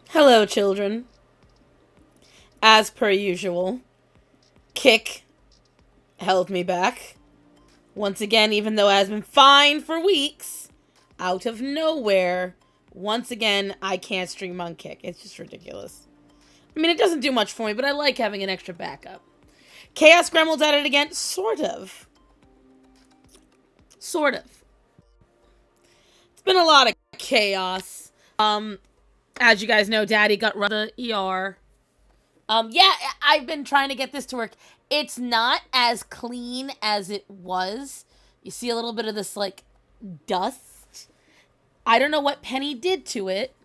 Hello, children. As per usual, Kick held me back. Once again, even though it has been fine for weeks, out of nowhere, once again, I can't stream on Kick. It's just ridiculous. I mean, it doesn't do much for me, but I like having an extra backup. Chaos Gremlins at it again? Sort of. Sort of. It's been a lot of chaos. As you guys know, Daddy got run to the ER. Yeah, I've been trying to get this to work. It's not as clean as it was. You see a little bit of this, like, dust. I don't know what Penny did to it,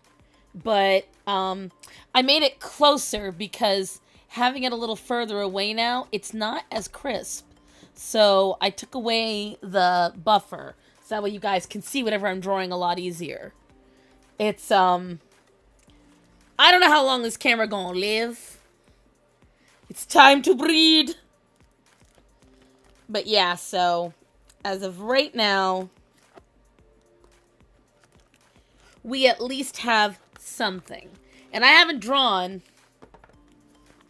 but I made it closer because having it a little further away now, it's not as crisp. So I took away the buffer, so that way you guys can see whatever I'm drawing a lot easier. It's, I don't know how long this camera gonna live. It's time to breed. But yeah, so as of right now, we at least have something. And I haven't drawn...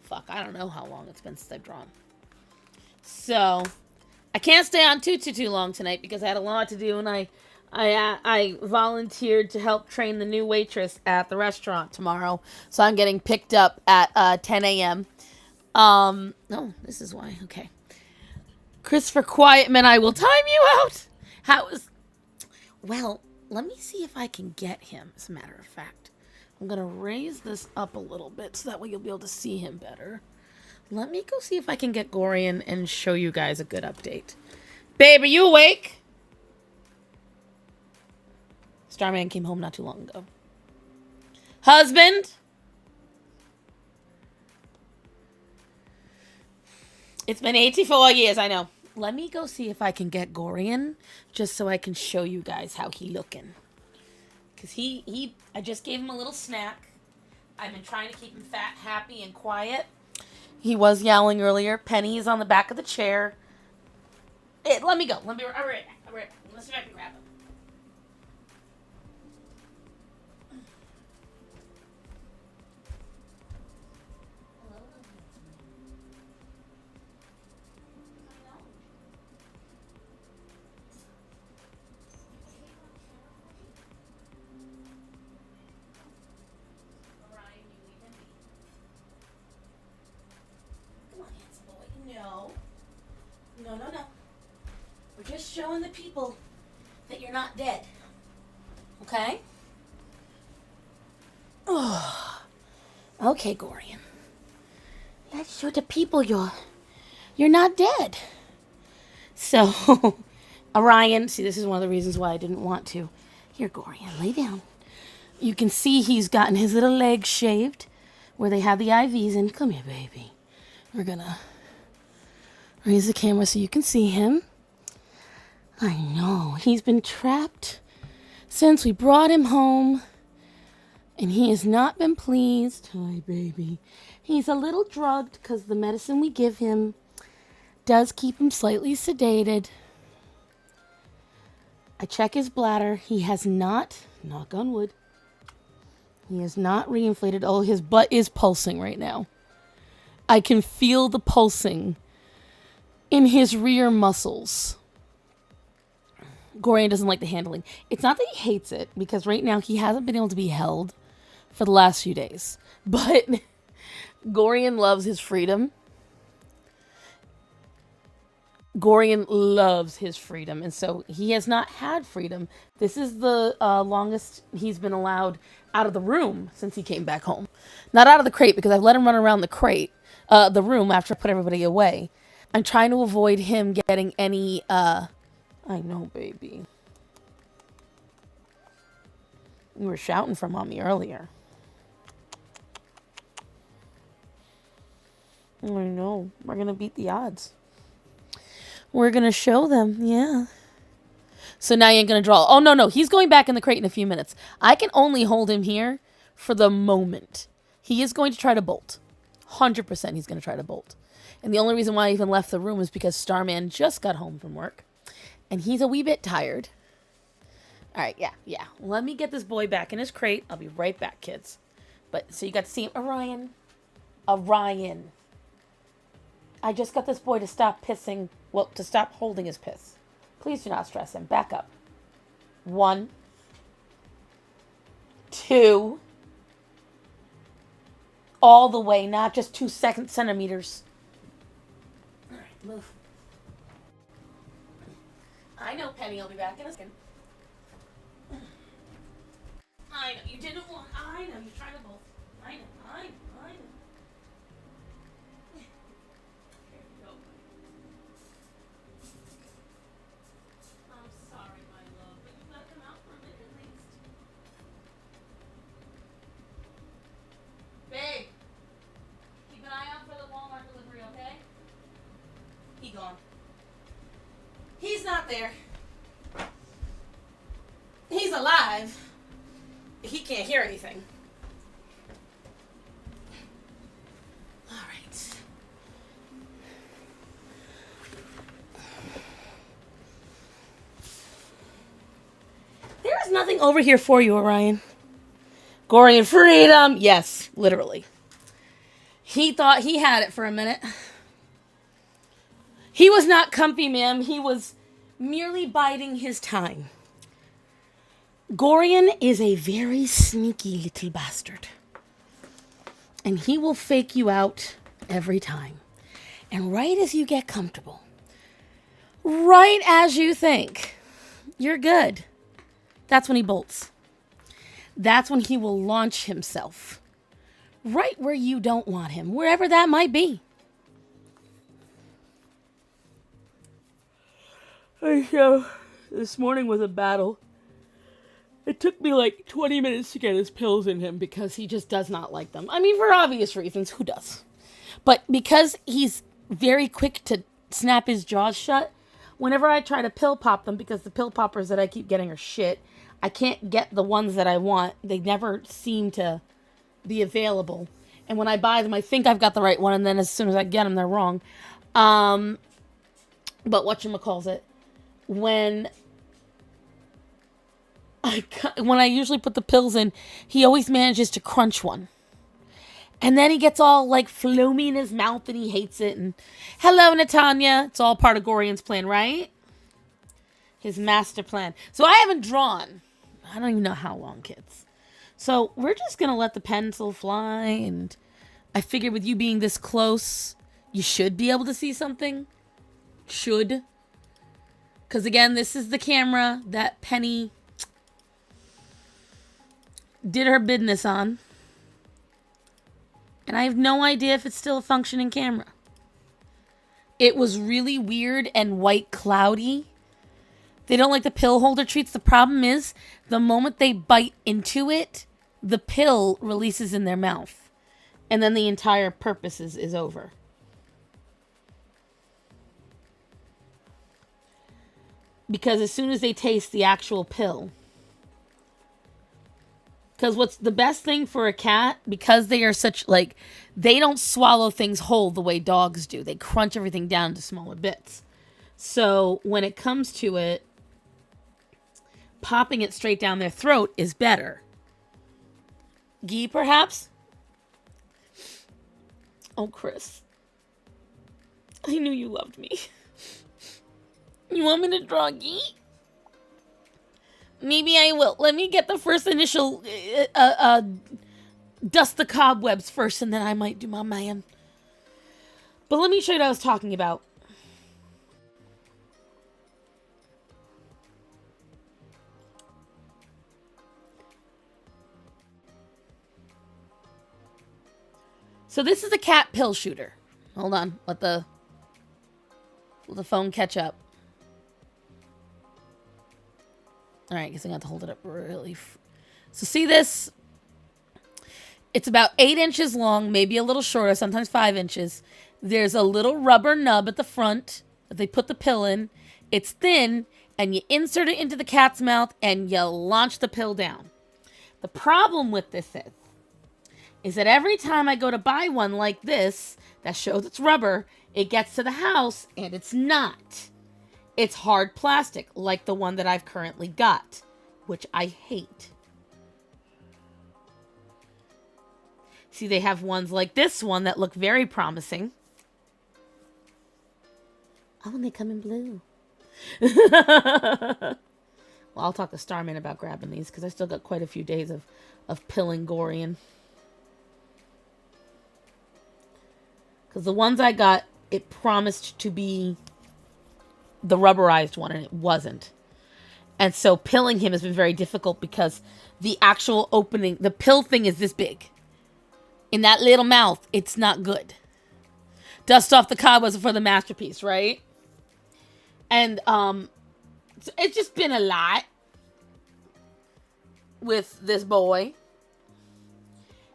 Fuck, I don't know how long it's been since I've drawn. So, I can't stay on too long tonight because I had a lot to do, and I volunteered to help train the new waitress at the restaurant tomorrow. So I'm getting picked up at 10 a.m. No, this is why. Okay. Christopher Quietman, I will time you out. How is... Well, let me see if I can get him, as a matter of fact. I'm going to raise this up a little bit so that way you'll be able to see him better. Let me go see if I can get Gorian and show you guys a good update. Babe, are you awake? Starman came home not too long ago. Husband? It's been 84 years, I know. Let me go see if I can get Gorian, just so I can show you guys how he looking. Because I just gave him a little snack. I've been trying to keep him fat, happy, and quiet. He was yowling earlier. Penny is on the back of the chair. Let me go. I'll be right back. Let's see if I can grab him. No. We're just showing the people that you're not dead. Okay? Oh. Okay, Gorian. Let's show the people you're not dead. So, Orion, see, this is one of the reasons why I didn't want to. Here, Gorian, lay down. You can see he's gotten his little legs shaved where they have the IVs in. Come here, baby. We're gonna raise the camera so you can see him. I know, he's been trapped since we brought him home, and he has not been pleased. Hi, baby. He's a little drugged because the medicine we give him does keep him slightly sedated. I check his bladder. He has not, knock on wood, he has not reinflated. Oh, his butt is pulsing right now. I can feel the pulsing in his rear muscles. Gorian doesn't like the handling. It's not that he hates it, because right now he hasn't been able to be held for the last few days. But Gorian loves his freedom. Gorian loves his freedom, and so he has not had freedom. This is the longest he's been allowed out of the room since he came back home. Not out of the crate, because I've let him run around the room after I put everybody away. I'm trying to avoid him getting any, I know, baby. You were shouting for mommy earlier. I know. We're going to beat the odds. We're going to show them, yeah. So now you ain't going to draw. Oh, no. He's going back in the crate in a few minutes. I can only hold him here for the moment. He is going to try to bolt. 100% he's going to try to bolt. And the only reason why I even left the room is because Starman just got home from work. And he's a wee bit tired. All right, yeah. Let me get this boy back in his crate. I'll be right back, kids. But, so you got to see him. Orion. I just got this boy to stop pissing. Well, to stop holding his piss. Please do not stress him. Back up. 1, 2. All the way, not just 2 centimeters. All right, move. I know, Penny. I'll be back in a second. I know. You didn't want... I know. You're trying to both. I know. There you go. I'm sorry, my love, but you gotta come out for a minute at least. Babe, keep an eye out for the Walmart delivery, okay? He gone. He's not there. He's alive. He can't hear anything. All right. There is nothing over here for you, Orion. Gorian freedom. Yes, literally. He thought he had it for a minute. He was not comfy, ma'am. He was merely biding his time. Gorian is a very sneaky little bastard. And he will fake you out every time. And right as you get comfortable, right as you think you're good, that's when he bolts. That's when he will launch himself. Right where you don't want him, wherever that might be. This morning was a battle. It took me like 20 minutes to get his pills in him because he just does not like them. I mean, for obvious reasons, who does? But because he's very quick to snap his jaws shut, whenever I try to pill pop them, because the pill poppers that I keep getting are shit, I can't get the ones that I want. They never seem to be available. And when I buy them, I think I've got the right one, and then as soon as I get them, they're wrong. But whatchamacallit, when I usually put the pills in, he always manages to crunch one. And then he gets all like floamy in his mouth and he hates it. And hello, Natanya. It's all part of Gorian's plan, right? His master plan. So I haven't drawn. I don't even know how long, kids. So we're just going to let the pencil fly. And I figured with you being this close, you should be able to see something. Should. Because again, this is the camera that Penny did her business on. And I have no idea if it's still a functioning camera. It was really weird and white cloudy. They don't like the pill holder treats. The problem is, the moment they bite into it, the pill releases in their mouth. And then the entire purpose is over. Because as soon as they taste the actual pill... Because what's the best thing for a cat, because they are such, like, they don't swallow things whole the way dogs do. They crunch everything down to smaller bits. So when it comes to it, popping it straight down their throat is better. Guy, perhaps? Oh, Chris. I knew you loved me. You want me to draw Guy? Maybe I will. Let me get the first initial dust the cobwebs first, and then I might do my man. But let me show you what I was talking about. So this is the cat pill shooter. Hold on. Let the phone catch up. All right, I guess I'm going to have to hold it up really. So see this? It's about 8 inches long, maybe a little shorter, sometimes 5 inches. There's a little rubber nub at the front that they put the pill in. It's thin, and you insert it into the cat's mouth and you launch the pill down. The problem with this is that every time I go to buy one like this that shows it's rubber, it gets to the house and it's not. It's hard plastic, like the one that I've currently got, which I hate. See, they have ones like this one that look very promising. Oh, and they come in blue. Well, I'll talk to Starman about grabbing these because I still got quite a few days of pilling Gorian. Because the ones I got, it promised to be the rubberized one, and it wasn't. And so pilling him has been very difficult because the actual opening, the pill thing is this big. In that little mouth, it's not good. Dust off the cobwebs for the masterpiece, right? And so it's just been a lot with this boy.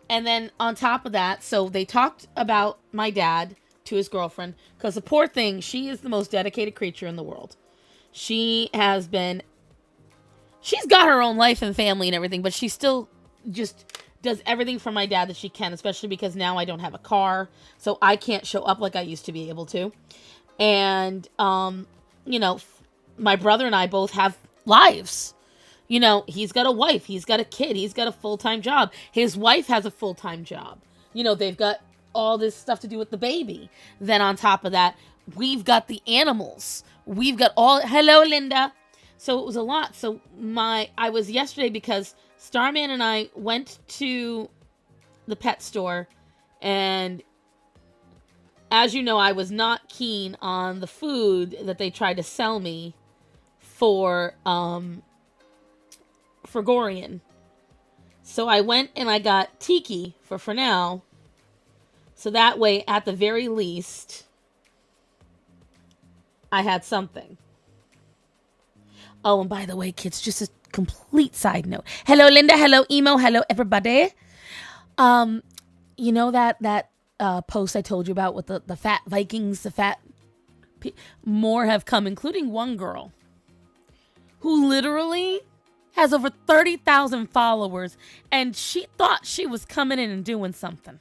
And then on top of that, so they talked about my dad to his girlfriend, because the poor thing, she is the most dedicated creature in the world. She's got her own life and family and everything, but she still just does everything for my dad that she can, especially because now I don't have a car, so I can't show up like I used to be able to. And, you know, my brother and I both have lives. You know, he's got a wife, he's got a kid, he's got a full-time job. His wife has a full-time job. You know, they've got all this stuff to do with the baby. Then on top of that, we've got the animals. We've got hello, Linda. So it was a lot. So I was yesterday because Starman and I went to the pet store, and as you know, I was not keen on the food that they tried to sell me for Gorian. So I went and I got Tiki for now. So that way, at the very least, I had something. Oh, and by the way, kids, just a complete side note. Hello, Linda. Hello, Emo. Hello, everybody. You know that post I told you about with the fat Vikings, more have come, including one girl who literally has over 30,000 followers, and she thought she was coming in and doing something.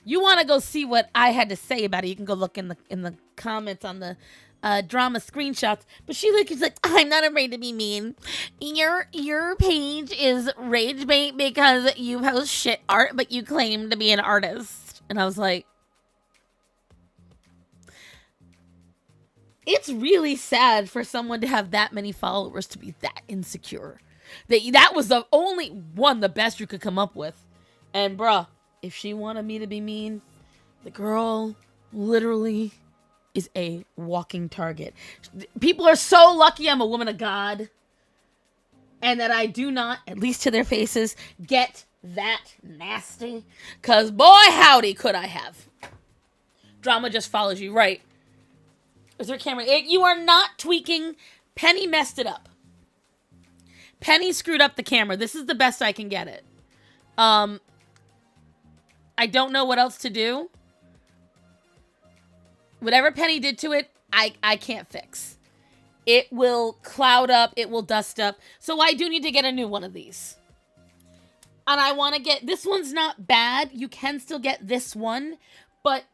You want to go see what I had to say about it? You can go look in the comments on the drama screenshots. But she's like, I'm not afraid to be mean. Your page is rage bait because you post shit art, but you claim to be an artist. And I was like, it's really sad for someone to have that many followers to be that insecure. That was the only one, the best you could come up with. And bruh, if she wanted me to be mean, the girl literally is a walking target. People are so lucky I'm a woman of God, and that I do not, at least to their faces, get that nasty. Because boy howdy could I have. Drama just follows you, right? Is there a camera? You are not tweaking. Penny messed it up. Penny screwed up the camera. This is the best I can get it. I don't know what else to do. Whatever Penny did to it, I can't fix. It will cloud up. It will dust up. So I do need to get a new one of these. And I want to get... This one's not bad. You can still get this one. But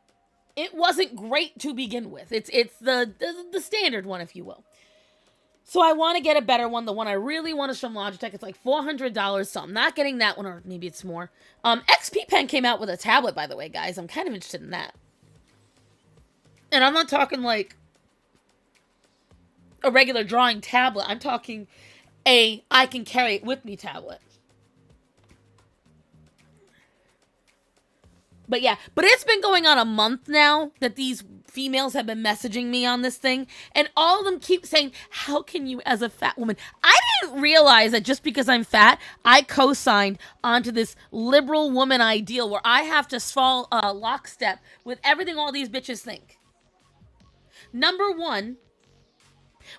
it wasn't great to begin with. It's the standard one, if you will. So I want to get a better one. The one I really want is from Logitech. It's like $400, so I'm not getting that one, or maybe it's more. XP Pen came out with a tablet, by the way, guys. I'm kind of interested in that. And I'm not talking like a regular drawing tablet. I'm talking I can carry it with me tablet. But yeah, but it's been going on a month now that these females have been messaging me on this thing, and all of them keep saying, how can you, as a fat woman? I didn't realize that just because I'm fat, I co-signed onto this liberal woman ideal where I have to fall lockstep with everything all these bitches think. Number one,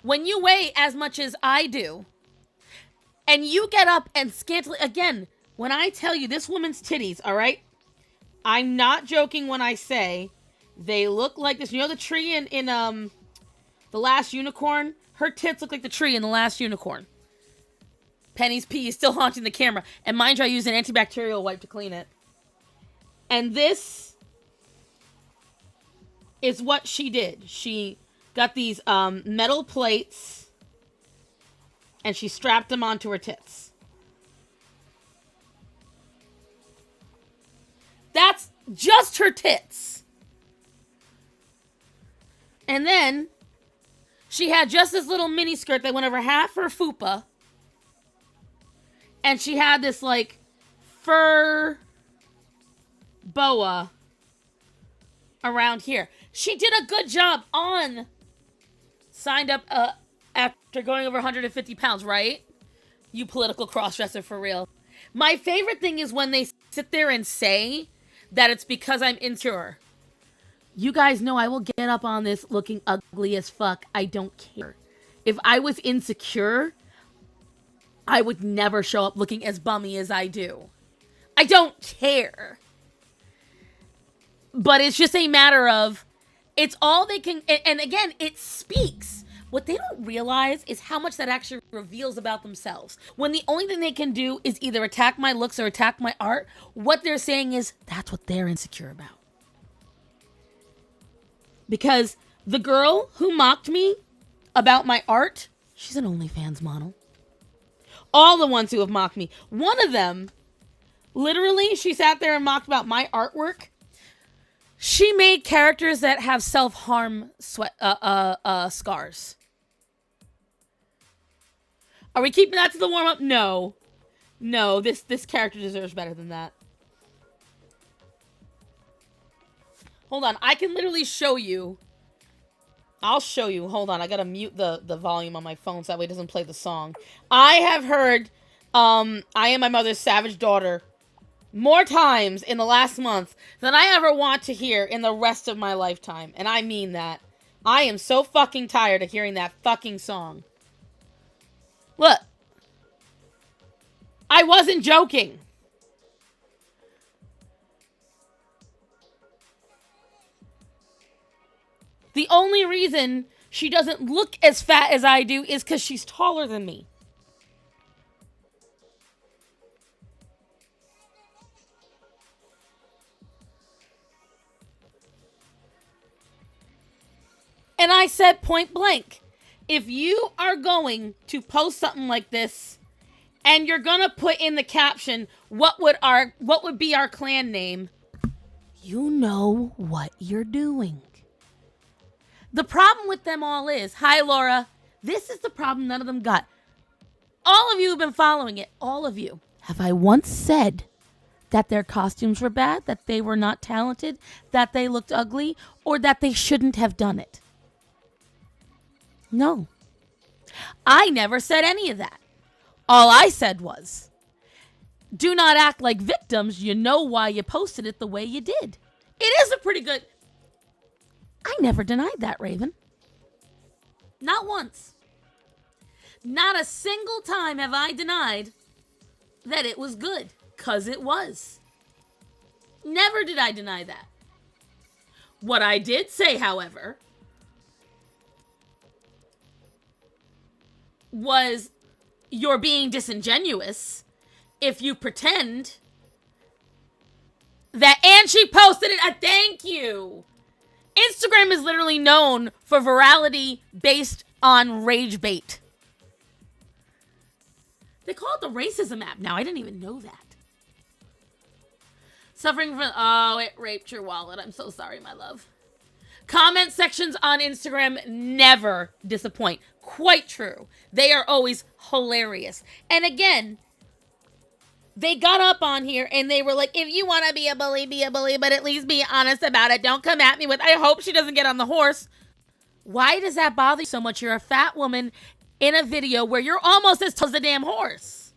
when you weigh as much as I do, and you get up and scantily, again, when I tell you this woman's titties, all right? I'm not joking when I say they look like this. You know the tree in The Last Unicorn Her tits look like the tree in The Last Unicorn. Penny's pee is still haunting the camera. And mind you, I used an antibacterial wipe to clean it. And this is what she did. She got these metal plates and she strapped them onto her tits. That's just her tits. And then she had just this little mini skirt that went over half her fupa. And she had this like fur boa around here. She did a good job on signed up after going over 150 pounds, right? You political crossdresser for real. My favorite thing is when they sit there and say that it's because I'm insecure. You guys know I will get up on this looking ugly as fuck. I don't care. If I was insecure, I would never show up looking as bummy as I do. I don't care. But it's just a matter of, it's all they can, and again, it speaks. What they don't realize is how much that actually reveals about themselves. When the only thing they can do is either attack my looks or attack my art, what they're saying is that's what they're insecure about. Because the girl who mocked me about my art, she's an OnlyFans model. All the ones who have mocked me. One of them, literally, she sat there and mocked about my artwork. She made characters that have self-harm scars. Are we keeping that to the warm-up? No. No, this character deserves better than that. Hold on, I can literally show you. I'll show you. Hold on, I gotta mute the volume on my phone so that way it doesn't play the song. I have heard I Am My Mother's Savage Daughter more times in the last month than I ever want to hear in the rest of my lifetime. And I mean that. I am so fucking tired of hearing that fucking song. Look. I wasn't joking. The only reason she doesn't look as fat as I do is because she's taller than me. And I said point blank, if you are going to post something like this and you're going to put in the caption, what would be our clan name? You know what you're doing. The problem with them all is, hi Laura, this is the problem none of them got. All of you have been following it, all of you. Have I once said that their costumes were bad, that they were not talented, that they looked ugly, or that they shouldn't have done it? No. I never said any of that. All I said was, do not act like victims. You know why you posted it the way you did. It is a pretty good... I never denied that, Raven. Not once. Not a single time have I denied that it was good, 'cause it was. Never did I deny that. What I did say, however, was you're being disingenuous if you pretend that, and she posted it, thank you. Instagram is literally known for virality based on rage bait. They call it the racism app now. I didn't even know that. Suffering from... Oh, it raped your wallet. I'm so sorry, my love. Comment sections on Instagram never disappoint. Quite true. They are always hilarious. And again... They got up on here and they were like, if you want to be a bully, but at least be honest about it. Don't come at me with, I hope she doesn't get on the horse. Why does that bother you so much? You're a fat woman in a video where you're almost as tall as the damn horse.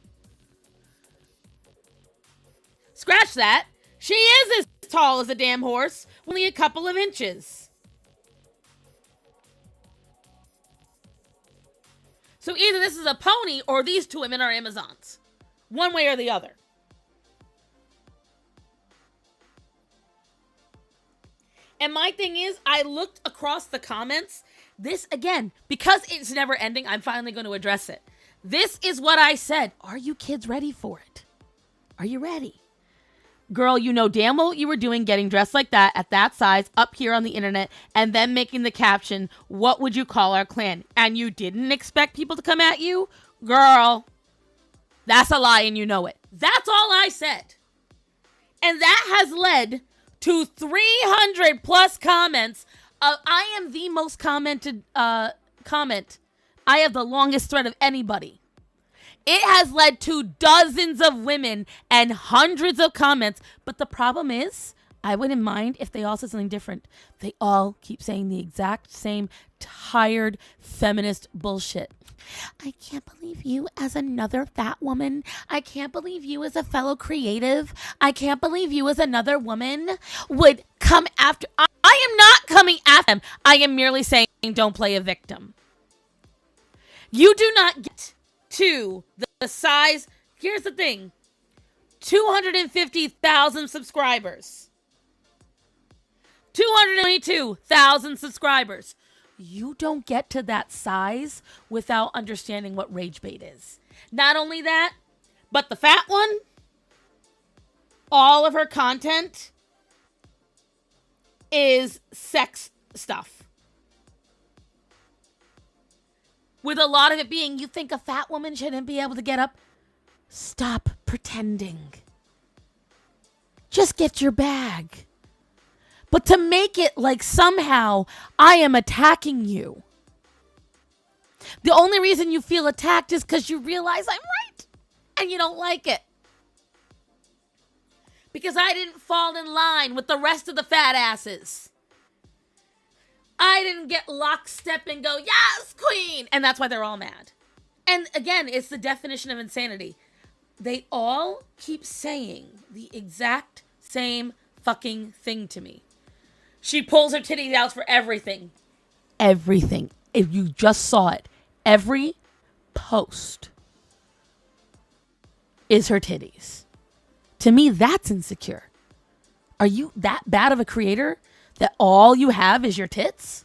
Scratch that. She is as tall as a damn horse, only a couple of inches. So either this is a pony or these two women are Amazons. One way or the other. And my thing is, I looked across the comments. This, again, because it's never ending, I'm finally going to address it. This is what I said. Are you kids ready for it? Are you ready? Girl, you know damn well what you were doing getting dressed like that at that size up here on the internet and then making the caption, what would you call our clan? And you didn't expect people to come at you? Girl, that's a lie and you know it. That's all I said. And that has led to 300 plus comments. I am the most commented comment. I have the longest thread of anybody. It has led to dozens of women and hundreds of comments. But the problem is, I wouldn't mind if they all said something different. They all keep saying the exact same tired feminist bullshit. I can't believe you as another fat woman. I can't believe you as a fellow creative. I can't believe you as another woman would come after. I am not coming after them. I am merely saying don't play a victim. You do not get to the size. Here's the thing. 250,000 subscribers. 222,000 subscribers. You don't get to that size without understanding what rage bait is. Not only that, but the fat one, all of her content is sex stuff. With a lot of it being, you think a fat woman shouldn't be able to get up? Stop pretending. Just get your bag. But to make it like somehow I am attacking you. The only reason you feel attacked is because you realize I'm right. And you don't like it. Because I didn't fall in line with the rest of the fat asses. I didn't get lockstep and go, yes, queen. And that's why they're all mad. And again, it's the definition of insanity. They all keep saying the exact same fucking thing to me. She pulls her titties out for everything. Everything. If you just saw it, every post is her titties. To me, that's insecure. Are you that bad of a creator that all you have is your tits?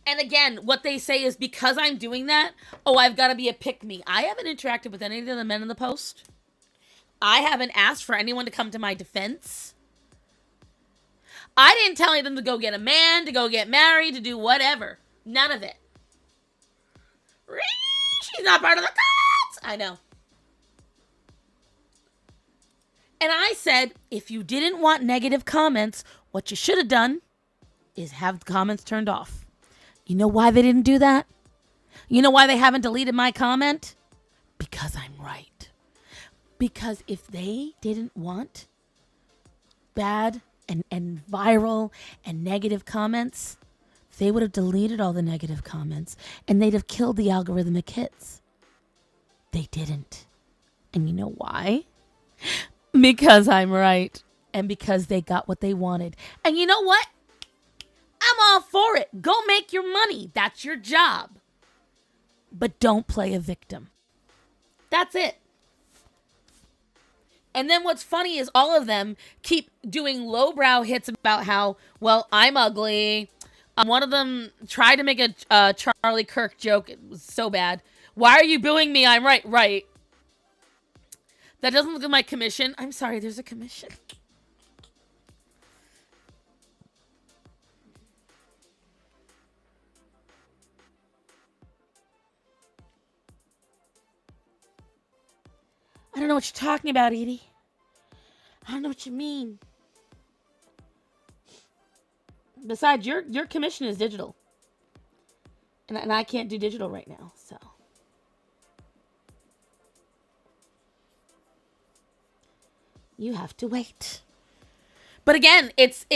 And again, what they say is because I'm doing that, oh, I've got to be a pick-me. I haven't interacted with any of the men in the post. I haven't asked for anyone to come to my defense. I didn't tell them to go get a man, to go get married, to do whatever. None of it. She's not part of the cult. I know. And I said, if you didn't want negative comments, what you should have done is have the comments turned off. You know why they didn't do that? You know why they haven't deleted my comment? Because I'm right. Because if they didn't want bad and viral and negative comments, they would have deleted all the negative comments and they'd have killed the algorithmic hits. They didn't. And you know why? Because I'm right. And because they got what they wanted. And you know what? I'm all for it. Go make your money. That's your job. But don't play a victim. That's it. And then what's funny is all of them keep doing lowbrow hits about how, well, I'm ugly. One of them tried to make a Charlie Kirk joke. It was so bad. Why are you booing me? I'm right. Right. That doesn't look like my commission. I'm sorry, there's a commission. I don't know what you're talking about, Edie. I don't know what you mean. Besides, your commission is digital. And I can't do digital right now, so. You have to wait. But again, it's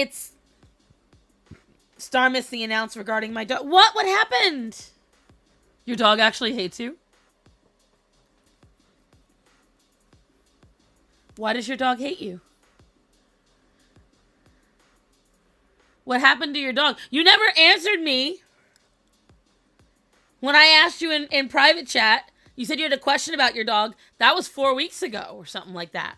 Star missed the announce regarding my dog. What happened? Your dog actually hates you? Why does your dog hate you? What happened to your dog? You never answered me. When I asked you in private chat, you said you had a question about your dog. That was 4 weeks ago or something like that.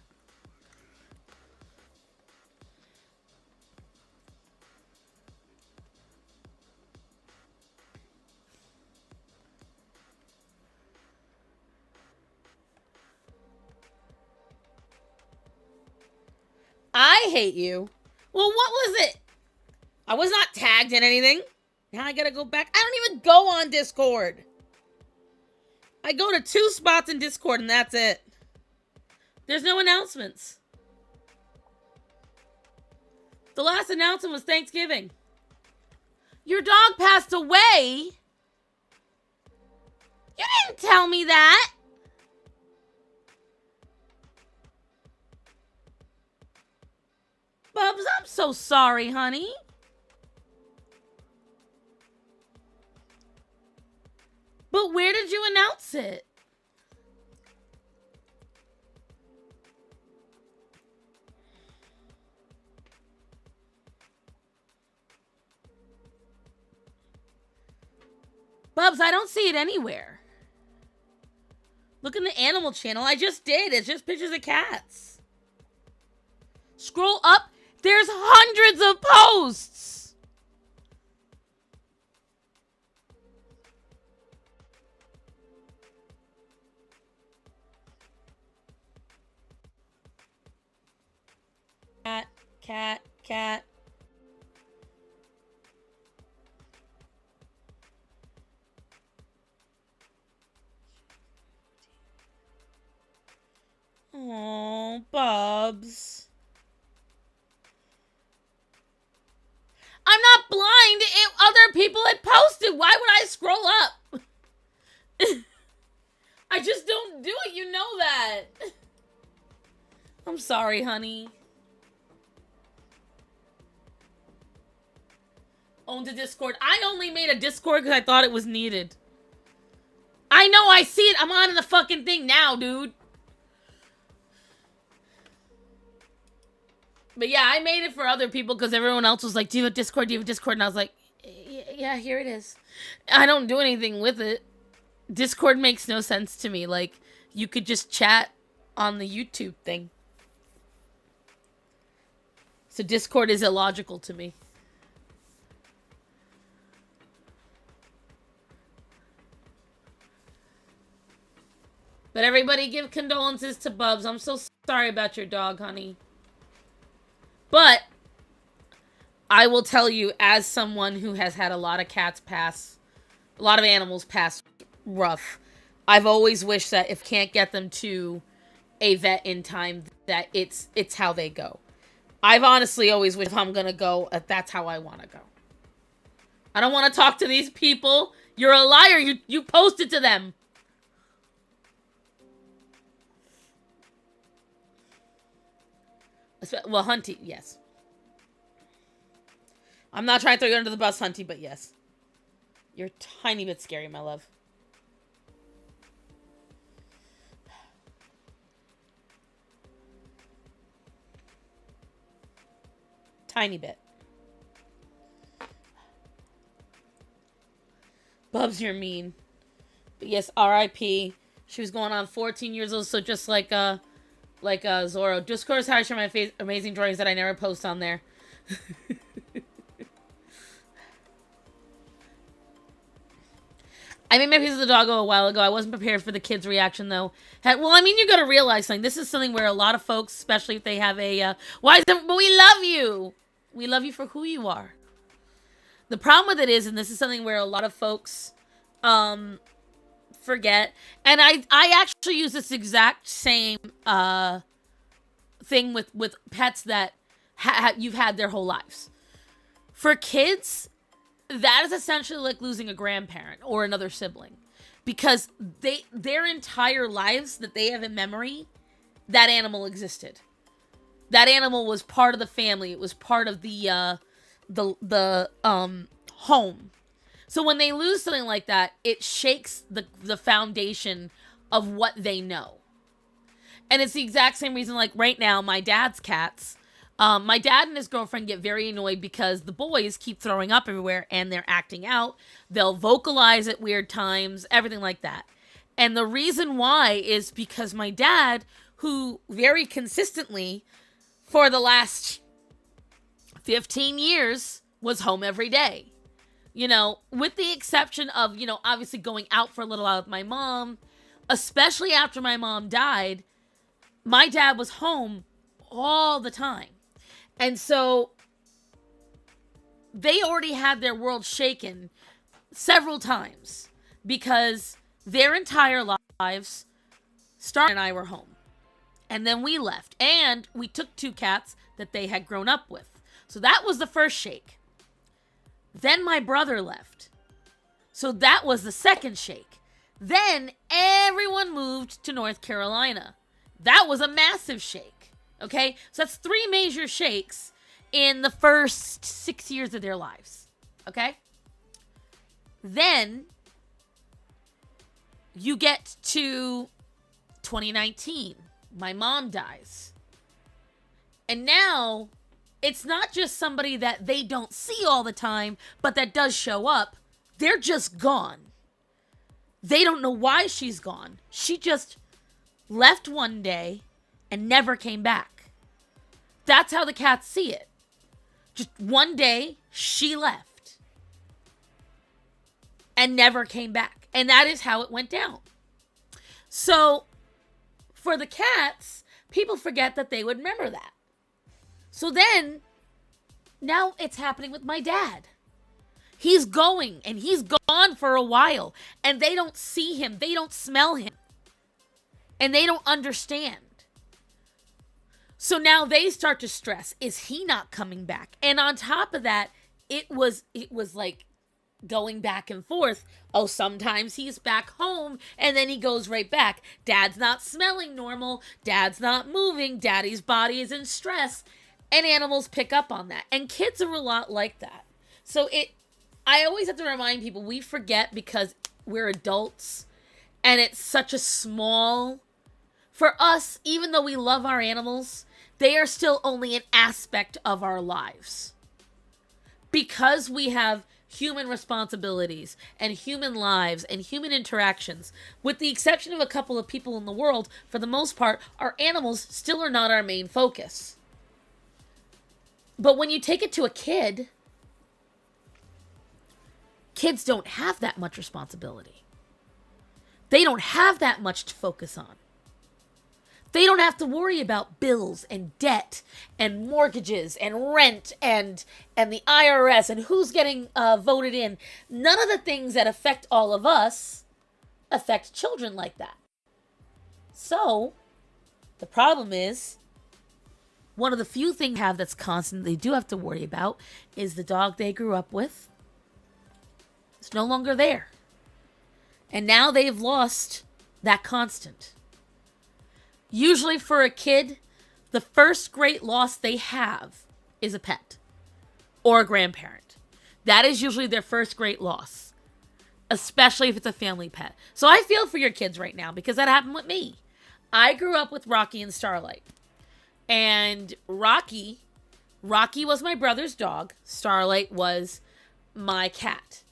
hate you. Well, what was it? I was not tagged in anything. Now I gotta go back. I don't even go on Discord. I go to 2 spots in Discord and that's it. There's no announcements. The last announcement was Thanksgiving. Your dog passed away? You didn't tell me that. Bubs, I'm so sorry, honey. But where did you announce it? Bubs, I don't see it anywhere. Look in the animal channel. I just did. It's just pictures of cats. Scroll up. There's hundreds of posts. Cat, cat, cat. Oh, Bubs. I'm not blind. Other people had posted. Why would I scroll up? I just don't do it. You know that. I'm sorry, honey. Owned a Discord. I only made a Discord because I thought it was needed. I know. I see it. I'm on the fucking thing now, dude. But yeah, I made it for other people because everyone else was like, do you have a Discord? Do you have a Discord? And I was like, yeah, here it is. I don't do anything with it. Discord makes no sense to me. Like, you could just chat on the YouTube thing. So Discord is illogical to me. But everybody give condolences to Bubs. I'm so sorry about your dog, honey. But I will tell you, as someone who has had a lot of cats pass, a lot of animals pass rough, I've always wished that if can't get them to a vet in time, that it's how they go. I've honestly always wished if I'm going to go, that's how I want to go. I don't want to talk to these people. You're a liar. You posted to them. Well, Hunty, yes. I'm not trying to throw you under the bus, Hunty, but yes. You're a tiny bit scary, my love. Tiny bit. Bubs, you're mean. But yes, R.I.P. She was going on 14 years old, so just like Zorro. Discord is how I share my amazing drawings that I never post on there. I made my piece of the doggo a while ago. I wasn't prepared for the kids' reaction, though. Well, I mean, you got to realize something. This is something where a lot of folks, especially if they have a, but we love you. We love you for who you are. The problem with it is, and this is something where a lot of folks forget, and I actually use this exact same thing with pets that you've had their whole lives. For kids, that is essentially like losing a grandparent or another sibling, because their entire lives that they have in memory, that animal existed. That animal was part of the family. It was part of the home. So when they lose something like that, it shakes the foundation of what they know. And it's the exact same reason, like right now, my dad's cats, my dad and his girlfriend get very annoyed because the boys keep throwing up everywhere and they're acting out. They'll vocalize at weird times, everything like that. And the reason why is because my dad, who very consistently for the last 15 years was home every day. You know, with the exception of, you know, obviously going out for a little while with my mom, especially after my mom died, my dad was home all the time. And so they already had their world shaken several times because their entire lives, Star and I were home. And then we left. And we took 2 cats that they had grown up with. So that was the first shake. Then my brother left. So that was the second shake. Then everyone moved to North Carolina. That was a massive shake. Okay? So that's 3 major shakes in the first 6 years of their lives. Okay? Then you get to 2019. My mom dies. And now it's not just somebody that they don't see all the time, but that does show up. They're just gone. They don't know why she's gone. She just left one day and never came back. That's how the cats see it. Just one day, she left and never came back. And that is how it went down. So, for the cats, people forget that they would remember that. So then, now it's happening with my dad. He's going, and he's gone for a while, and they don't see him, they don't smell him, and they don't understand. So now they start to stress, is he not coming back? And on top of that, it was like going back and forth. Oh, sometimes he's back home, and then he goes right back. Dad's not smelling normal, Dad's not moving, Daddy's body is in stress, and animals pick up on that. And kids are a lot like that. So I always have to remind people, we forget because we're adults and it's such a small, for us, even though we love our animals, they are still only an aspect of our lives. Because we have human responsibilities and human lives and human interactions, with the exception of a couple of people in the world, for the most part, our animals still are not our main focus. But when you take it to a kid, kids don't have that much responsibility. They don't have that much to focus on. They don't have to worry about bills and debt and mortgages and rent and the IRS and who's getting voted in. None of the things that affect all of us affect children like that. So, the problem is, one of the few things they have that's constant they do have to worry about is the dog they grew up with. It's no longer there. And now they've lost that constant. Usually for a kid, the first great loss they have is a pet or a grandparent. That is usually their first great loss, especially if it's a family pet. So I feel for your kids right now because that happened with me. I grew up with Rocky and Starlight. And Rocky was my brother's dog. Starlight was my cat.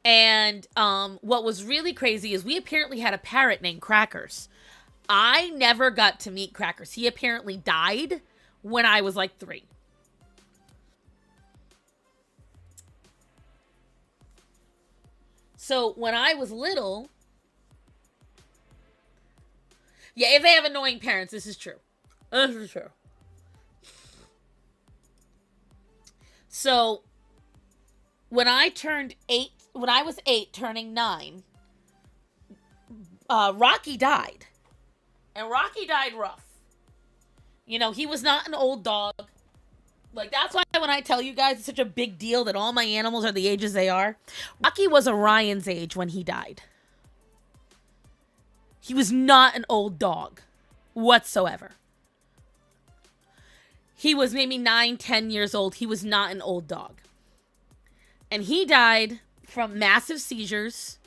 And what was really crazy is we apparently had a parrot named Crackers. I never got to meet Crackers. He apparently died when I was like 3. So when I was little, yeah, if they have annoying parents, this is true. This is true. So when I was 8, turning 9, Rocky died. And Rocky died rough. You know, he was not an old dog. Like, that's why when I tell you guys it's such a big deal that all my animals are the ages they are. Rocky was Orion's age when he died. He was not an old dog whatsoever. He was maybe 9, 10 years old. He was not an old dog. And he died from massive seizures.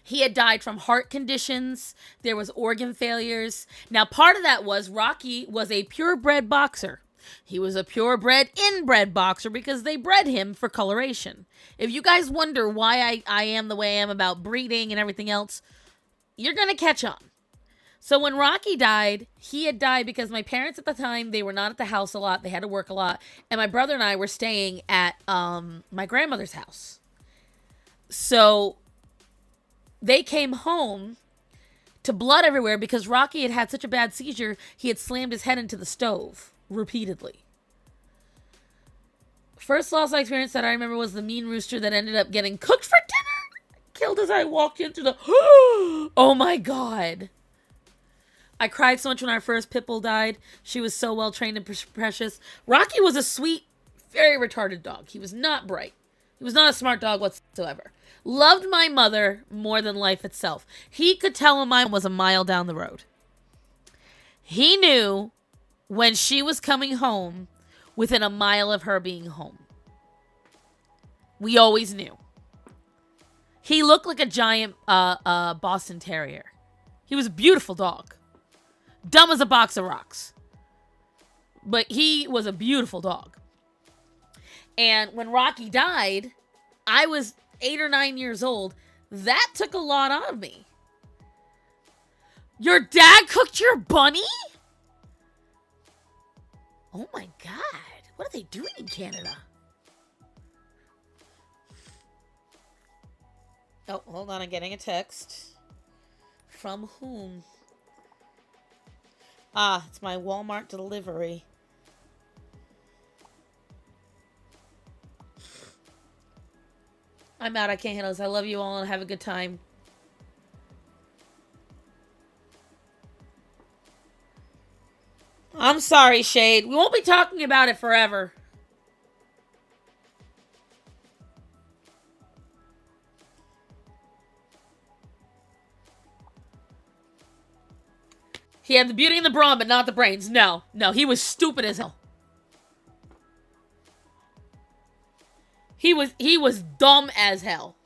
He had died from heart conditions. There was organ failures. Now, part of that was Rocky was a purebred boxer. He was a purebred inbred boxer because they bred him for coloration. If you guys wonder why I am the way I am about breeding and everything else, you're going to catch on. So when Rocky died, he had died because my parents at the time, they were not at the house a lot. They had to work a lot. And my brother and I were staying at my grandmother's house. So they came home to blood everywhere because Rocky had had such a bad seizure, he had slammed his head into the stove. repeatedly. First loss I experienced that I remember was the mean rooster that ended up getting cooked for dinner. Killed as I walked into the... Oh my god. I cried so much when our first pit bull died. She was so well trained and precious. Rocky was a sweet, very retarded dog. He was not bright. He was not a smart dog whatsoever. Loved my mother more than life itself. He could tell when mine was a mile down the road. He knew when she was coming home within a mile of her being home. We always knew. He looked like a giant Boston Terrier. He was a beautiful dog. Dumb as a box of rocks. But he was a beautiful dog. And when Rocky died, I was 8 or 9 years old. That took a lot out of me. Your dad cooked your bunny? Oh my god. What are they doing in Canada? Oh, hold on. I'm getting a text. From whom? Ah, it's my Walmart delivery. I'm out. I can't handle this. I love you all and have a good time. I'm sorry, Shade. We won't be talking about it forever. He had the beauty and the brawn, but not the brains. No, he was stupid as hell. He was dumb as hell.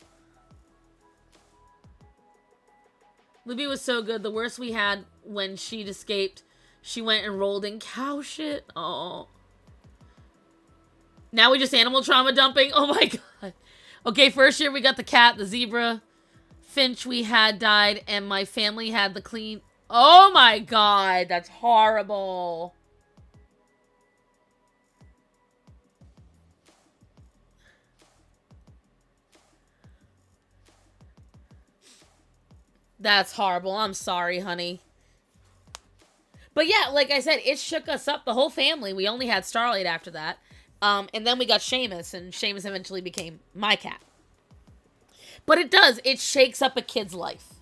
Libby was so good. The worst we had when she'd escaped, she went and rolled in cow shit. Oh. Now we just animal trauma dumping. Oh my god. Okay, first year we got the cat, the zebra. Finch we had died, and my family had the clean... Oh my god, that's horrible. That's horrible. I'm sorry, honey. But yeah, like I said, it shook us up, the whole family. We only had Starlight after that. And then we got Seamus, and Seamus eventually became my cat. But it does. It shakes up a kid's life.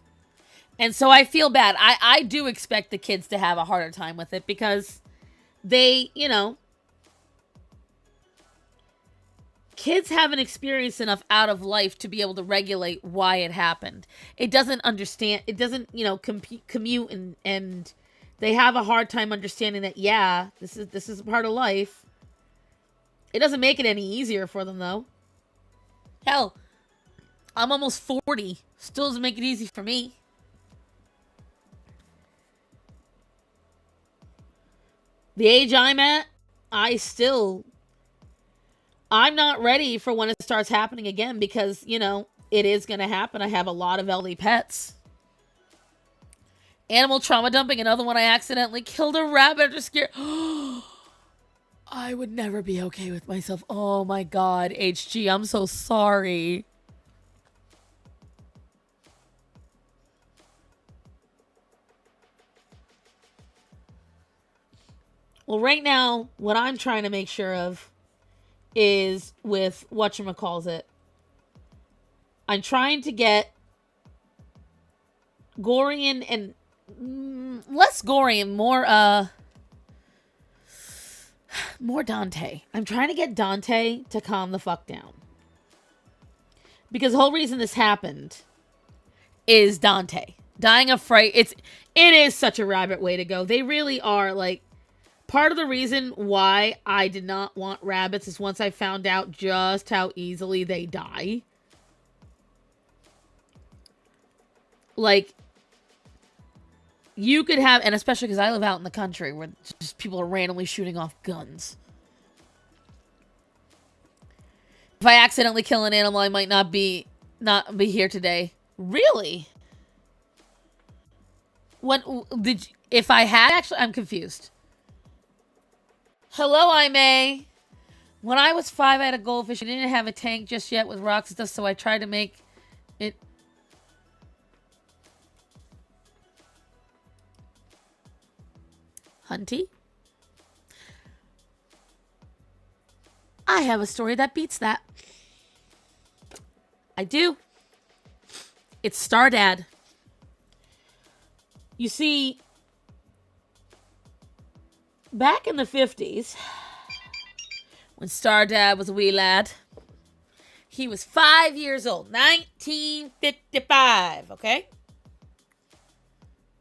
And so I feel bad. I do expect the kids to have a harder time with it because they, you know, kids haven't experienced enough out of life to be able to regulate why it happened. It doesn't understand, it doesn't, you know, commute and they have a hard time understanding that, yeah, this is a part of life. It doesn't make it any easier for them, though. Hell, I'm almost 40. Still doesn't make it easy for me. The age I'm at, I'm not ready for when it starts happening again because, you know, it is going to happen. I have a lot of elderly pets. Animal trauma dumping, another one I accidentally killed a rabbit after scare. I would never be okay with myself. Oh my god, HG, I'm so sorry. Well, right now, what I'm trying to make sure of is with whatchamacallit. I'm trying to get Gorian and less Gorian, more Dante. I'm trying to get Dante to calm the fuck down. Because the whole reason this happened is Dante. Dying of fright. It is such a rabbit way to go. They really are, like, part of the reason why I did not want rabbits is once I found out just how easily they die. Like, you could have, and especially because I live out in the country where just people are randomly shooting off guns. If I accidentally kill an animal, I might not be here today. Really? If I had actually, I'm confused. Hello, I May. When I was 5, I had a goldfish. I didn't have a tank just yet with rocks and stuff, so I tried to make it. Hunty? I have a story that beats that. I do. It's Star Dad. You see, back in the 50s, when Star Dad was a wee lad, he was 5 years old. 1955, okay?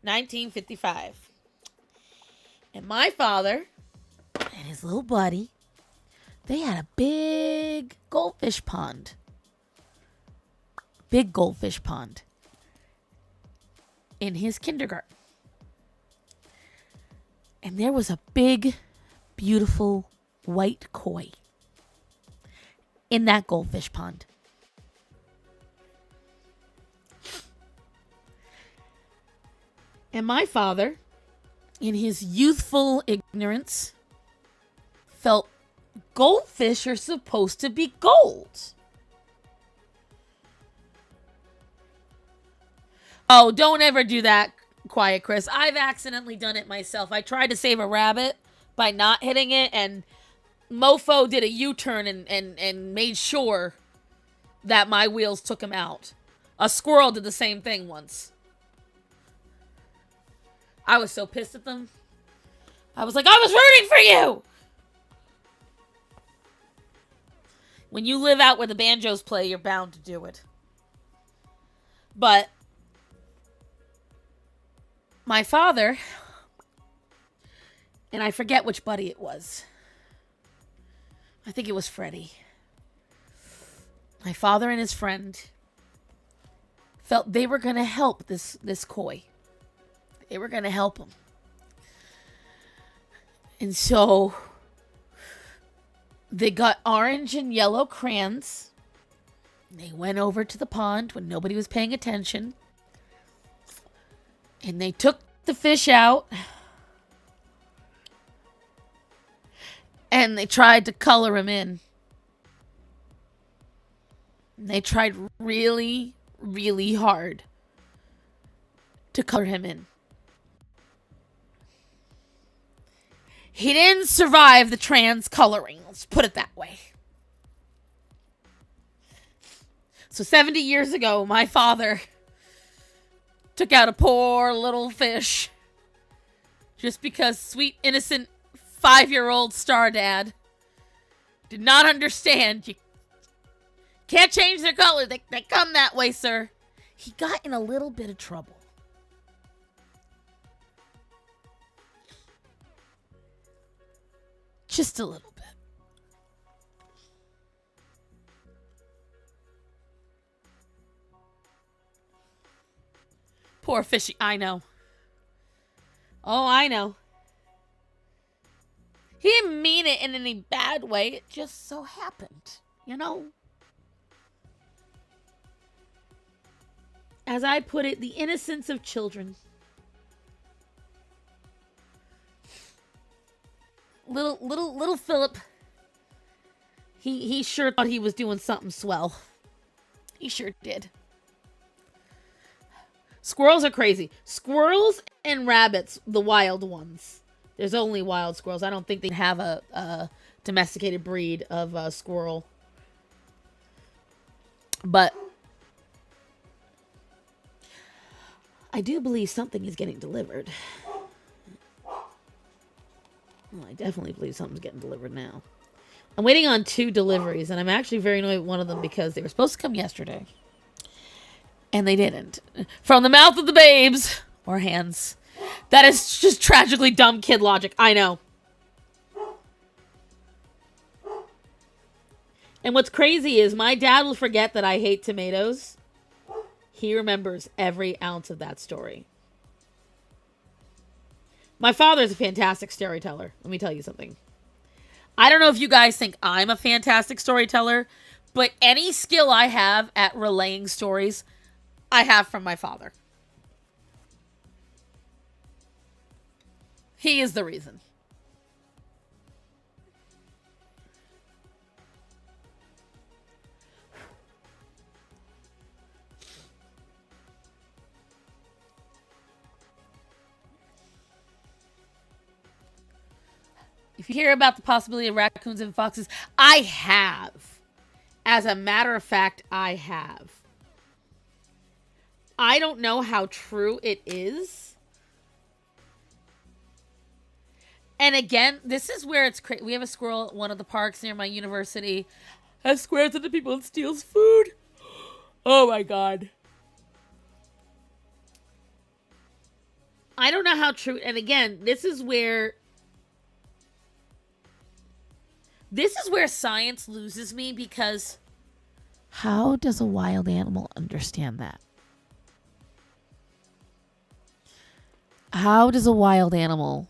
1955. And my father and his little buddy, they had a big goldfish pond. Big goldfish pond in his kindergarten. And there was a big, beautiful white koi in that goldfish pond. And my father, in his youthful ignorance, felt goldfish are supposed to be gold. Oh, don't ever do that, Quiet Chris. I've accidentally done it myself. I tried to save a rabbit by not hitting it, and Mofo did a U-turn and made sure that my wheels took him out. A squirrel did the same thing once. I was so pissed at them. I was like, I was rooting for you! When you live out where the banjos play, you're bound to do it. But my father, and I forget which buddy it was. I think it was Freddie. My father and his friend felt they were going to help this koi. They were going to help him. And so they got orange and yellow crayons. They went over to the pond when nobody was paying attention. And they took the fish out. And they tried to color him in. And they tried really, really hard to color him in. He didn't survive the trans coloring. Let's put it that way. So 70 years ago, my father took out a poor little fish just because sweet, innocent 5-year-old Star Dad did not understand. You can't change their color. They come that way, sir. He got in a little bit of trouble. Just a little bit. Poor fishy. I know. Oh, I know. He didn't mean it in any bad way. It just so happened, you know? As I put it, the innocence of children. Little Philip. He sure thought he was doing something swell. He sure did. Squirrels are crazy. Squirrels and rabbits, the wild ones. There's only wild squirrels. I don't think they have a domesticated breed of squirrel. But I do believe something is getting delivered. Well, I definitely believe something's getting delivered now. I'm waiting on 2 deliveries, and I'm actually very annoyed with one of them because they were supposed to come yesterday. And they didn't. From the mouth of the babes, or hands. That is just tragically dumb kid logic. I know. And what's crazy is my dad will forget that I hate tomatoes. He remembers every ounce of that story. My father is a fantastic storyteller. Let me tell you something. I don't know if you guys think I'm a fantastic storyteller, but any skill I have at relaying stories, I have from my father. He is the reason. If you hear about the possibility of raccoons and foxes, I have. As a matter of fact, I have. I don't know how true it is. And again, this is where it's crazy. We have a squirrel at one of the parks near my university. Has squares at the people and steals food. Oh my God. I don't know how true. And again, this is where science loses me, because how does a wild animal understand that? How does a wild animal,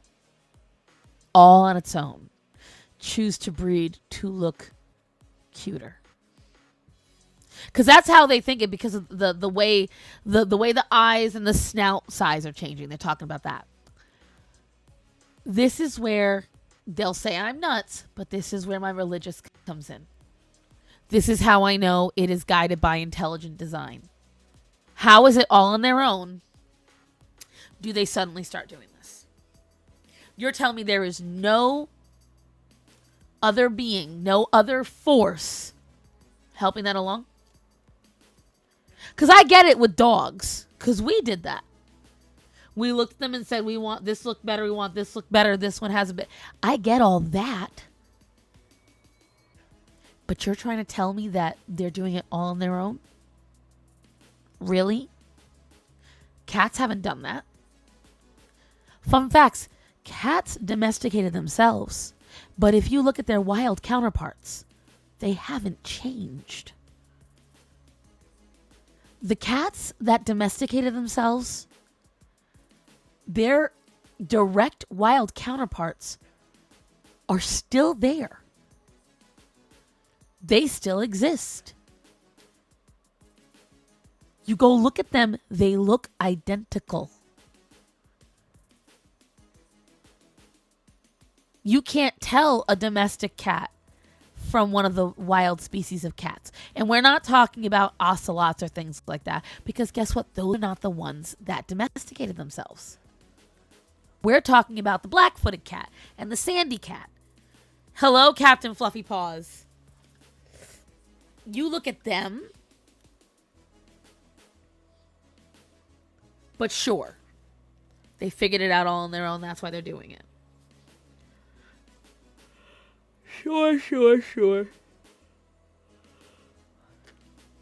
all on its own, choose to breed to look cuter? Because that's how they think it, because of the way the eyes and the snout size are changing. They're talking about that. This is where they'll say I'm nuts, but this is where my religious comes in. This is how I know it is guided by intelligent design. How is it all on their own? Do they suddenly start doing this? You're telling me there is no other being, no other force helping that along? Because I get it with dogs, because we did that. We looked at them and said, we want this look better, we want this look better, this one has a bit. I get all that. But you're trying to tell me that they're doing it all on their own? Really? Cats haven't done that. Fun facts, cats domesticated themselves. But if you look at their wild counterparts, they haven't changed. The cats that domesticated themselves, their direct wild counterparts are still there. They still exist. You go look at them, they look identical. You can't tell a domestic cat from one of the wild species of cats. And we're not talking about ocelots or things like that, because guess what? Those are not the ones that domesticated themselves. We're talking about the black-footed cat and the sandy cat. Hello, Captain Fluffy Paws. You look at them. But sure, they figured it out all on their own. That's why they're doing it. Sure.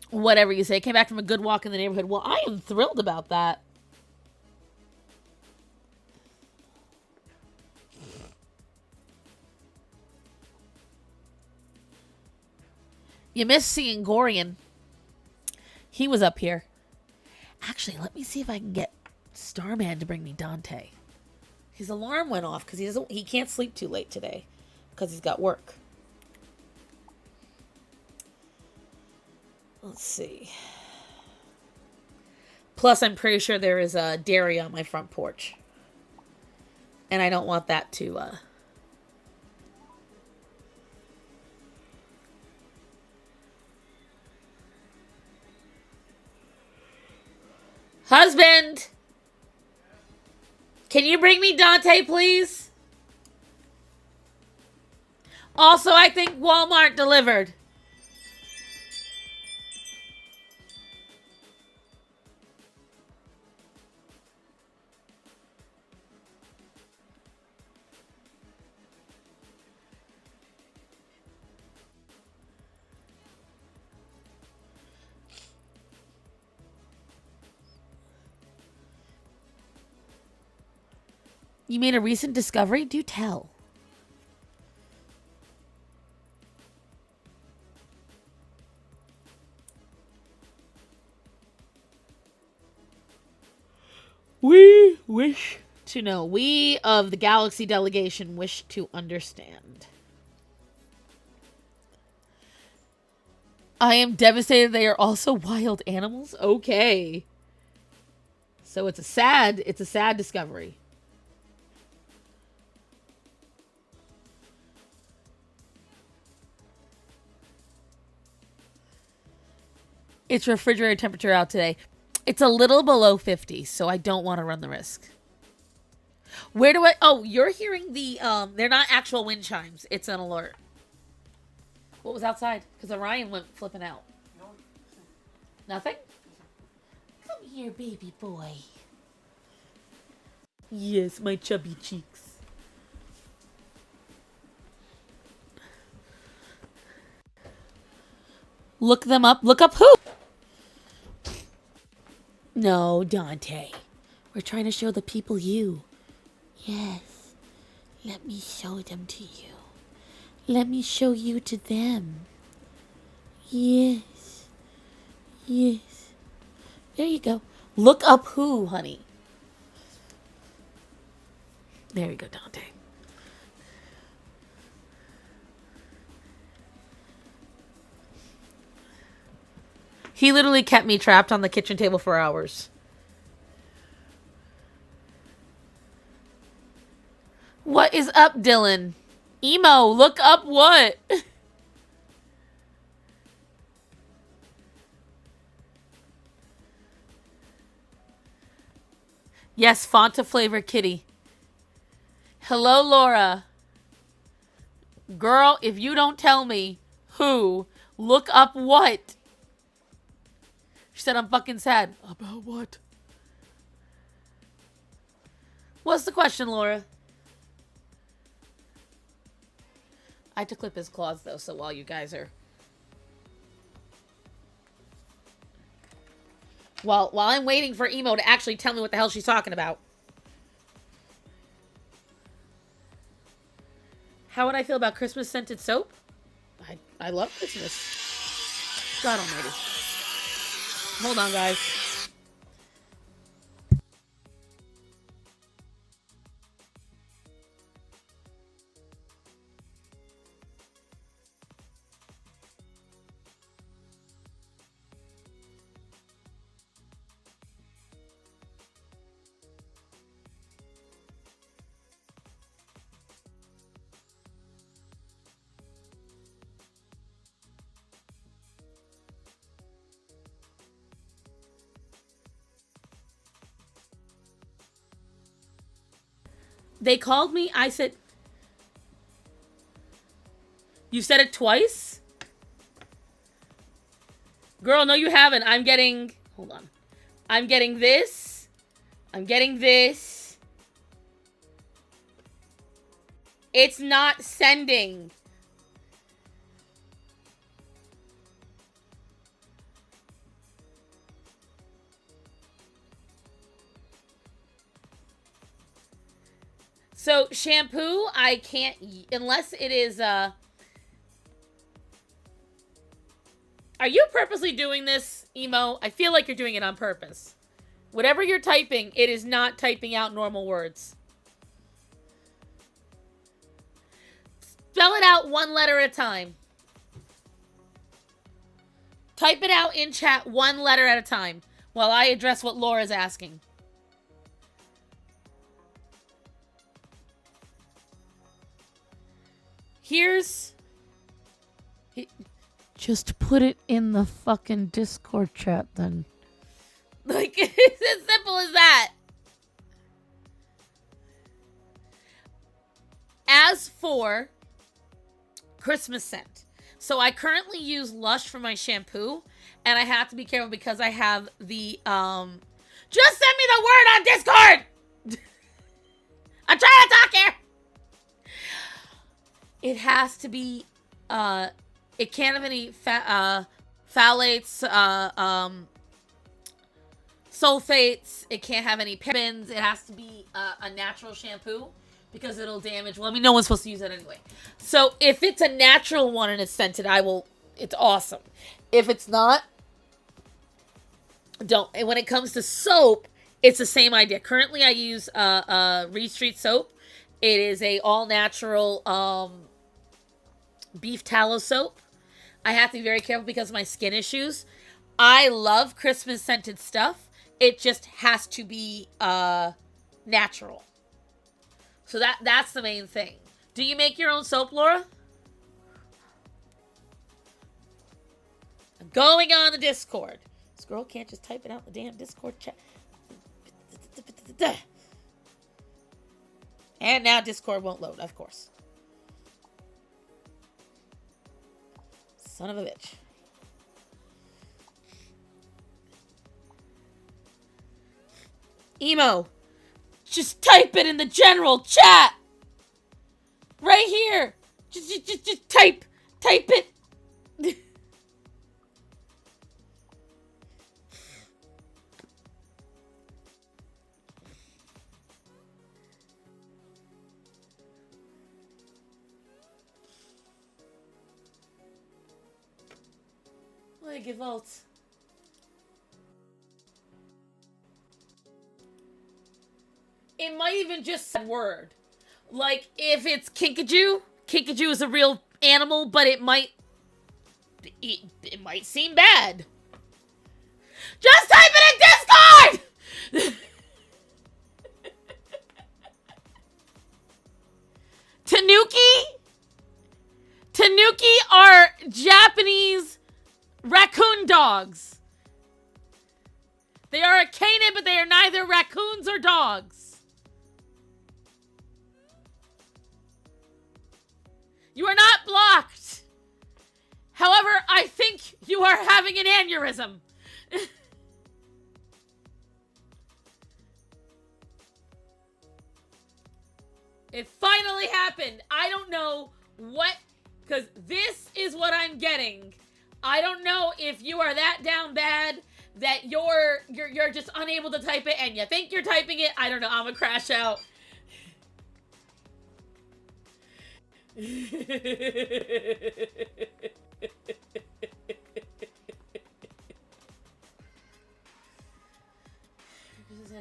Whatever you say. Came back from a good walk in the neighborhood. Well, I am thrilled about that. You missed seeing Gorian. He was up here. Actually, let me see if I can get Starman to bring me Dante. His alarm went off because he can't sleep too late today because he's got work. Let's see. Plus, I'm pretty sure there is a dairy on my front porch. And I don't want that to... Husband! Can you bring me Dante, please? Also, I think Walmart delivered. You made a recent discovery? Do tell. We wish to know. We of the Galaxy delegation wish to understand. I am devastated they are also wild animals. Okay. So it's a sad discovery. It's refrigerator temperature out today. It's a little below 50, so I don't want to run the risk. Where do I... Oh, you're hearing the... They're not actual wind chimes. It's an alert. What was outside? Because Orion went flipping out. Nothing? Come here, baby boy. Yes, my chubby cheeks. Look them up. Look up who? No, Dante. We're trying to show the people you. Yes. Let me show them to you. Let me show you to them. Yes. Yes. There you go. Look up who, honey. There you go, Dante. He literally kept me trapped on the kitchen table for hours. What is up, Dylan? Emo, look up what? Yes, Fanta flavor kitty. Hello, Laura. Girl, if you don't tell me who, look up what? She said I'm fucking sad. About what? What's the question, Laura? I had to clip his claws, though, so while you guys are... While I'm waiting for Emo to actually tell me what the hell she's talking about. How would I feel about Christmas scented soap? I love Christmas. God almighty. Hold on, guys. They called me. I said... You said it twice? Girl, no you haven't. I'm getting... Hold on. I'm getting this. I'm getting this. It's not sending. So, shampoo, I can't... Unless it is... Are you purposely doing this, Emo? I feel like you're doing it on purpose. Whatever you're typing, it is not typing out normal words. Spell it out one letter at a time. Type it out in chat one letter at a time while I address what Laura's asking. Here's... Just put it in the fucking Discord chat then. Like, it's as simple as that. As for Christmas scent. So I currently use Lush for my shampoo. And I have to be careful because I have the, Just send me the word on Discord! I'm trying to talk here! It has to be, it can't have any phthalates, sulfates. It can't have any parabens. It has to be a natural shampoo because it'll damage. Well, I mean, no one's supposed to use it anyway. So if it's a natural one and it's scented, it's awesome. If it's not, don't. And when it comes to soap, it's the same idea. Currently, I use Reed Street soap. It is a all-natural beef tallow soap. I have to be very careful because of my skin issues. I love Christmas scented stuff. It just has to be natural. So that's the main thing. Do you make your own soap, Laura? I'm going on the Discord. This girl can't just type it out in the damn Discord chat. And now Discord won't load, of course. Son of a bitch. Emo, just type it in the general chat. Right here. Just type it. Gewalt. It might even just say word. Like, if it's Kinkajou is a real animal, but it might seem bad. Just type it in Discord! Tanuki are Japanese raccoon dogs. They are a canid, but they are neither raccoons or dogs. You are not blocked. However, I think you are having an aneurysm. It finally happened. I don't know what, because this is what I'm getting. I don't know if you are that down bad that you're just unable to type it and you think you're typing it. I don't know. I'm gonna crash out.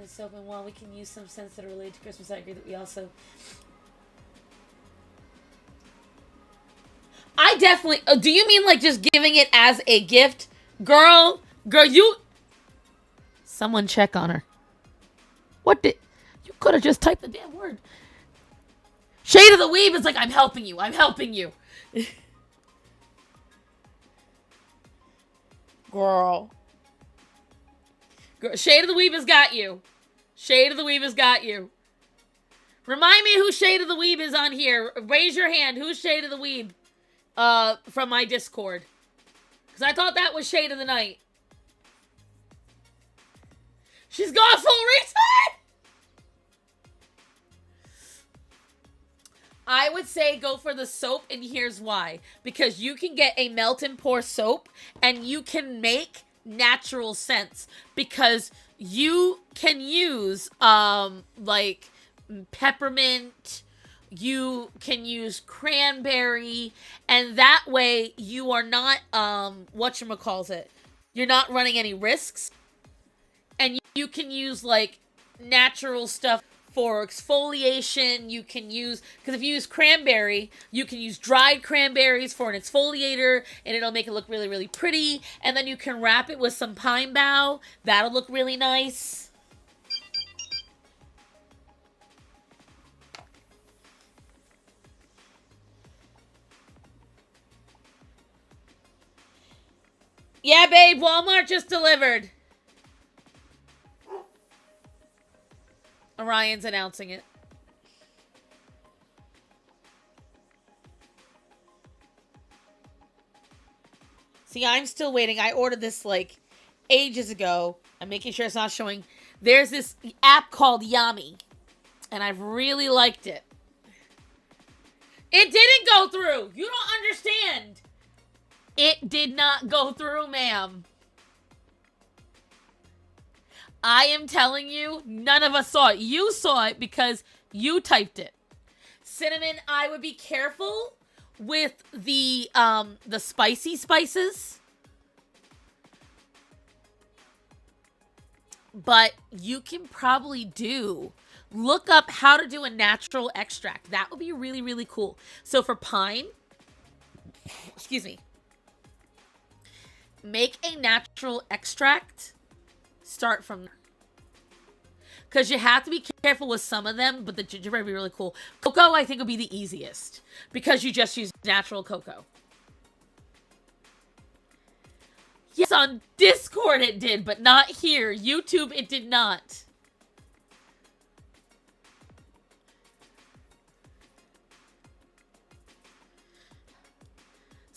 Soap, and while we can use some sense that are related to Christmas, I agree that we also... I definitely... Oh, do you mean like just giving it as a gift? Girl, you... Someone check on her. What did... You could have just typed the damn word. Shade of the Weave is like, I'm helping you. Girl. Shade of the Weave has got you. Remind me who Shade of the Weeb is on here. Raise your hand. Who's Shade of the Weeb? From my Discord. Because I thought that was Shade of the Night. She's got full reset! I would say go for the soap, and here's why. Because you can get a melt and pour soap, and you can make natural scents. Because you can use, like, peppermint, you can use cranberry, and that way you are not, whatchamacallit, you're not running any risks, and you can use, like, natural stuff for exfoliation. You can use, because if you use cranberry, you can use dried cranberries for an exfoliator, and it'll make it look really, really pretty, and then you can wrap it with some pine bough. That'll look really nice. Yeah, babe, Walmart just delivered. Orion's announcing it. See, I'm still waiting. I ordered this, like, ages ago. I'm making sure it's not showing. There's this app called Yami, and I've really liked it. It didn't go through. You don't understand. It did not go through, ma'am. I am telling you, none of us saw it. You saw it because you typed it. Cinnamon, I would be careful with the spicy spices. But you can probably look up how to do a natural extract. That would be really, really cool. So for pine, excuse me, make a natural extract. Start from there. Because you have to be careful with some of them, but the gingerbread would be really cool. Cocoa, I think, would be the easiest. Because you just use natural cocoa. Yes, on Discord it did, but not here. YouTube, it did not.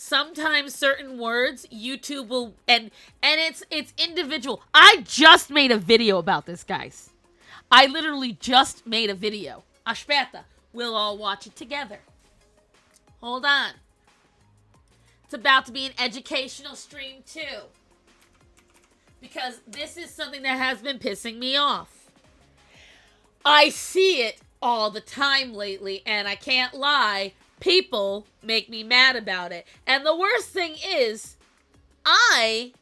sometimes certain words YouTube will, and it's individual. I just made a video about this, guys. I literally just made a video. Aspetta, we'll all watch it together. Hold on. It's about to be an educational stream too. Because this is something that has been pissing me off. I see it all the time lately, and I can't lie, people make me mad about it. And the worst thing is, I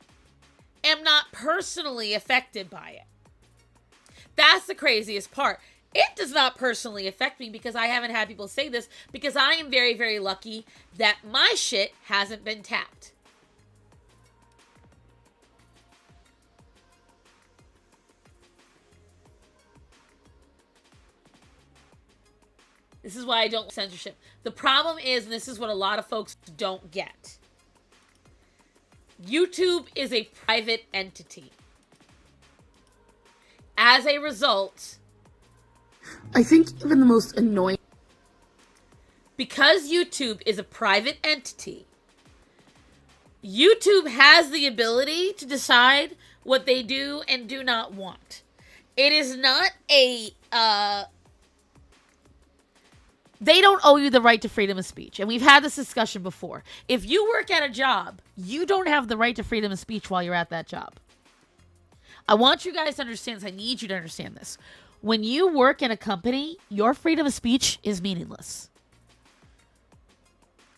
am not personally affected by it. That's the craziest part. It does not personally affect me because I haven't had people say this, because I am very, very lucky that my shit hasn't been tapped. This is why I don't censorship. The problem is, and this is what a lot of folks don't get, YouTube is a private entity. As a result, I think even the most annoying... Because YouTube is a private entity, YouTube has the ability to decide what they do and do not want. It is not a... They don't owe you the right to freedom of speech. And we've had this discussion before. If you work at a job, you don't have the right to freedom of speech while you're at that job. I want you guys to understand this. I need you to understand this. When you work in a company, your freedom of speech is meaningless.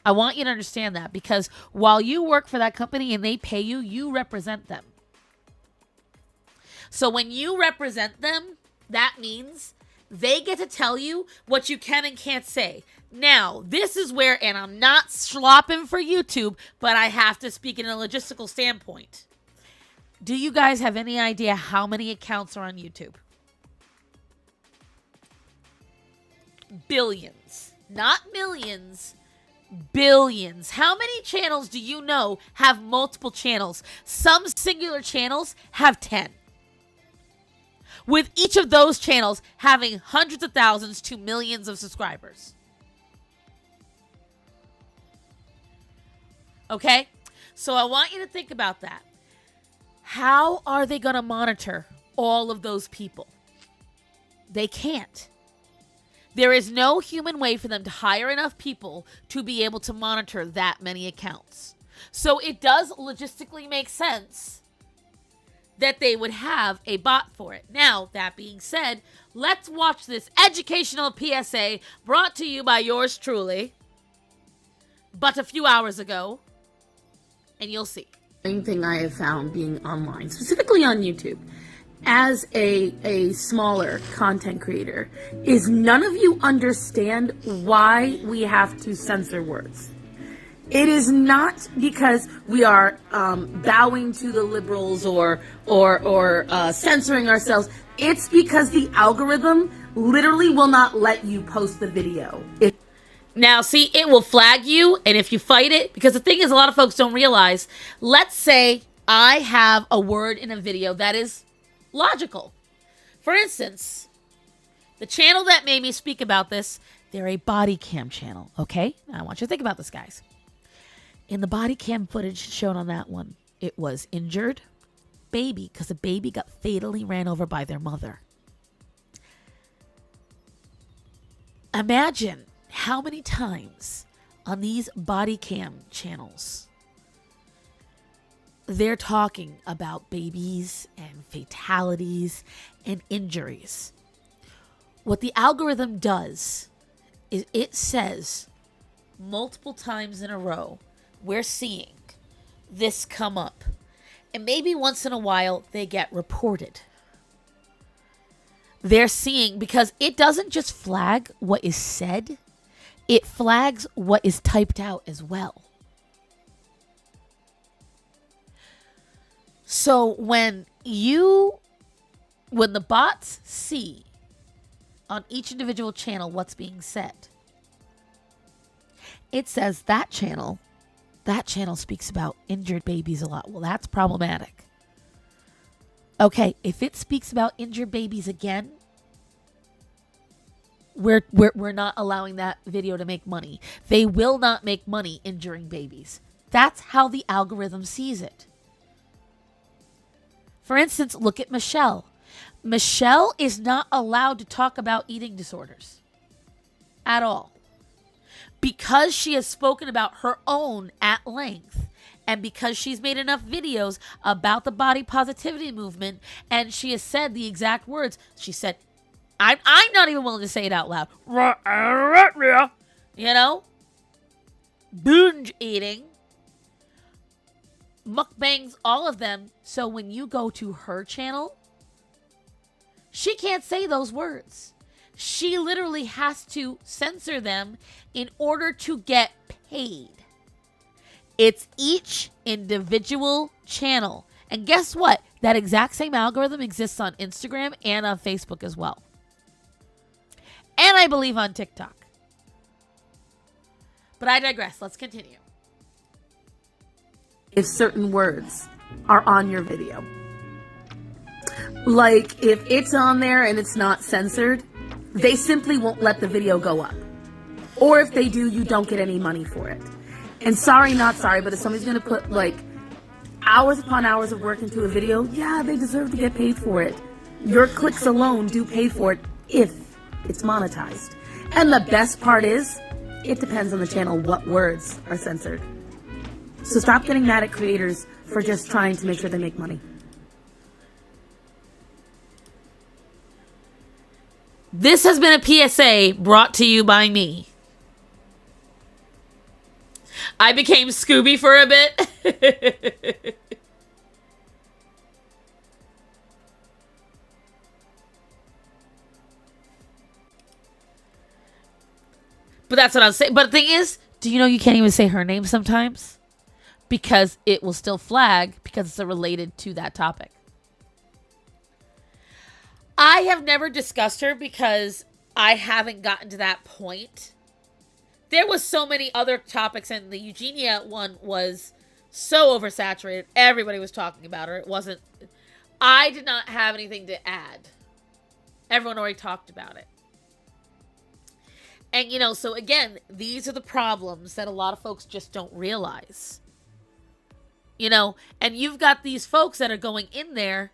I want you to understand that, because while you work for that company and they pay you, you represent them. So when you represent them, that means they get to tell you what you can and can't say. Now, this is where, and I'm not slopping for YouTube, but I have to speak in a logistical standpoint. Do you guys have any idea how many accounts are on YouTube? Billions. Not millions. Billions. How many channels do you know have multiple channels? Some singular channels have 10. With each of those channels having hundreds of thousands to millions of subscribers. Okay? So I want you to think about that. How are they going to monitor all of those people? They can't. There is no human way for them to hire enough people to be able to monitor that many accounts. So it does logistically make sense that they would have a bot for it. Now, that being said, let's watch this educational PSA brought to you by yours truly, but a few hours ago, and you'll see. thing I have found being online, specifically on YouTube, as a smaller content creator, is none of you understand why we have to censor words. It is not because we are bowing to the liberals or censoring ourselves. It's because the algorithm literally will not let you post the video. Now, see, it will flag you, and if you fight it, because the thing is, a lot of folks don't realize, let's say I have a word in a video that is logical. For instance, the channel that made me speak about this, they're a body cam channel, okay? Now, I want you to think about this, guys. In the body cam footage shown on that one, it was injured baby, because the baby got fatally ran over by their mother. Imagine how many times on these body cam channels they're talking about babies and fatalities and injuries. What the algorithm does is it says multiple times in a row, we're seeing this come up. And maybe once in a while they get reported. They're seeing, because it doesn't just flag what is said, it flags what is typed out as well. So when the bots see on each individual channel what's being said, it says that channel speaks about injured babies a lot. Well, that's problematic. Okay, if it speaks about injured babies again, we're not allowing that video to make money. They will not make money injuring babies. That's how the algorithm sees it. For instance, look at Michelle. Michelle is not allowed to talk about eating disorders at all. Because she has spoken about her own at length, and because she's made enough videos about the body positivity movement, and she has said the exact words, she said, I'm not even willing to say it out loud. You know? Binge eating. Mukbangs, all of them. So when you go to her channel, she can't say those words. She literally has to censor them in order to get paid. It's each individual channel. And guess what? That exact same algorithm exists on Instagram and on Facebook as well. And I believe on TikTok. But I digress. Let's continue. If certain words are on your video. Like, if it's on there and it's not censored, they simply won't let the video go up. Or if they do, you don't get any money for it. And sorry, not sorry, but if somebody's going to put, like, hours upon hours of work into a video, yeah, they deserve to get paid for it. Your clicks alone do pay for it if it's monetized. And the best part is, it depends on the channel what words are censored. So stop getting mad at creators for just trying to make sure they make money. This has been a PSA brought to you by me. I became Scooby for a bit. But that's what I'm saying. But the thing is, do you know you can't even say her name sometimes? Because it will still flag because it's related to that topic. I have never discussed her because I haven't gotten to that point. There was so many other topics, and the Eugenia one was so oversaturated. Everybody was talking about her. It wasn't... I did not have anything to add. Everyone already talked about it. And, you know, so again, these are the problems that a lot of folks just don't realize. You know, and you've got these folks that are going in there.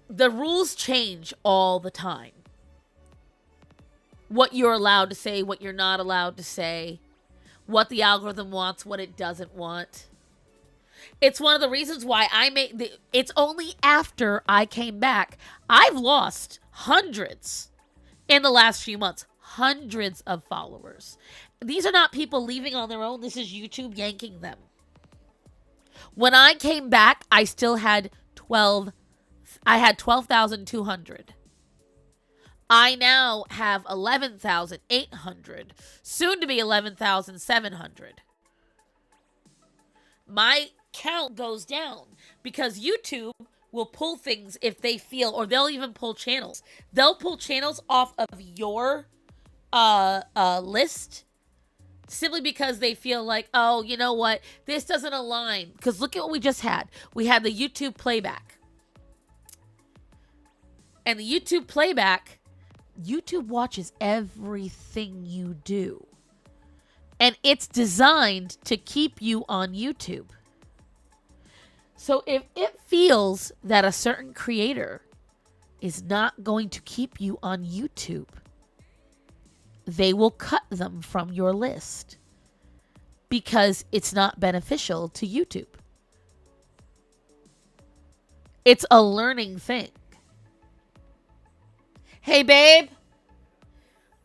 The rules change all the time. What you're allowed to say, what you're not allowed to say, what the algorithm wants, what it doesn't want. It's one of the reasons why it's only after I came back. I've lost hundreds in the last few months. Hundreds of followers. These are not people leaving on their own. This is YouTube yanking them. When I came back, I still had 12,200. I now have 11,800, soon to be 11,700. My count goes down because YouTube will pull things if they feel, or they'll even pull channels. They'll pull channels off of your list simply because they feel like, oh, you know what? This doesn't align. Because look at what we just had. We had the YouTube playback. And the YouTube playback, YouTube watches everything you do. And it's designed to keep you on YouTube. So if it feels that a certain creator is not going to keep you on YouTube, they will cut them from your list because it's not beneficial to YouTube. It's a learning thing. Hey, babe.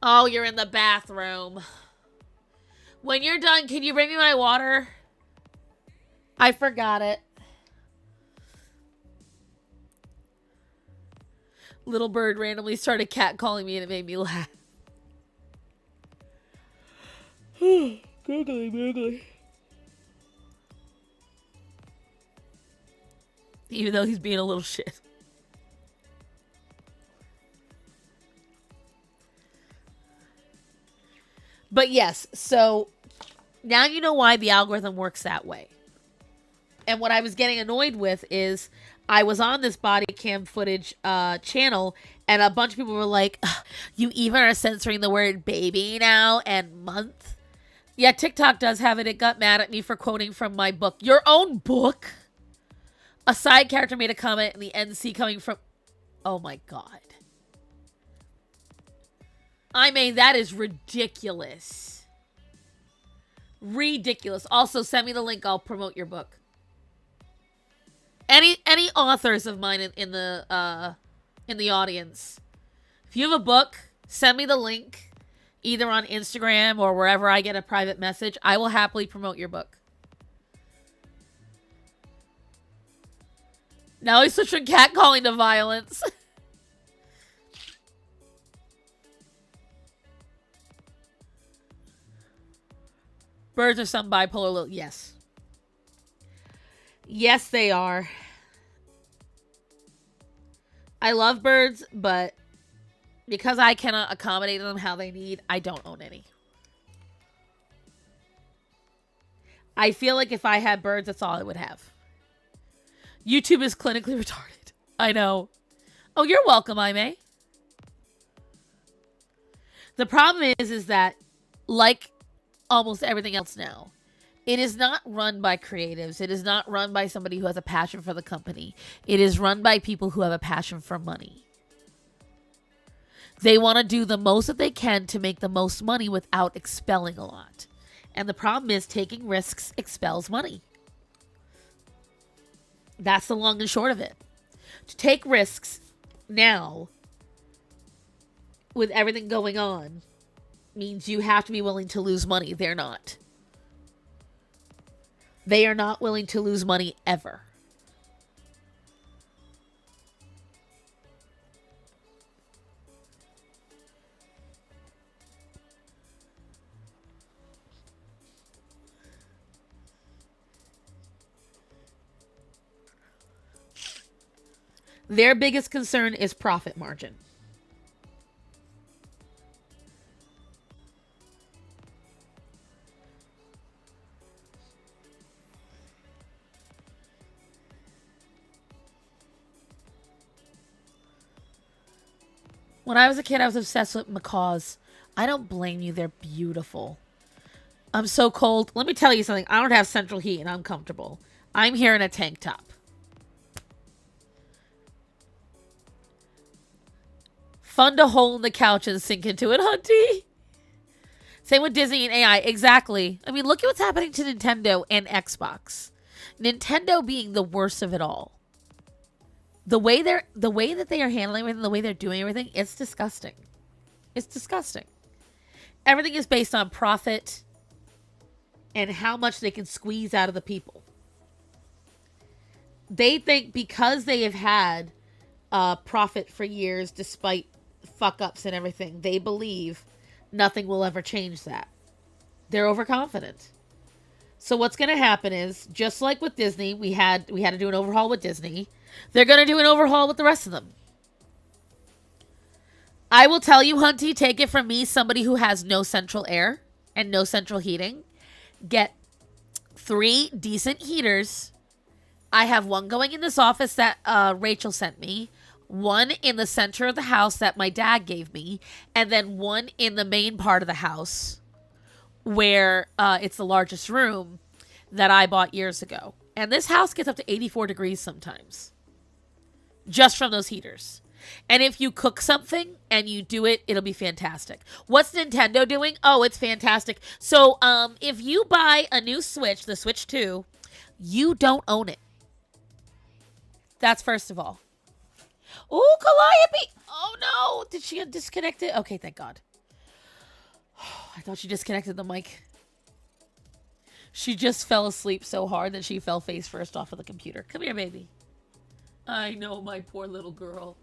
Oh, you're in the bathroom. When you're done, can you bring me my water? I forgot it. Little bird randomly started catcalling me and it made me laugh. Googly. Even though he's being a little shit. But yes, so now you know why the algorithm works that way. And what I was getting annoyed with is I was on this body cam footage channel and a bunch of people were like, you even are censoring the word baby now and month. Yeah, TikTok does have it. It got mad at me for quoting from my book. Your own book? A side character made a comment in the NC coming from... Oh my god. I mean, that is ridiculous. Ridiculous. Also, send me the link. I'll promote your book. Any authors of mine in the audience, if you have a book, send me the link, either on Instagram or wherever I get a private message. I will happily promote your book. Now he's switched from catcalling to violence. Birds are some bipolar little... Yes. Yes, they are. I love birds, but because I cannot accommodate them how they need, I don't own any. I feel like if I had birds, that's all I would have. YouTube is clinically retarded. I know. Oh, you're welcome, I may. The problem is that, like almost everything else now, it is not run by creatives. It is not run by somebody who has a passion for the company. It is run by people who have a passion for money. They want to do the most that they can to make the most money without expelling a lot. And the problem is taking risks expels money. That's the long and short of it. To take risks now, with everything going on, means you have to be willing to lose money. They're not. They are not willing to lose money ever. Their biggest concern is profit margin. When I was a kid, I was obsessed with macaws. I don't blame you. They're beautiful. I'm so cold. Let me tell you something. I don't have central heat and I'm comfortable. I'm here in a tank top. Fun to hole in the couch and sink into it, Hunty. Same with Disney and AI. Exactly. I mean, look at what's happening to Nintendo and Xbox. Nintendo being the worst of it all. The way that they are handling everything, the way they're doing everything, it's disgusting. It's disgusting. Everything is based on profit and how much they can squeeze out of the people. They think because they have had profit for years, despite fuck ups and everything, they believe nothing will ever change that. They're overconfident. So what's going to happen is, just like with Disney, we had to do an overhaul with Disney. They're going to do an overhaul with the rest of them. I will tell you, Hunty, take it from me, somebody who has no central air and no central heating. Get 3 decent heaters. I have one going in this office that Rachel sent me, one in the center of the house that my dad gave me, and then one in the main part of the house where it's the largest room that I bought years ago. And this house gets up to 84 degrees sometimes, just from those heaters. And if you cook something and you do it, it'll be fantastic. What's Nintendo doing? Oh, it's fantastic. So if you buy a new Switch, the Switch 2, you don't own it. That's first of all. Oh, Calliope! Oh no! Did she disconnect it? Okay, thank God. I thought she disconnected the mic. She just fell asleep so hard that she fell face first off of the computer. Come here, baby. I know, my poor little girl.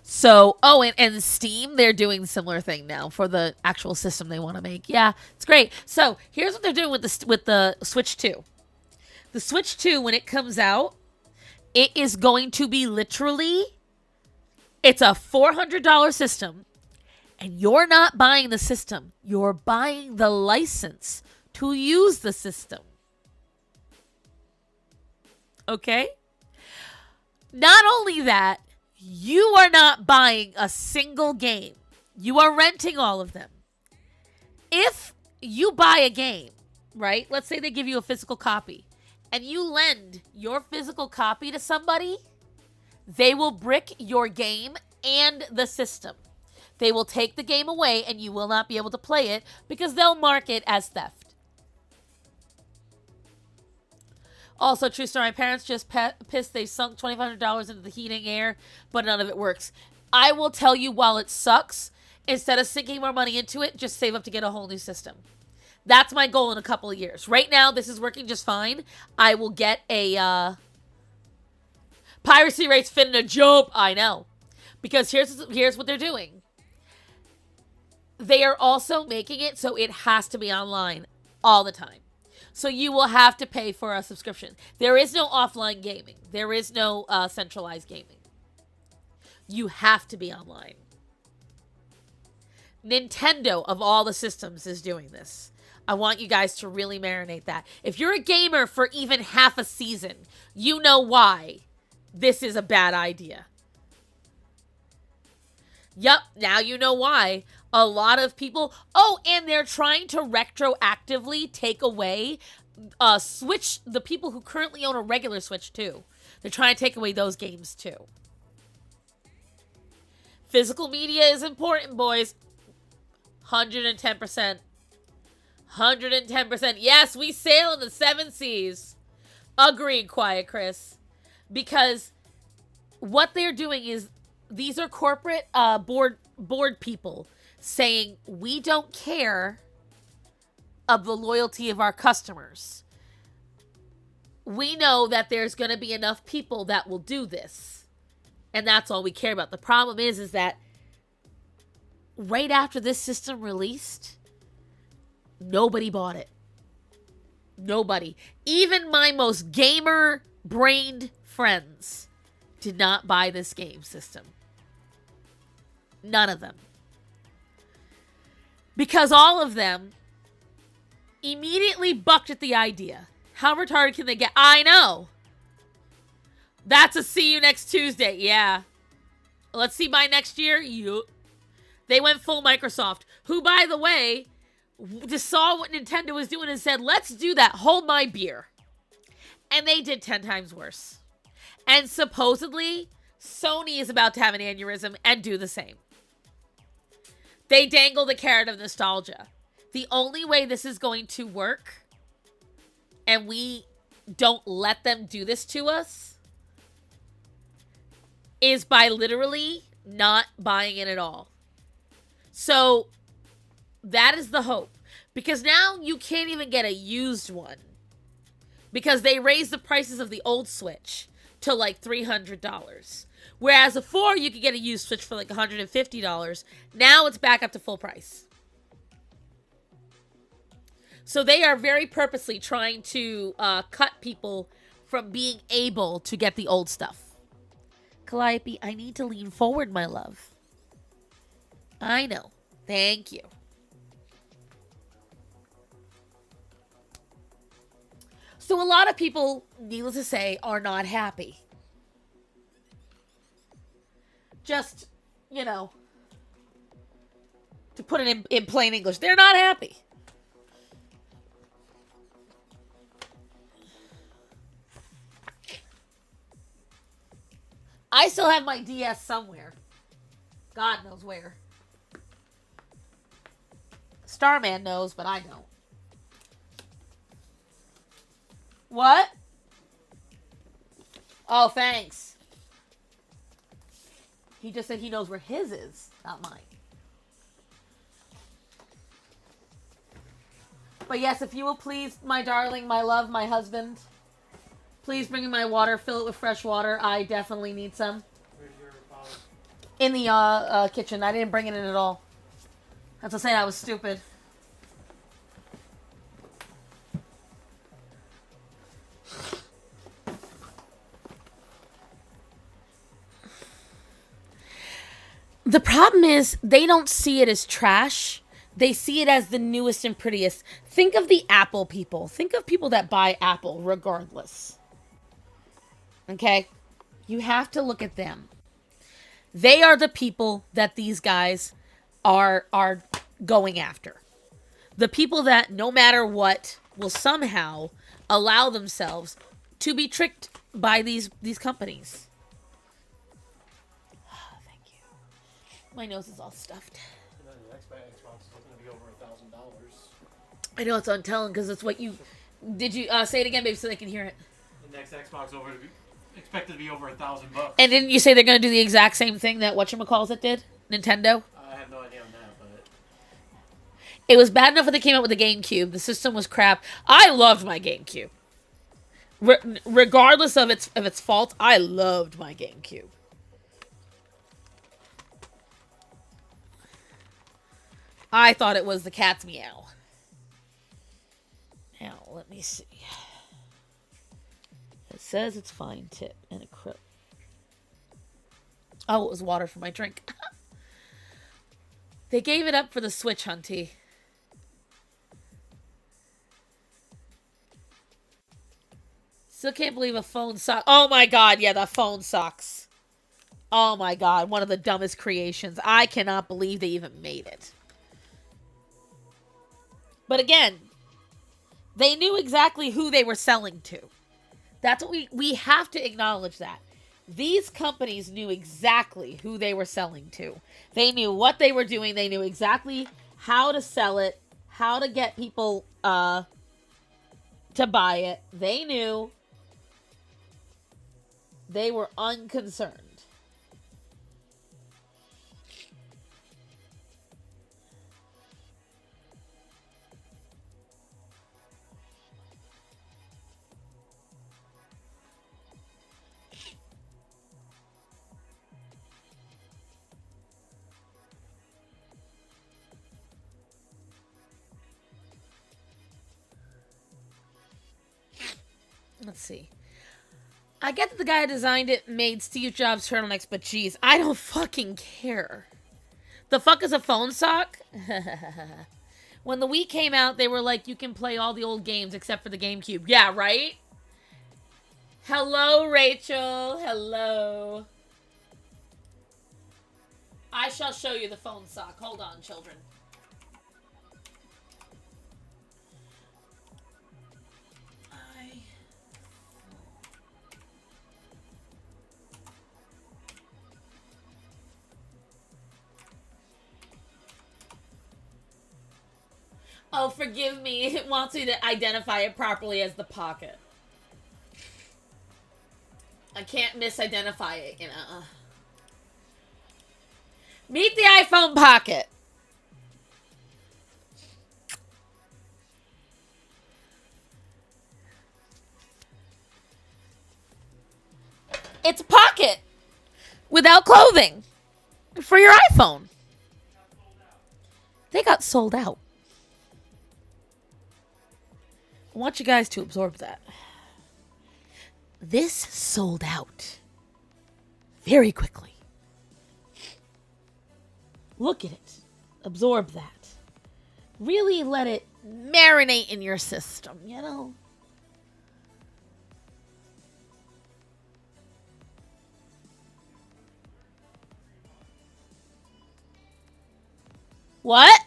So, oh, and Steam, they're doing a similar thing now for the actual system they want to make. Yeah, it's great. So, here's what they're doing with the Switch 2. The Switch 2, when it comes out, it is going to be literally, it's a $400 system. And you're not buying the system. You're buying the license to use the system. Okay? Not only that, you are not buying a single game. You are renting all of them. If you buy a game, right? Let's say they give you a physical copy and you lend your physical copy to somebody, they will brick your game and the system. They will take the game away and you will not be able to play it because they'll mark it as theft. Also, true story, my parents just pissed. They sunk $2,500 into the heating air, but none of it works. I will tell you, while it sucks, instead of sinking more money into it, just save up to get a whole new system. That's my goal in a couple of years. Right now, this is working just fine. I will get a, piracy rate's finna jump. I know. Because here's what they're doing. They are also making it so it has to be online all the time. So you will have to pay for a subscription. There is no offline gaming. There is no centralized gaming. You have to be online. Nintendo, of all the systems, is doing this. I want you guys to really marinate that. If you're a gamer for even half a season, you know why this is a bad idea. Yup, now you know why. A lot of people... Oh, and they're trying to retroactively take away Switch, the people who currently own a regular Switch, too. They're trying to take away those games, too. Physical media is important, boys. 110%. 110%. Yes, we sail in the 7 seas. Agreed, Quiet Chris. Because what they're doing is... These are corporate board people saying, we don't care of the loyalty of our customers. We know that there's going to be enough people that will do this. And that's all we care about. The problem is that right after this system released, nobody bought it. Nobody. Even my most gamer-brained friends did not buy this game system. None of them. Because all of them immediately bucked at the idea. How retarded can they get? I know. That's a see you next Tuesday. Yeah. Let's see by next year. They went full Microsoft. Who, by the way, just saw what Nintendo was doing and said, let's do that. Hold my beer. And they did 10 times worse. And supposedly, Sony is about to have an aneurysm and do the same. They dangle the carrot of nostalgia. The only way this is going to work, and we don't let them do this to us, is by literally not buying it at all. So, that is the hope. Because now you can't even get a used one. Because they raised the prices of the old Switch to like $300. Whereas before, you could get a used Switch for like $150. Now it's back up to full price. So they are very purposely trying to cut people from being able to get the old stuff. Calliope, I need to lean forward, my love. I know. Thank you. So a lot of people, needless to say, are not happy. Just, you know, to put it in plain English, they're not happy. I still have my DS somewhere. God knows where. Starman knows, but I don't. What? Oh, thanks. He just said he knows where his is, not mine. But yes, if you will please, my darling, my love, my husband, please bring me my water. Fill it with fresh water. I definitely need some. Where's your bottle? In the kitchen. I didn't bring it in at all. That's to say I was stupid. The problem is they don't see it as trash. They see it as the newest and prettiest. Think of the Apple people. Think of people that buy Apple regardless. Okay? You have to look at them. They are the people that these guys are going after. The people that, no matter what, will somehow allow themselves to be tricked by these companies. Thank you. My nose is all stuffed. And then the next Xbox is going to be over $1,000. I know it's on telling because it's what you... Did you say it again, baby, so they can hear it? The next Xbox expected to be over $1,000. And didn't you say they're going to do the exact same thing that whatchamacallit did? Nintendo? I have no idea on that, but... It was bad enough when they came out with the GameCube. The system was crap. I loved my GameCube. Regardless of its faults, I loved my GameCube. I thought it was the cat's meow. Now, let me see. It says it's fine tip and acrylic. Oh, it was water for my drink. They gave it up for the Switch, Hunty. Still can't believe a phone sucks. Oh my god, yeah, the phone sucks. Oh my god, one of the dumbest creations. I cannot believe they even made it. But again, they knew exactly who they were selling to. That's what we have to acknowledge that. These companies knew exactly who they were selling to. They knew what they were doing. They knew exactly how to sell it, how to get people to buy it. They knew. They were unconcerned. Let's see. I get that the guy who designed it made Steve Jobs turtlenecks, but geez, I don't fucking care. The fuck is a phone sock? When the Wii came out, they were like, you can play all the old games except for the GameCube. Yeah, right? Hello, Rachel. Hello. I shall show you the phone sock. Hold on, children. Oh, forgive me. It wants me to identify it properly as the pocket. I can't misidentify it, you know. Meet the iPhone Pocket. It's a pocket without clothing for your iPhone. They got sold out. I want you guys to absorb that. This sold out very quickly. Look at it. Absorb that. Really let it marinate in your system, you know? What?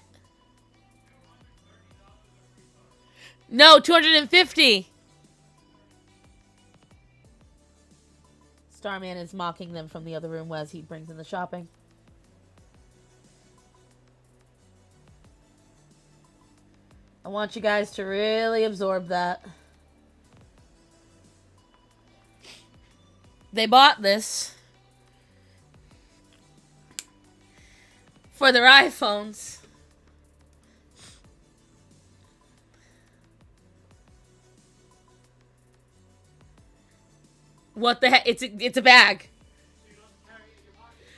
No, 250. Starman is mocking them from the other room as he brings in the shopping. I want you guys to really absorb that. They bought this for their iPhones. What the heck? It's a bag.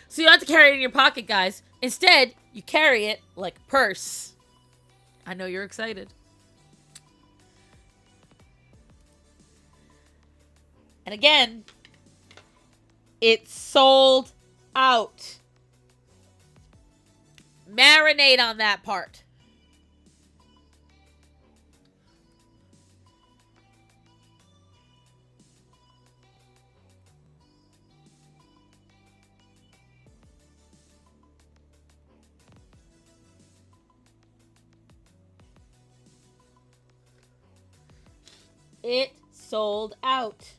So you don't have to carry it in your pocket, guys. Instead, you carry it like a purse. I know you're excited. And again, it's sold out. Marinate on that part. It sold out.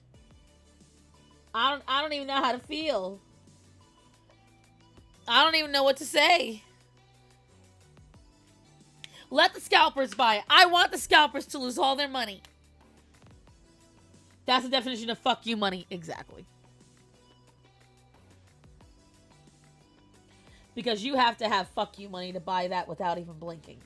I don't even know how to feel. I don't even know what to say. Let the scalpers buy it. I want the scalpers to lose all their money. That's the definition of fuck you money. Exactly. Because you have to have fuck you money to buy that without even blinking.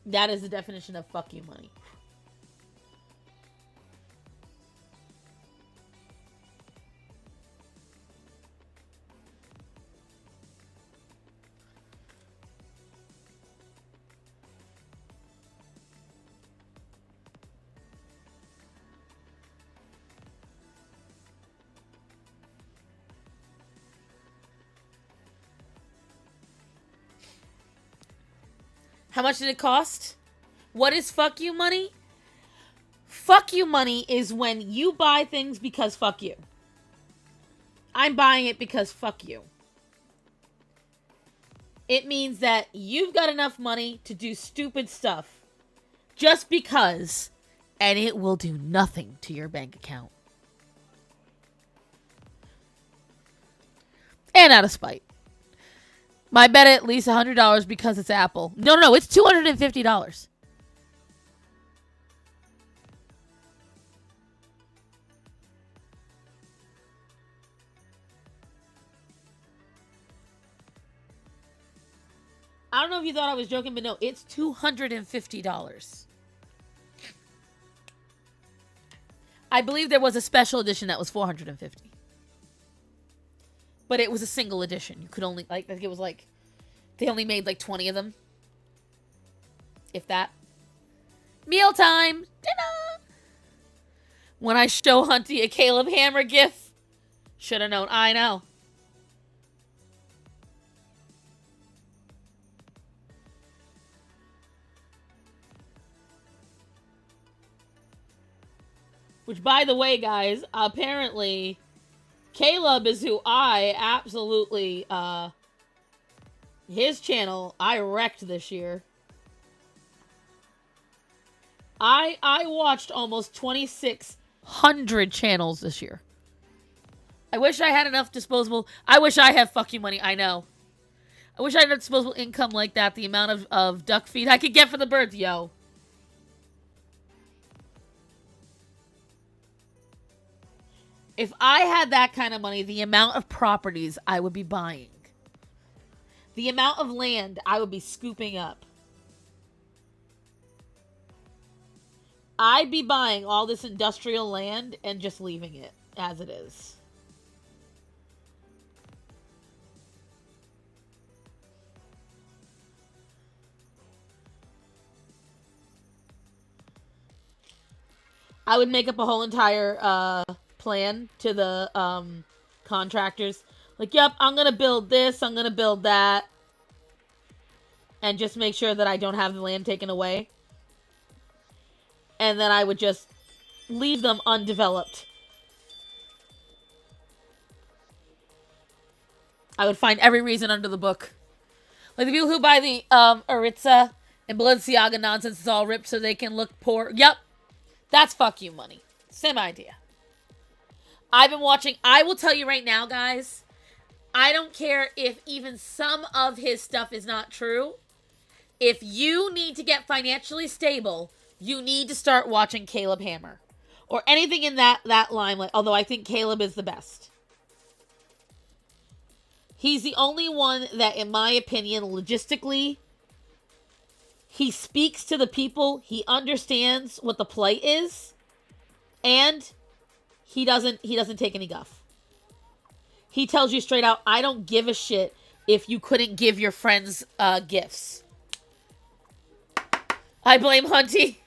That is the definition of fuck you money. How much did it cost? What is fuck you money? Fuck you money is when you buy things because fuck you. I'm buying it because fuck you. It means that you've got enough money to do stupid stuff just because, and it will do nothing to your bank account. And out of spite. My bet at least $100 because it's Apple. No, it's $250. I don't know if you thought I was joking, but no, it's $250. I believe there was a special edition that was $450. But it was a single edition. You could only, like, it was like, they only made like 20 of them. If that. Mealtime! Dinner! When I show Hunty a Caleb Hammer gif. Should have known. I know. Which, by the way, guys, apparently Caleb is who I absolutely, his channel, I wrecked this year. I watched almost 2,600 channels this year. I wish I had enough disposable, I wish I had fuck you money, I know. I wish I had disposable income like that, the amount of duck feed I could get for the birds, yo. If I had that kind of money, the amount of properties I would be buying, the amount of land I would be scooping up, I'd be buying all this industrial land and just leaving it as it is. I would make up a whole entire, plan to the contractors, like, yep, I'm gonna build this, I'm gonna build that, and just make sure that I don't have the land taken away, and then I would just leave them undeveloped. I would find every reason under the book, like the people who buy the Aritza and Balenciaga nonsense is all ripped so they can look poor. Yep, that's fuck you money. Same idea. I've been watching, I will tell you right now, guys, I don't care if even some of his stuff is not true. If you need to get financially stable, you need to start watching Caleb Hammer. Or anything in that limelight, although I think Caleb is the best. He's the only one that, in my opinion, logistically, he speaks to the people, he understands what the plight is, and he doesn't take any guff. He tells you straight out, I don't give a shit if you couldn't give your friends gifts. I blame Hunty.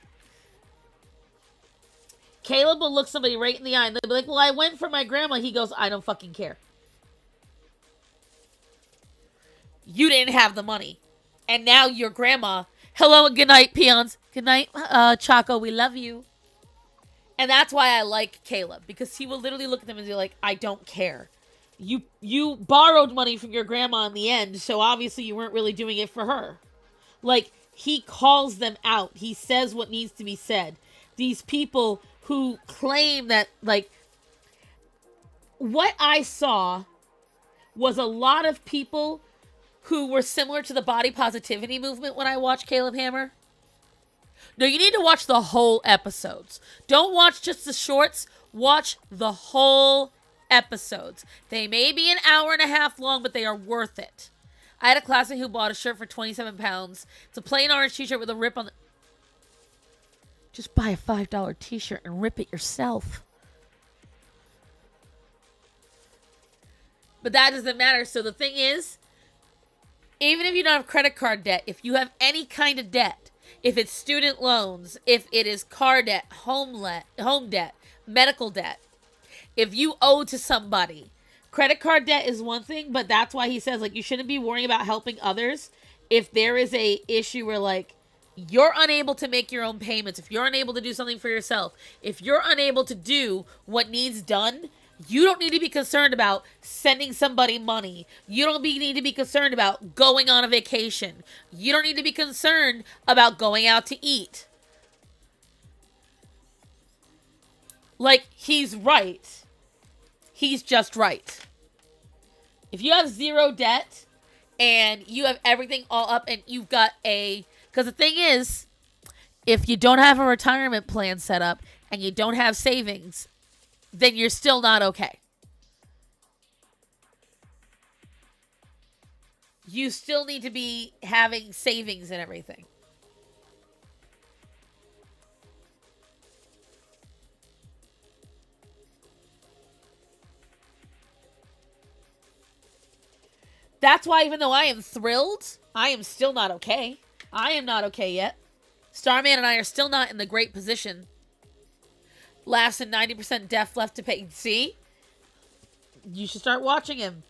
Caleb will look somebody right in the eye and they'll be like, well, I went for my grandma. He goes, I don't fucking care. You didn't have the money. And now your grandma, hello and good night, peons. Good night, Chaco, we love you. And that's why I like Caleb, because he will literally look at them and be like, I don't care. You borrowed money from your grandma in the end, so obviously you weren't really doing it for her. Like, he calls them out. He says what needs to be said. These people who claim that, like, what I saw was a lot of people who were similar to the body positivity movement when I watched Caleb Hammer. No, you need to watch the whole episodes. Don't watch just the shorts. Watch the whole episodes. They may be an hour and a half long, but they are worth it. I had a classmate who bought a shirt for 27 pounds. It's a plain orange t-shirt with a rip on the... Just buy a $5 t-shirt and rip it yourself. But that doesn't matter. So the thing is, even if you don't have credit card debt, if you have any kind of debt, if it's student loans, if it is car debt, home debt, medical debt, if you owe to somebody, credit card debt is one thing, but that's why he says, like, you shouldn't be worrying about helping others if there is a issue where, like, you're unable to make your own payments, if you're unable to do something for yourself, if you're unable to do what needs done, you don't need to be concerned about sending somebody money. You don't need to be concerned about going on a vacation. You don't need to be concerned about going out to eat. Like, he's right. He's just right. If you have zero debt and you have everything all up and you've got because the thing is, if you don't have a retirement plan set up and you don't have savings, then you're still not okay. You still need to be having savings and everything. That's why, even though I am thrilled, I am still not okay. I am not okay yet. Starman and I are still not in the great position. Laughs and 90% deaf left to pay. See? You should start watching him.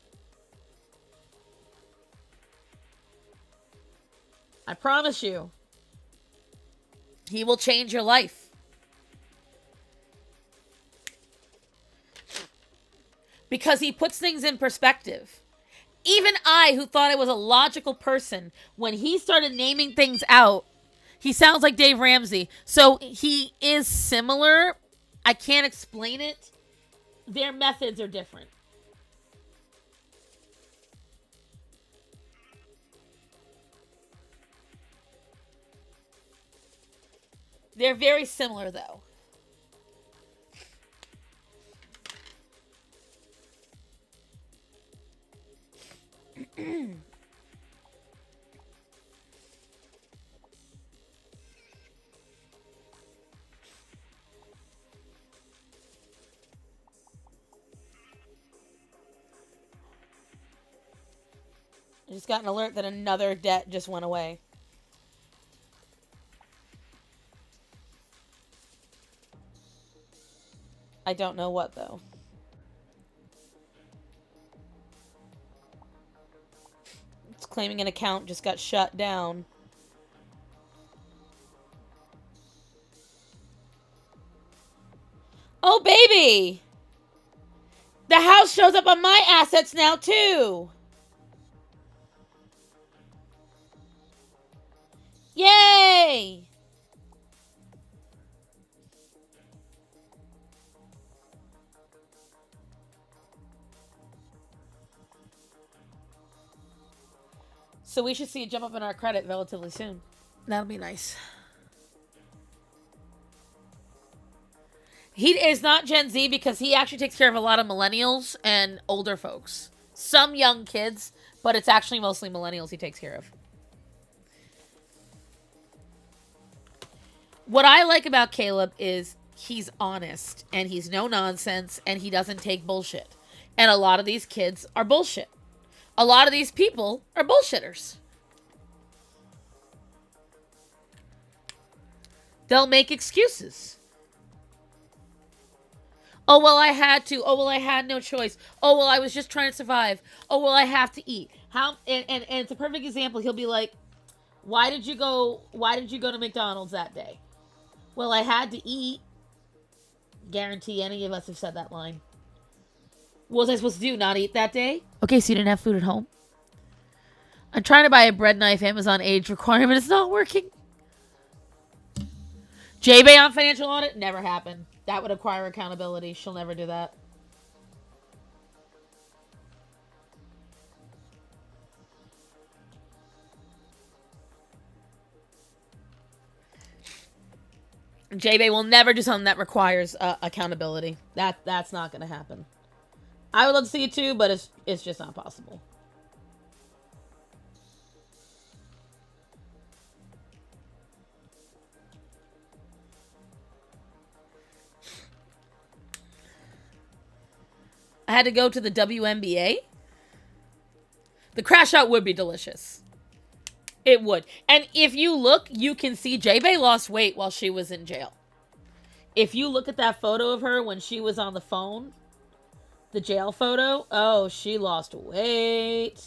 I promise you. He will change your life. Because he puts things in perspective. Even I, who thought I was a logical person, when he started naming things out, he sounds like Dave Ramsey. So he is similar. I can't explain it. Their methods are different. They're very similar, though. I just got an alert that another debt just went away. I don't know what, though. It's claiming an account just got shut down. Oh, baby! The house shows up on my assets now, too! Yay! So we should see a jump up in our credit relatively soon. That'll be nice. He is not Gen Z because he actually takes care of a lot of millennials and older folks. Some young kids, but it's actually mostly millennials he takes care of. What I like about Caleb is he's honest and he's no nonsense and he doesn't take bullshit. And a lot of these kids are bullshit. A lot of these people are bullshitters. They'll make excuses. Oh, well, I had to. Oh, well, I had no choice. Oh, well, I was just trying to survive. Oh, well, I have to eat. And it's a perfect example. He'll be like, why did you go to McDonald's that day? Well, I had to eat. Guarantee any of us have said that line. What was I supposed to do? Not eat that day? Okay, so you didn't have food at home? I'm trying to buy a bread knife. Amazon age requirement. It's not working. J-Bay on financial audit? Never happened. That would require accountability. She'll never do that. J-Bay will never do something that requires accountability. That's not going to happen. I would love to see it too, but it's just not possible. I had to go to the WNBA. The crash out would be delicious. It would. And if you look, you can see J-Bay lost weight while she was in jail. If you look at that photo of her when she was on the phone, the jail photo, oh, she lost weight.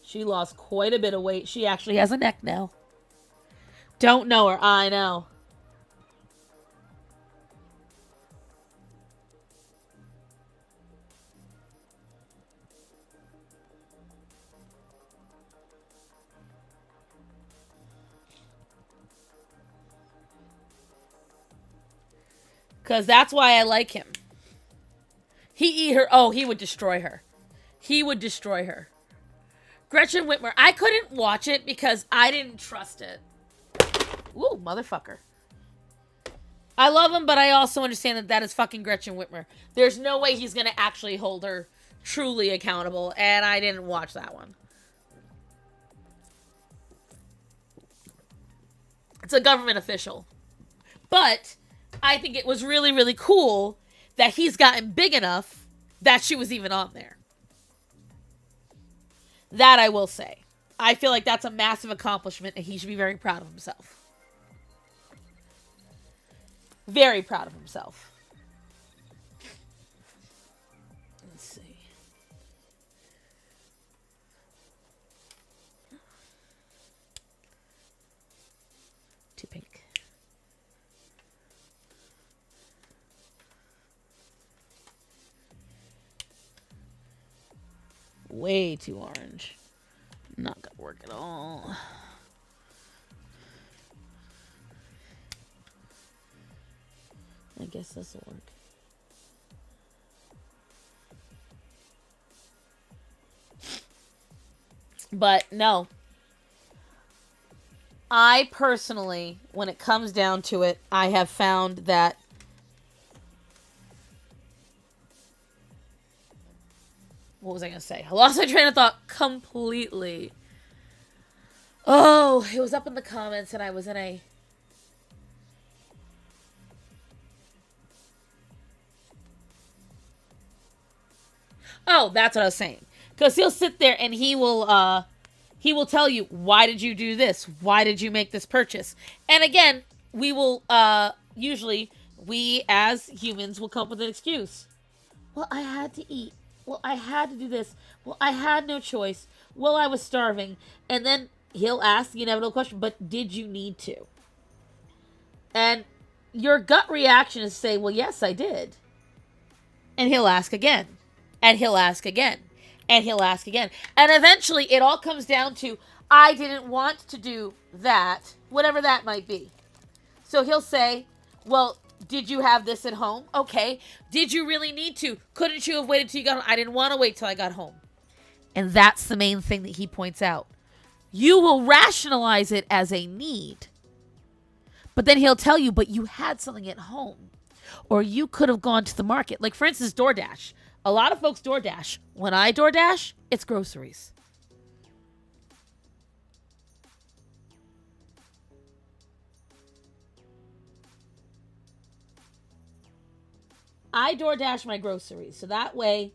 She lost quite a bit of weight. She actually has a neck now. Don't know her. I know. Because that's why I like him. He eat her. Oh, he would destroy her. He would destroy her. Gretchen Whitmer. I couldn't watch it because I didn't trust it. Ooh, motherfucker. I love him, but I also understand that that is fucking Gretchen Whitmer. There's no way he's going to actually hold her truly accountable, and I didn't watch that one. It's a government official. But I think it was really, really cool that he's gotten big enough that she was even on there. That I will say. I feel like that's a massive accomplishment and he should be very proud of himself. Very proud of himself. Let's see. Too pink. Way too orange. Not gonna work at all. I guess this will work. But no. I personally, when it comes down to it, I have found that what was I going to say? I lost my train of thought completely. Oh, it was up in the comments and I was in a... Oh, that's what I was saying. Because he'll sit there and he will tell you, why did you do this? Why did you make this purchase? And again, we will, usually, we as humans will come up with an excuse. Well, I had to eat. Well, I had to do this. Well, I had no choice. Well, I was starving. And then he'll ask the inevitable question, but did you need to? And your gut reaction is to say, well, yes, I did. And he'll ask again. And he'll ask again. And he'll ask again. And eventually it all comes down to, I didn't want to do that, whatever that might be. So he'll say, well, did you have this at home? Okay. Did you really need to? Couldn't you have waited till you got home? I didn't want to wait till I got home. And that's the main thing that he points out. You will rationalize it as a need. But then he'll tell you, but you had something at home. Or you could have gone to the market. Like, for instance, DoorDash. A lot of folks DoorDash. When I DoorDash, it's groceries. I DoorDash my groceries. So that way,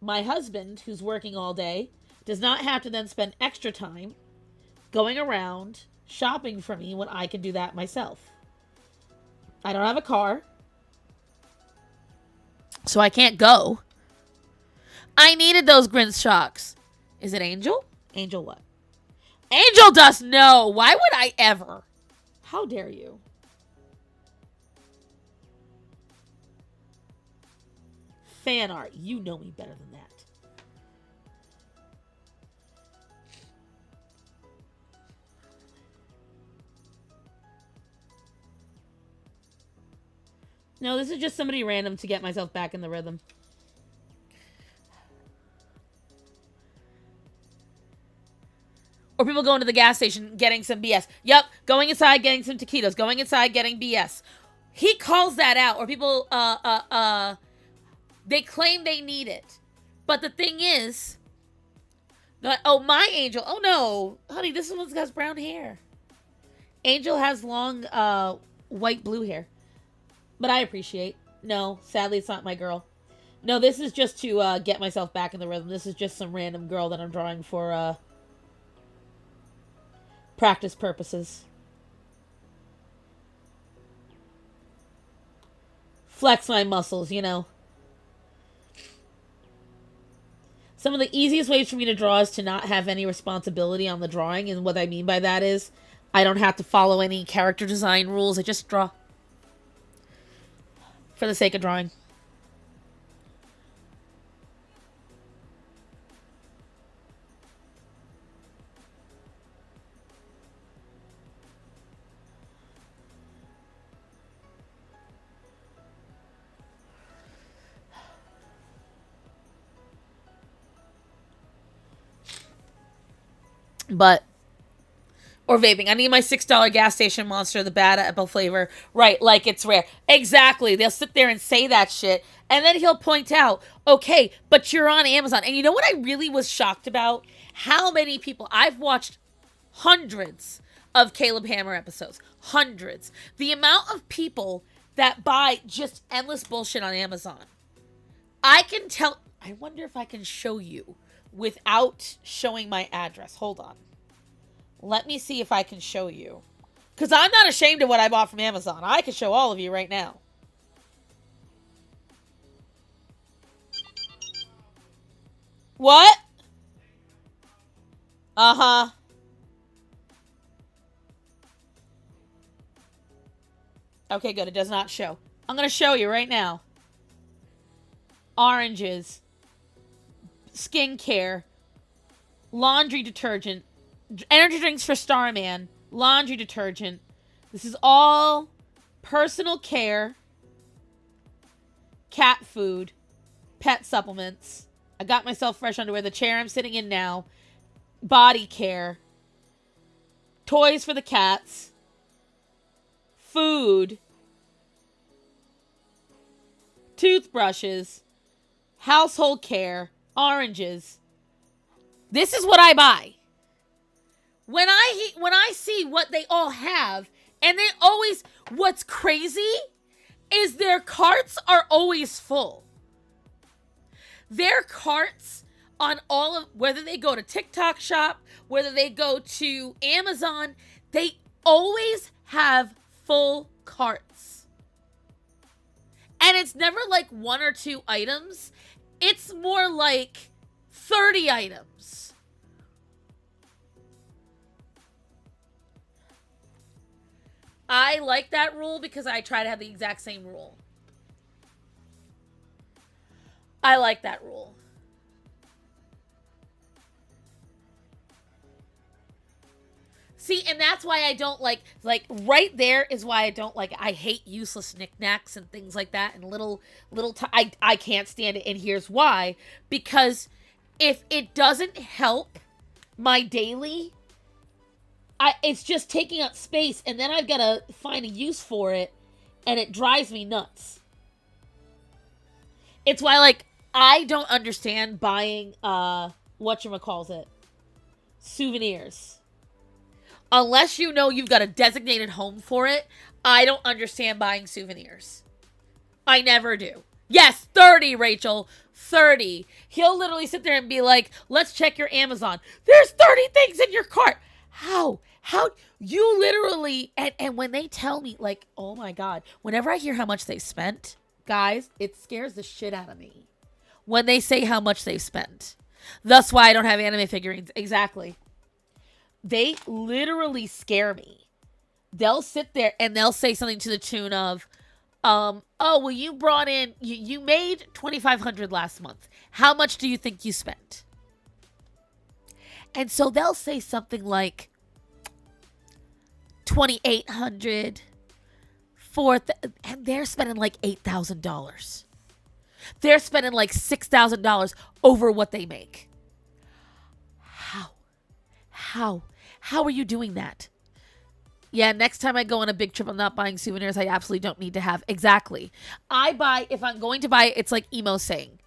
my husband, who's working all day, does not have to then spend extra time going around shopping for me when I can do that myself. I don't have a car, so I can't go. I needed those Grinch shocks. Is it Angel? Angel what? Angel Dust, no. Why would I ever? How dare you? fan art. You know me better than that. No, this is just somebody random to get myself back in the rhythm. Or people going to the gas station getting some BS. Yep, going inside getting some taquitos. Going inside getting BS. He calls that out. Or people, they claim they need it. But the thing is, oh, my Angel. Oh, no. Honey, this one's got brown hair. Angel has long, white blue hair. But I appreciate. No, sadly, it's not my girl. No, this is just to get myself back in the rhythm. This is just some random girl that I'm drawing for practice purposes. Flex my muscles, you know. Some of the easiest ways for me to draw is to not have any responsibility on the drawing. And what I mean by that is I don't have to follow any character design rules. I just draw. For the sake of drawing. But, or vaping. I need my $6 gas station monster, the bad apple flavor. Right, like it's rare. Exactly. They'll sit there and say that shit. And then he'll point out, okay, but you're on Amazon. And you know what I really was shocked about? How many people, I've watched hundreds of Caleb Hammer episodes. Hundreds. The amount of people that buy just endless bullshit on Amazon. I can tell, I wonder if I can show you without showing my address. Hold on. Let me see if I can show you. Because I'm not ashamed of what I bought from Amazon. I can show all of you right now. What? Uh-huh. Okay, good. It does not show. I'm going to show you right now. Oranges. Skincare. Laundry detergent. Energy drinks for Starman. Laundry detergent. This is all personal care. Cat food. Pet supplements. I got myself fresh underwear. The chair I'm sitting in now. Body care. Toys for the cats. Food. Toothbrushes. Household care. Oranges. This is what I buy. When I see what they all have, and they always, what's crazy is their carts are always full. Their carts on all of, whether they go to TikTok shop, whether they go to Amazon, they always have full carts. And it's never like 1 or 2 items. It's more like 30 items. I like that rule because I try to have the exact same rule. I like that rule. See, and that's why I don't like right there is why I don't like, I hate useless knickknacks and things like that and little, I can't stand it. And here's why. Because if it doesn't help my daily, it's just taking up space, and then I've got to find a use for it, and it drives me nuts. It's why, like, I don't understand buying, whatchamacallit, souvenirs. Unless you know you've got a designated home for it, I don't understand buying souvenirs. I never do. Yes, 30, Rachel. 30. He'll literally sit there and be like, let's check your Amazon. There's 30 things in your cart. How you literally, and when they tell me, like, oh my God, whenever I hear how much they spent, guys, it scares the shit out of me when they say how much they spent. That's why I don't have anime figurines. Exactly. They literally scare me. They'll sit there and they'll say something to the tune of, Oh, well, you brought in, you made $2,500 last month. How much do you think you spent? And so they'll say something like 2,800, and they're spending like $8,000. They're spending like $6,000 over what they make. How are you doing that? Yeah, next time I go on a big trip, I'm not buying souvenirs I absolutely don't need to have. Exactly. I buy, if I'm going to buy it, it's like Emo saying.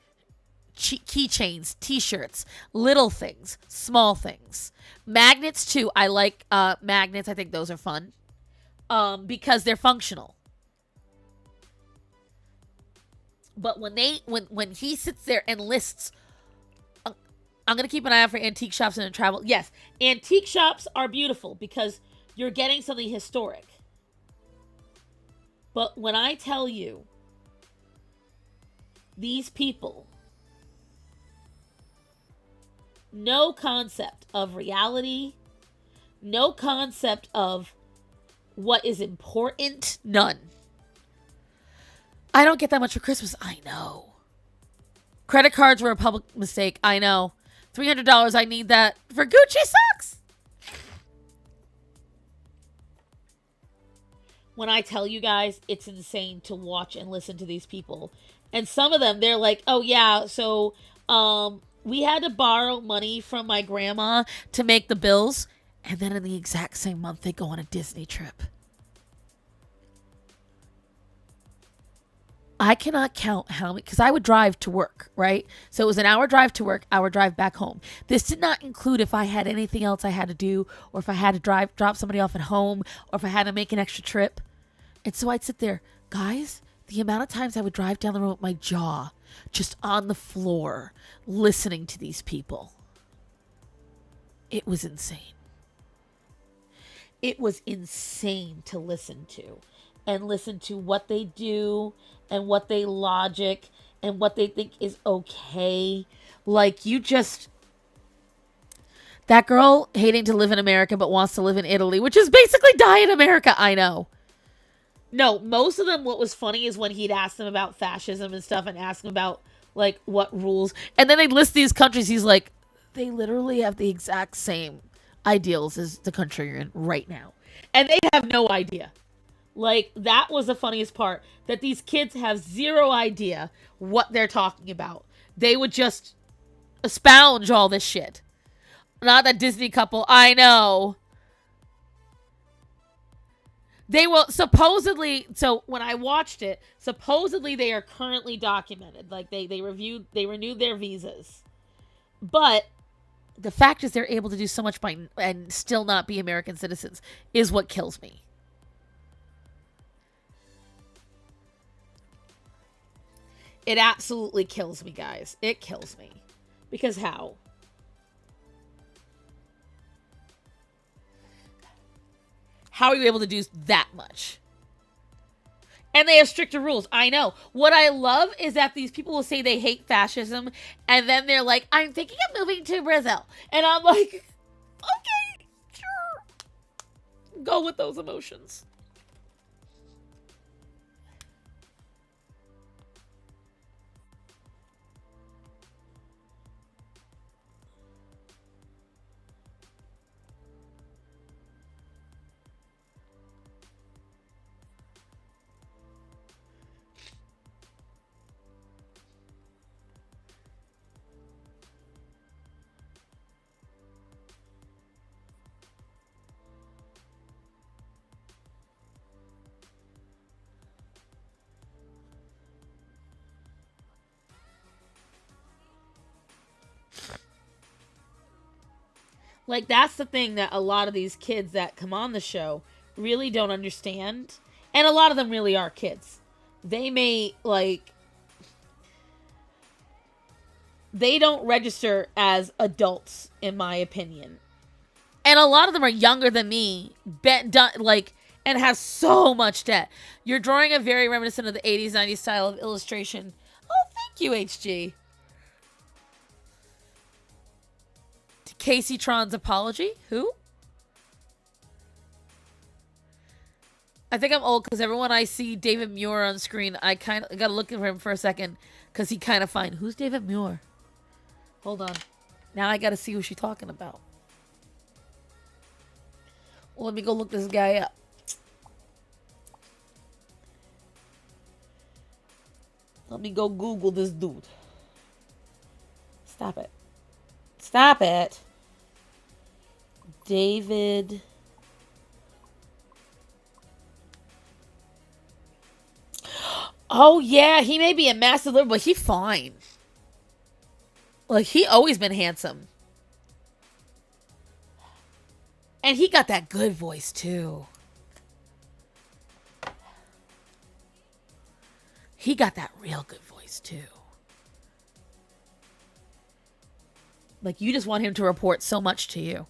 Keychains, t-shirts, little things, small things. Magnets too. I like magnets. I think those are fun. Because they're functional. But when he sits there and lists, I'm going to keep an eye out for antique shops and travel. Yes, antique shops are beautiful because you're getting something historic. But when I tell you, these people, no concept of reality, no concept of what is important, none. I don't get that much for Christmas. I know. Credit cards were a public mistake. I know. $300, I need that for Gucci socks. When I tell you guys, it's insane to watch and listen to these people. And some of them, they're like, oh yeah, so we had to borrow money from my grandma to make the bills. And then in the exact same month, they go on a Disney trip. I cannot count how many, because I would drive to work, right? So it was an hour drive to work, hour drive back home. This did not include if I had anything else I had to do, or if I had to drop somebody off at home, or if I had to make an extra trip. And so I'd sit there, guys, the amount of times I would drive down the road with my jaw just on the floor, listening to these people. It was insane. It was insane to listen to. And listen to what they do and what they logic and what they think is okay. Like, that girl hating to live in America but wants to live in Italy, which is basically die in America. I know. No, most of them, what was funny is when he'd ask them about fascism and stuff and ask them about, like, what rules. And then they'd list these countries. He's like, they literally have the exact same ideals as the country you're in right now. And they have no idea. Like, that was the funniest part, that these kids have zero idea what they're talking about. They would just expound all this shit. Not that Disney couple, I know. They will supposedly, so when I watched it, supposedly they are currently documented. Like, they renewed their visas. But the fact is they're able to do so much and still not be American citizens is what kills me. It absolutely kills me, guys. It kills me. Because how? How are you able to do that much? And they have stricter rules. I know. What I love is that these people will say they hate fascism, and then they're like, I'm thinking of moving to Brazil. And I'm like, okay, sure. Go with those emotions. Like, that's the thing that a lot of these kids that come on the show really don't understand. And a lot of them really are kids. They may, like, they don't register as adults, in my opinion. And a lot of them are younger than me, and have so much debt. You're drawing a very reminiscent of the 80s, 90s style of illustration. Oh, thank you, HG. Casey Tron's apology? Who? I think I'm old because everyone I see David Muir on screen, I kind of got to look at him for a second because he kind of fine. Who's David Muir? Hold on. Now I got to see who she's talking about. Well, let me go look this guy up. Let me go Google this dude. Stop it. Stop it. David. Oh, yeah. He may be a massive liberal, but he's fine. Like, he always been handsome. And he got that good voice, too. He got that real good voice, too. Like, you just want him to report so much to you.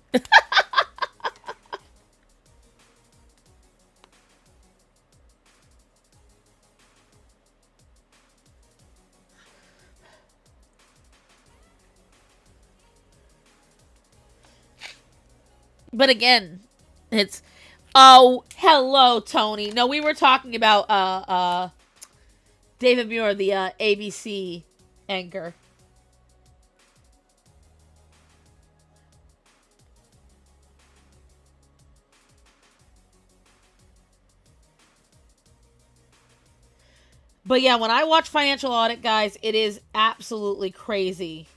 But again, it's... Oh, hello, Tony. No, we were talking about David Muir, the ABC anchor. But yeah, when I watch Financial Audit, guys, it is absolutely crazy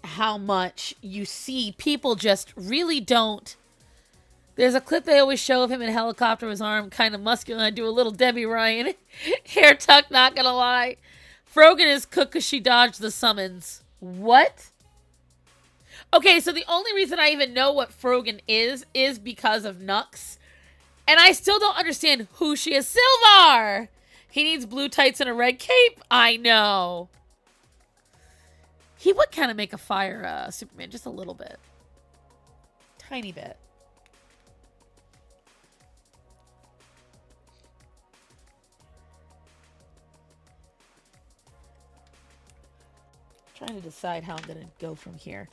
how much you see people just really don't. There's a clip they always show of him in a helicopter, his arm kind of muscular. I do a little Debbie Ryan. Hair tucked, not gonna lie. Frogan is cooked because she dodged the summons. What? Okay, so the only reason I even know what Frogan is because of Nux. And I still don't understand who she is. Sylvar! He needs blue tights and a red cape? I know. He would kind of make a fire Superman, just a little bit. Tiny bit. Trying to decide how I'm going to go from here.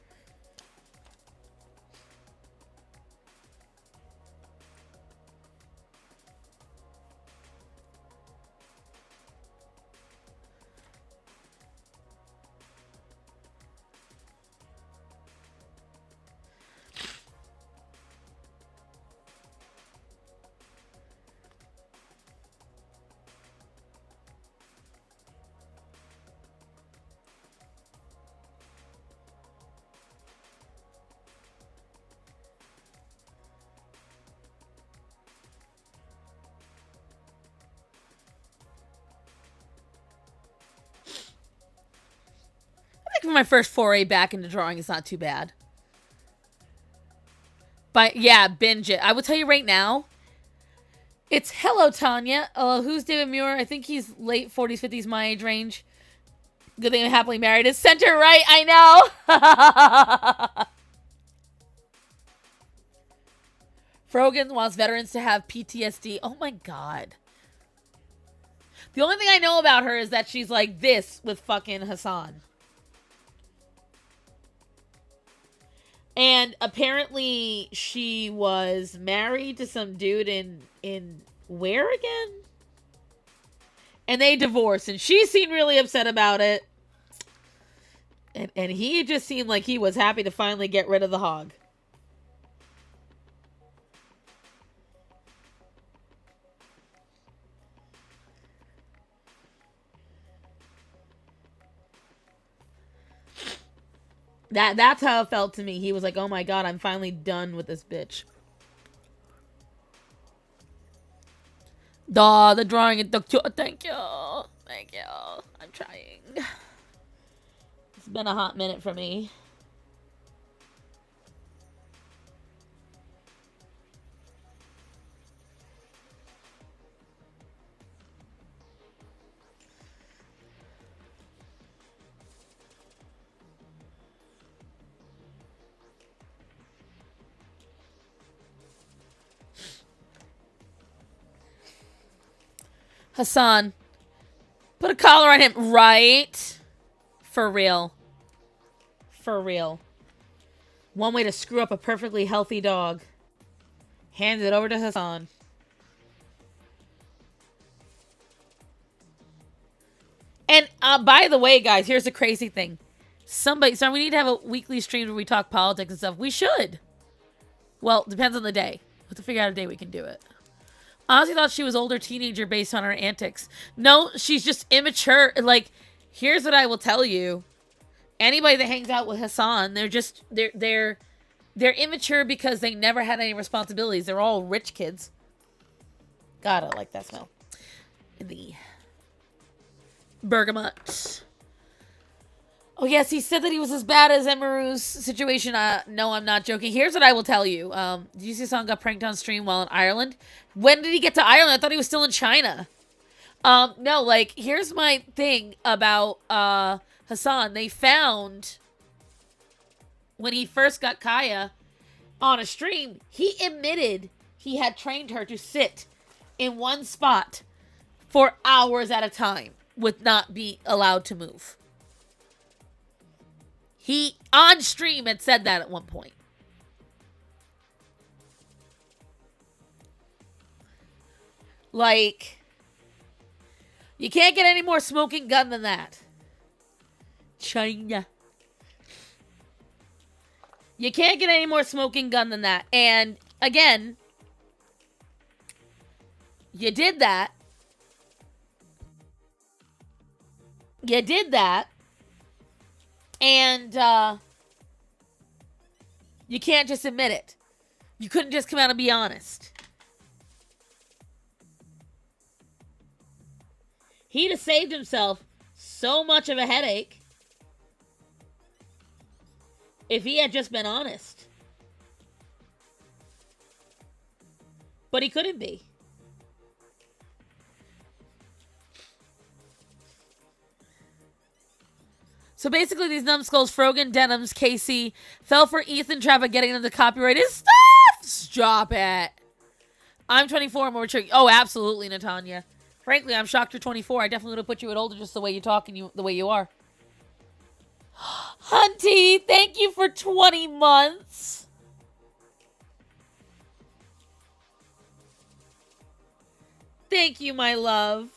For my first foray back into drawing, it's not too bad. But yeah, binge it. I will tell you right now, it's hello, Tanya. Who's David Muir? I think he's late 40s, 50s, my age range. Good thing I'm happily married. It's center right, I know. Frogan wants veterans to have PTSD. Oh my god. The only thing I know about her is that she's like this with fucking Hassan. And apparently she was married to some dude in where again? And they divorced, and she seemed really upset about it. And he just seemed like he was happy to finally get rid of the hog. That's how it felt to me. He was like, oh my god, I'm finally done with this bitch. Duh, the drawing it took too. Thank you. Thank you. I'm trying. It's been a hot minute for me. Hassan, put a collar on him, right? For real. For real. One way to screw up a perfectly healthy dog. Hand it over to Hassan. And by the way, guys, here's the crazy thing. So we need to have a weekly stream where we talk politics and stuff. We should. Well, depends on the day. We have to figure out a day we can do it. Honestly thought she was older teenager based on her antics. No, she's just immature. Like, here's what I will tell you. Anybody that hangs out with Hassan, they're immature because they never had any responsibilities. They're all rich kids. God, I like that smell. The bergamot. Oh, yes, he said that he was as bad as Emiru's situation. No, I'm not joking. Here's what I will tell you. Did you see Hassan got pranked on stream while in Ireland? When did he get to Ireland? I thought he was still in China. No, like, here's my thing about Hassan. They found, when he first got Kaya on a stream, he admitted he had trained her to sit in one spot for hours at a time with not be allowed to move. He, on stream, had said that at one point. Like, you can't get any more smoking gun than that. China. You can't get any more smoking gun than that. And, again, you did that. You did that. And, you can't just admit it. You couldn't just come out and be honest. He'd have saved himself so much of a headache if he had just been honest. But he couldn't be. So basically, these numbskulls, Frogan, Denims, Casey, fell for Ethan trap of getting into the copyrighted stuff. Stop it. I'm 24. I'm more mature. Oh, absolutely, Natanya. Frankly, I'm shocked you're 24. I definitely would have put you at older just the way you talk and the way you are. Hunty, thank you for 20 months. Thank you, my love.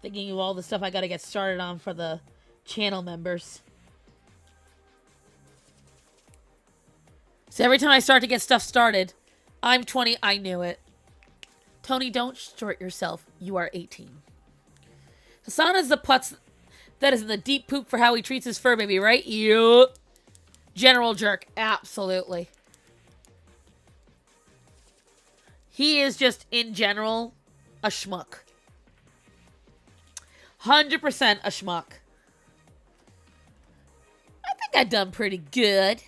Thinking of all the stuff I gotta get started on for the channel members. So every time I start to get stuff started, I'm 20. I knew it. Tony, don't short yourself. You are 18. Hassan is the putz that is in the deep poop for how he treats his fur baby, right? Yup. General jerk. Absolutely. He is just, in general, a schmuck. 100% a schmuck. I think I've done pretty good.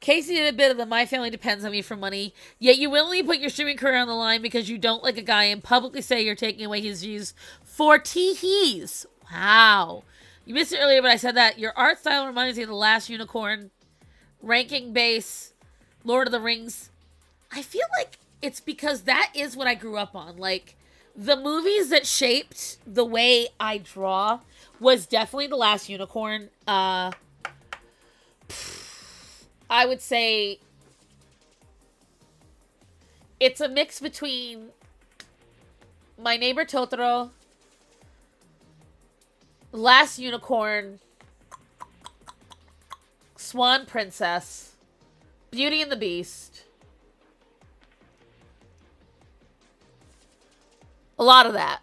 Casey did a bit of the my family depends on me for money, yet you willingly put your streaming career on the line because you don't like a guy and publicly say you're taking away his views for tee-hees. Wow. You missed it earlier, but I said that. Your art style reminds me of The Last Unicorn, Ranking Base, Lord of the Rings. I feel like it's because that is what I grew up on. Like, the movies that shaped the way I draw was definitely The Last Unicorn. I would say it's a mix between My Neighbor Totoro, Last Unicorn, Swan Princess, Beauty and the Beast. A lot of that.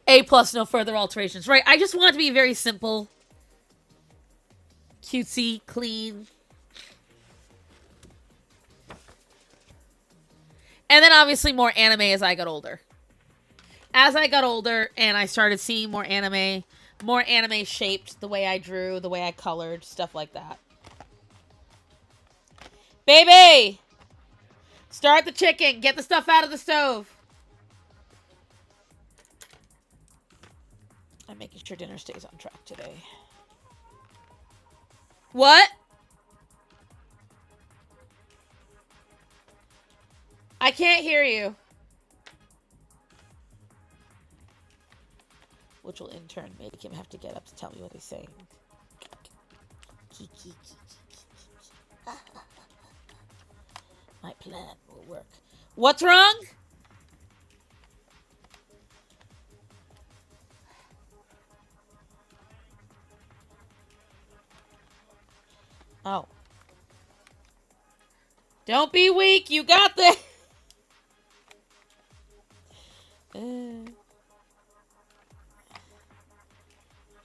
A+, no further alterations. Right, I just want it to be very simple. Cutesy, clean. And then obviously more anime as I got older. As I got older and I started seeing more anime shaped the way I drew, the way I colored, stuff like that. Baby! Start the chicken. Get the stuff out of the stove. I'm making sure dinner stays on track today. What? I can't hear you. which will in turn make him have to get up to tell me what he's saying. My plan will work. What's wrong? Oh. Don't be weak. You got this.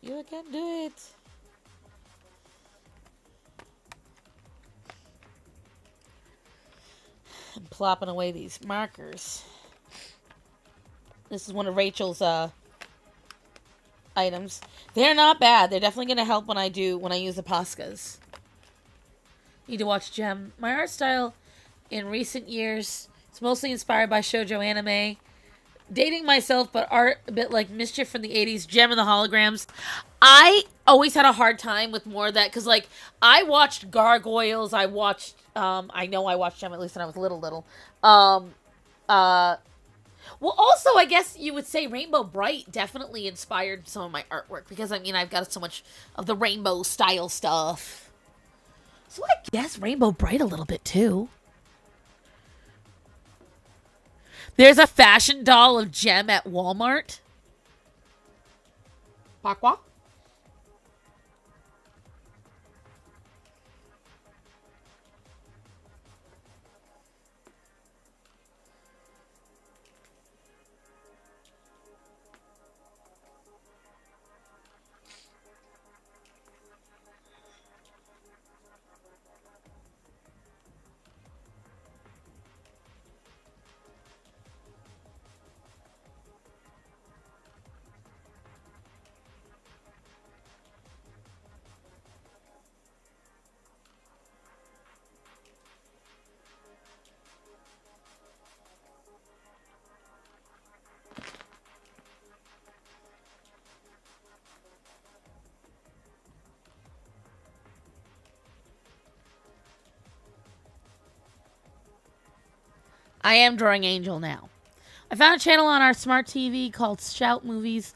You can do it. I'm plopping away these markers. This is one of Rachel's items. They're not bad. They're definitely gonna help when I use the Poscas. Need to watch Gem. My art style in recent years is mostly inspired by shoujo anime. Dating myself, but art a bit like Mischief from the 80s, Gem and the Holograms. I always had a hard time with more of that, because, like, I watched Gargoyles, I watched, I know I watched Gem at least when I was little. Well, also, I guess you would say Rainbow Bright definitely inspired some of my artwork, because, I mean, I've got so much of the rainbow style stuff. So I guess Rainbow Bright a little bit, too. There's a fashion doll of Gem at Walmart. Pakwa? I am drawing Angel now. I found a channel on our smart TV called Shout Movies,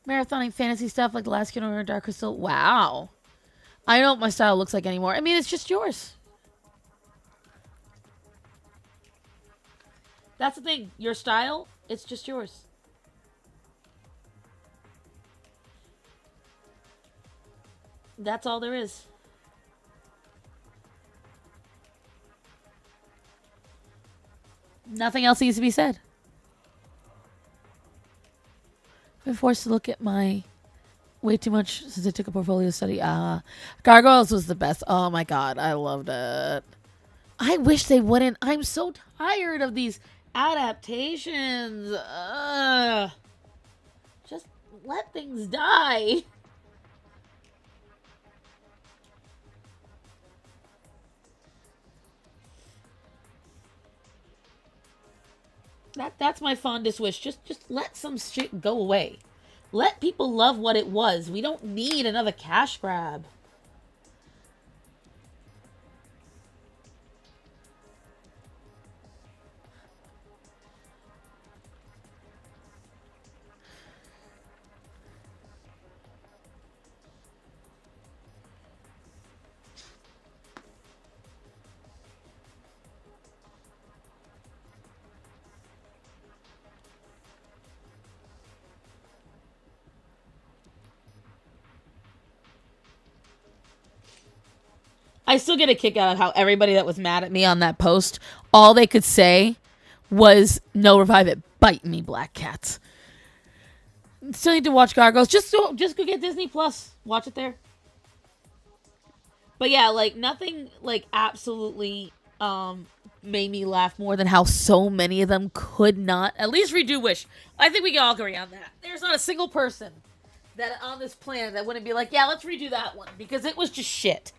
marathoning fantasy stuff like The Last Kingdom or Dark Crystal. Wow. I don't know what my style looks like anymore. I mean, it's just yours. That's the thing. Your style, it's just yours. That's all there is. Nothing else needs to be said. I've been forced to look at my way too much since I took a portfolio study. Gargoyles was the best. Oh my god, I loved it. I wish they wouldn't. I'm so tired of these adaptations. Just let things die. That's my fondest wish. Just let some shit go away. Let people love what it was. We don't need another cash grab. I still get a kick out of how everybody that was mad at me on that post, all they could say was, no, revive it. Bite me, black cats. Still need to watch Gargoyles. Just go get Disney Plus. Watch it there. But yeah, like, nothing, like, absolutely made me laugh more than how so many of them could not at least redo Wish. I think we can all agree on that. There's not a single person that on this planet that wouldn't be like, yeah, let's redo that one. Because it was just shit.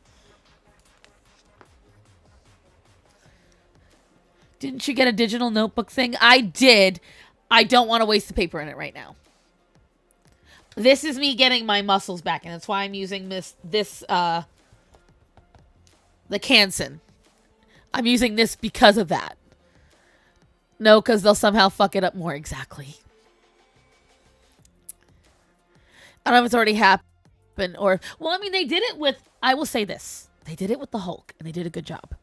Didn't you get a digital notebook thing? I did. I don't want to waste the paper in it right now. This is me getting my muscles back, and that's why I'm using the Canson. I'm using this because of that. No, because they'll somehow fuck it up more. Exactly. I don't know if it's already happened or... Well, I mean, they did it with... I will say this. They did it with the Hulk, and they did a good job.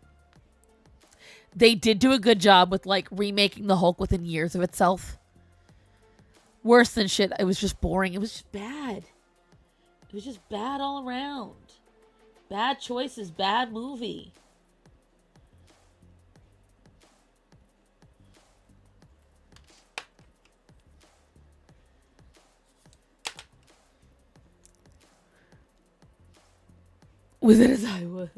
They did do a good job with, like, remaking the Hulk within years of itself. Worse than shit. It was just boring. It was just bad. It was just bad all around. Bad choices. Bad movie. Was it as I was?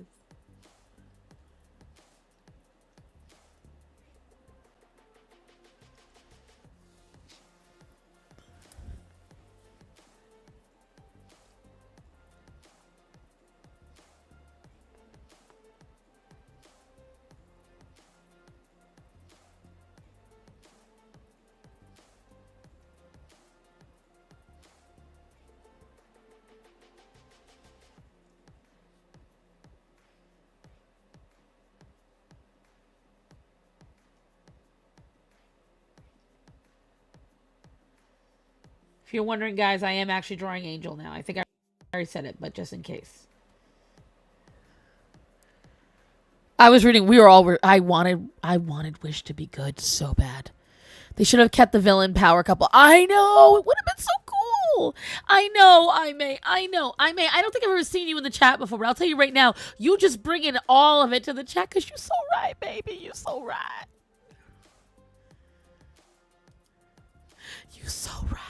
If you're wondering, guys, I am actually drawing Angel now. I think I already said it, but just in case. I was reading. We were all. I wanted Wish to be good so bad. They should have kept the villain power couple. I know. It would have been so cool. I know. I may. I don't think I've ever seen you in the chat before, but I'll tell you right now. You just bring in all of it to the chat because you're so right, baby. You're so right. You're so right.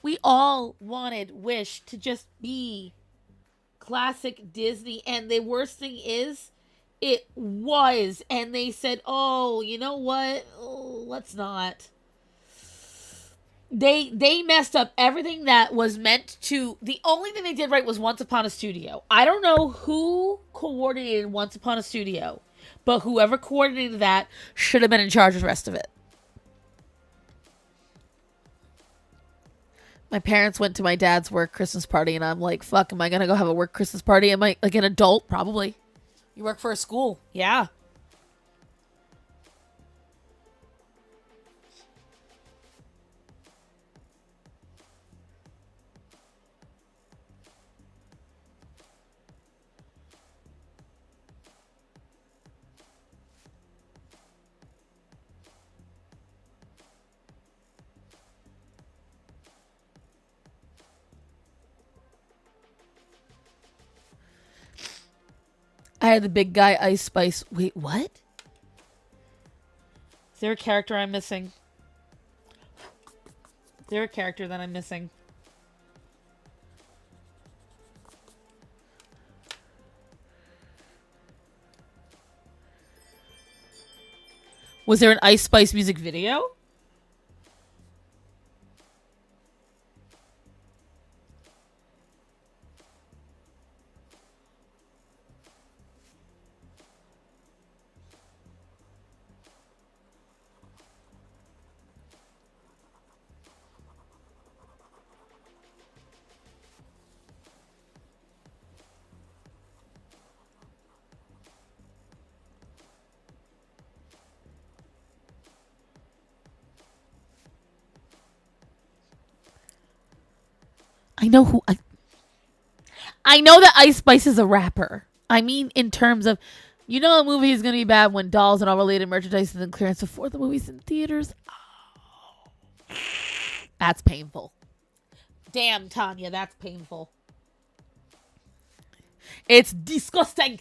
We all wanted Wish to just be classic Disney, and the worst thing is, it was, and they said, oh, you know what? Oh, let's not. They messed up everything that was meant to. The only thing they did right was Once Upon a Studio. I don't know who coordinated Once Upon a Studio, but whoever coordinated that should have been in charge of the rest of it. My parents went to my dad's work Christmas party, and I'm like, fuck, am I going to go have a work Christmas party? Am I like an adult? Probably. You work for a school. Yeah. I had the big guy Ice Spice. Wait, what? Is there a character I'm missing? Is there a character that I'm missing? Was there an Ice Spice music video? I know who I know that Ice Spice is a rapper. I mean, in terms of, you know, a movie is going to be bad when dolls and all related merchandise is in clearance before the movie's in theaters. Oh. That's painful. Damn, Tanya, that's painful. It's disgusting.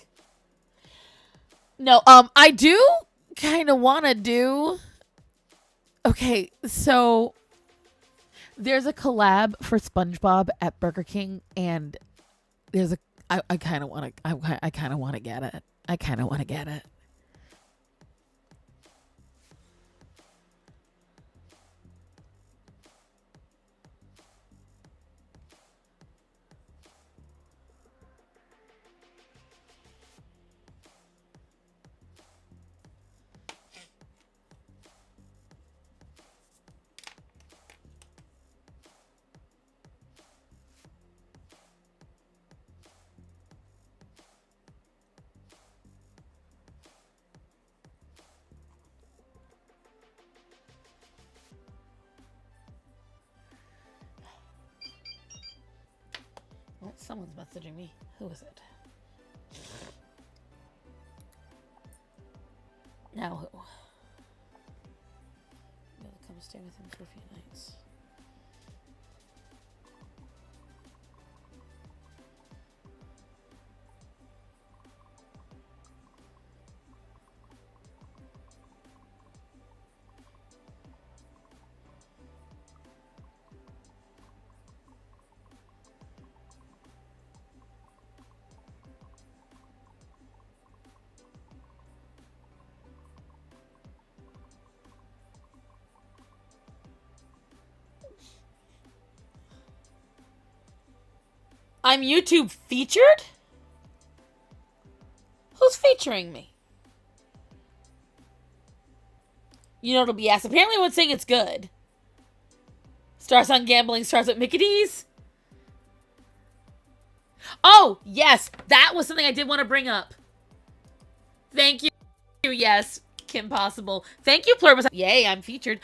No, I do kind of want to do. Okay, so there's a collab for SpongeBob at Burger King, and there's a. I kind of want to. I kind of want to get it. I kind of want to get it. Someone's messaging me. Who is it? Now who? I'm gonna come stay with him for a few nights. I'm YouTube featured? Who's featuring me? You know it'll be asked. Apparently everyone's saying it's good. Stars on gambling, stars at Mickey D's. Oh, yes. That was something I did want to bring up. Thank you. Yes, Kim Possible. Thank you, Pluribus. Yay, I'm featured.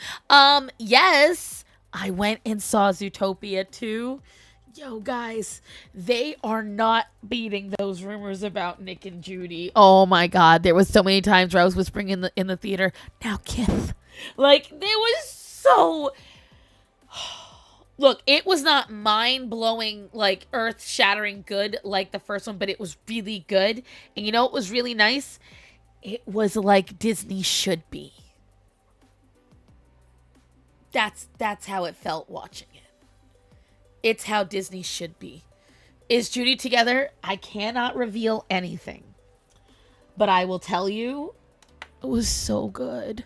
Yes. I went and saw Zootopia 2. Yo, guys, they are not beating those rumors about Nick and Judy. Oh my God, there was so many times where I was whispering in the theater, now Kith. Like, there was so... Look, it was not mind-blowing, like, earth-shattering good like the first one, but it was really good. And you know what was really nice? It was like Disney should be. That's how it felt watching it. It's how Disney should be. Is Judy together? I cannot reveal anything. But I will tell you, it was so good.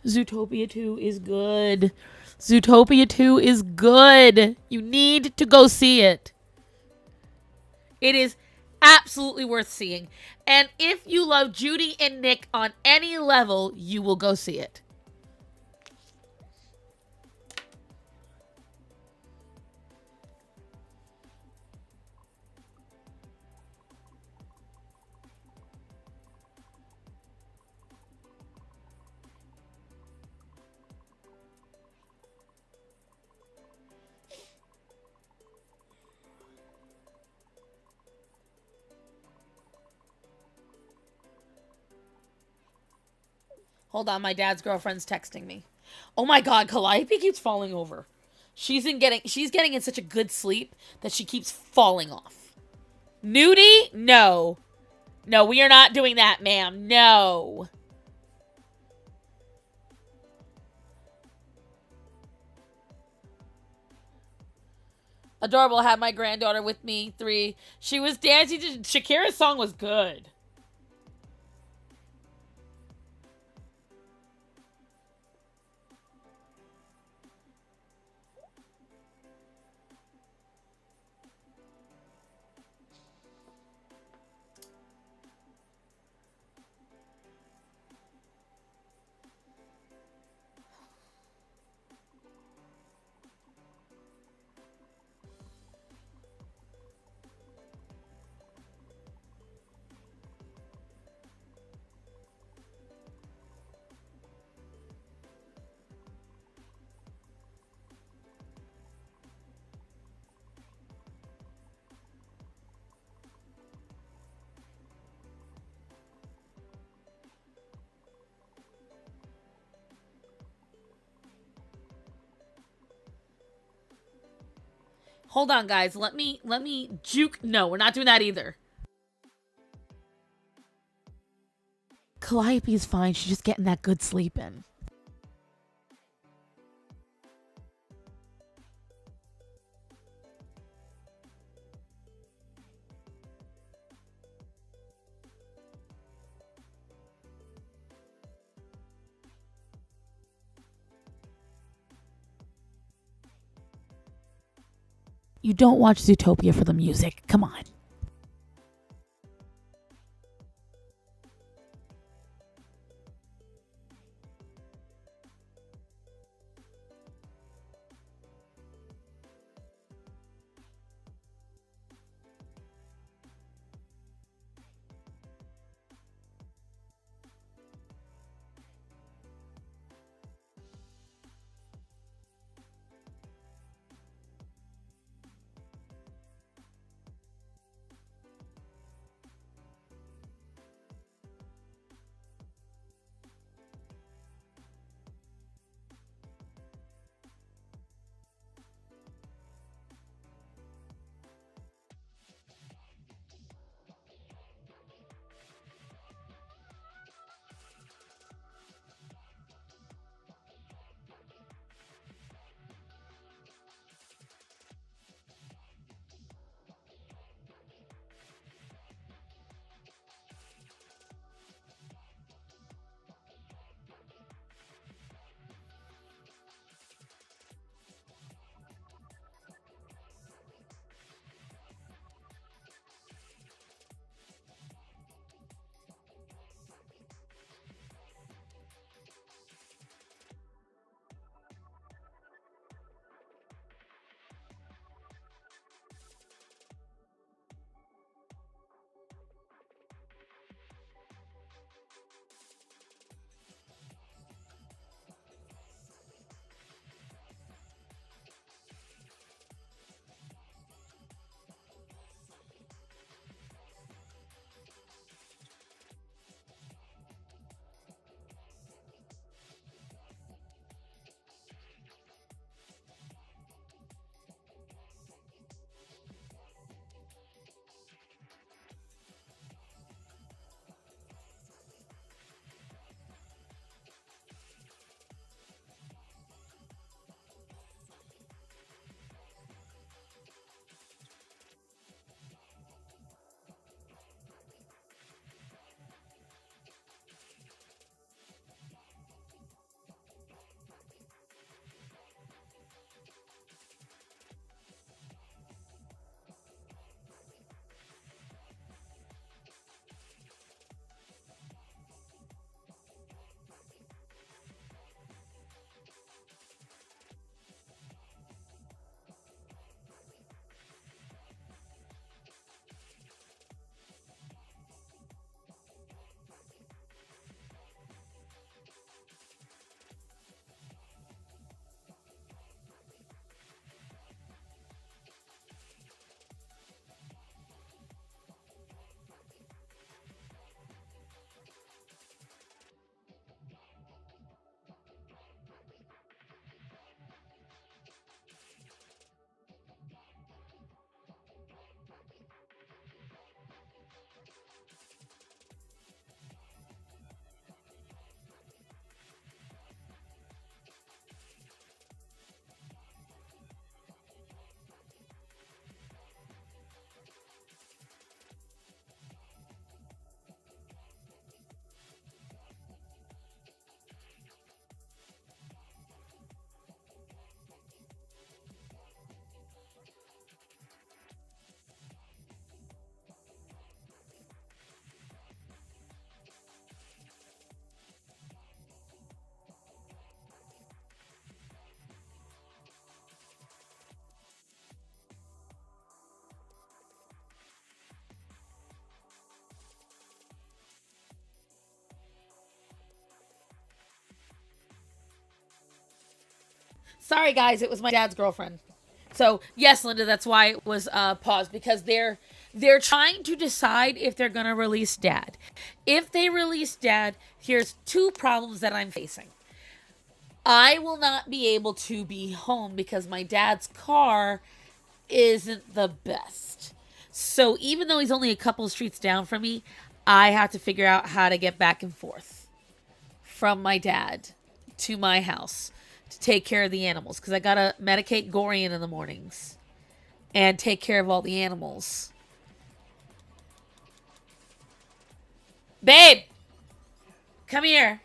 Zootopia 2 is good. Zootopia 2 is good. You need to go see it. It is absolutely worth seeing. And if you love Judy and Nick on any level, you will go see it. Hold on, my dad's girlfriend's texting me. Oh my God, Calliope keeps falling over. She's getting in such a good sleep that she keeps falling off. Nudie? No. No, we are not doing that, ma'am. No. Adorable. Had my granddaughter with me. 3. She was dancing to Shakira's song was good. Hold on, guys. Let me juke. No, we're not doing that either. Calliope's fine. She's just getting that good sleep in. You don't watch Zootopia for the music. Come on. Sorry, guys. It was my dad's girlfriend. So, yes, Linda, that's why it was paused. Because they're trying to decide if they're going to release Dad. If they release Dad, here's two problems that I'm facing. I will not be able to be home because my dad's car isn't the best. So even though he's only a couple of streets down from me, I have to figure out how to get back and forth from my dad to my house to take care of the animals. Because I got to medicate Gorian in the mornings and take care of all the animals. Babe! Come here.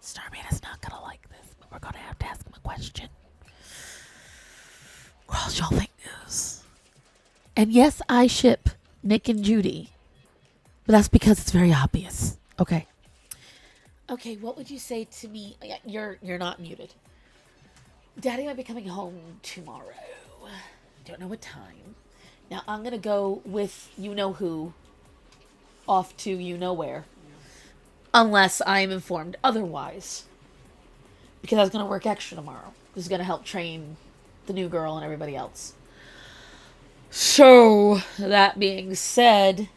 Starman is not going to like this, but we're going to have to ask him a question. Or else y'all think news. And yes, I ship Nick and Judy. But that's because it's very obvious. Okay. Okay, what would you say to me? You're not muted. Daddy might be coming home tomorrow. Don't know what time. Now, I'm going to go with you-know-who off to you-know-where. Unless I am informed otherwise. Because I was going to work extra tomorrow. This is going to help train the new girl and everybody else. So, that being said,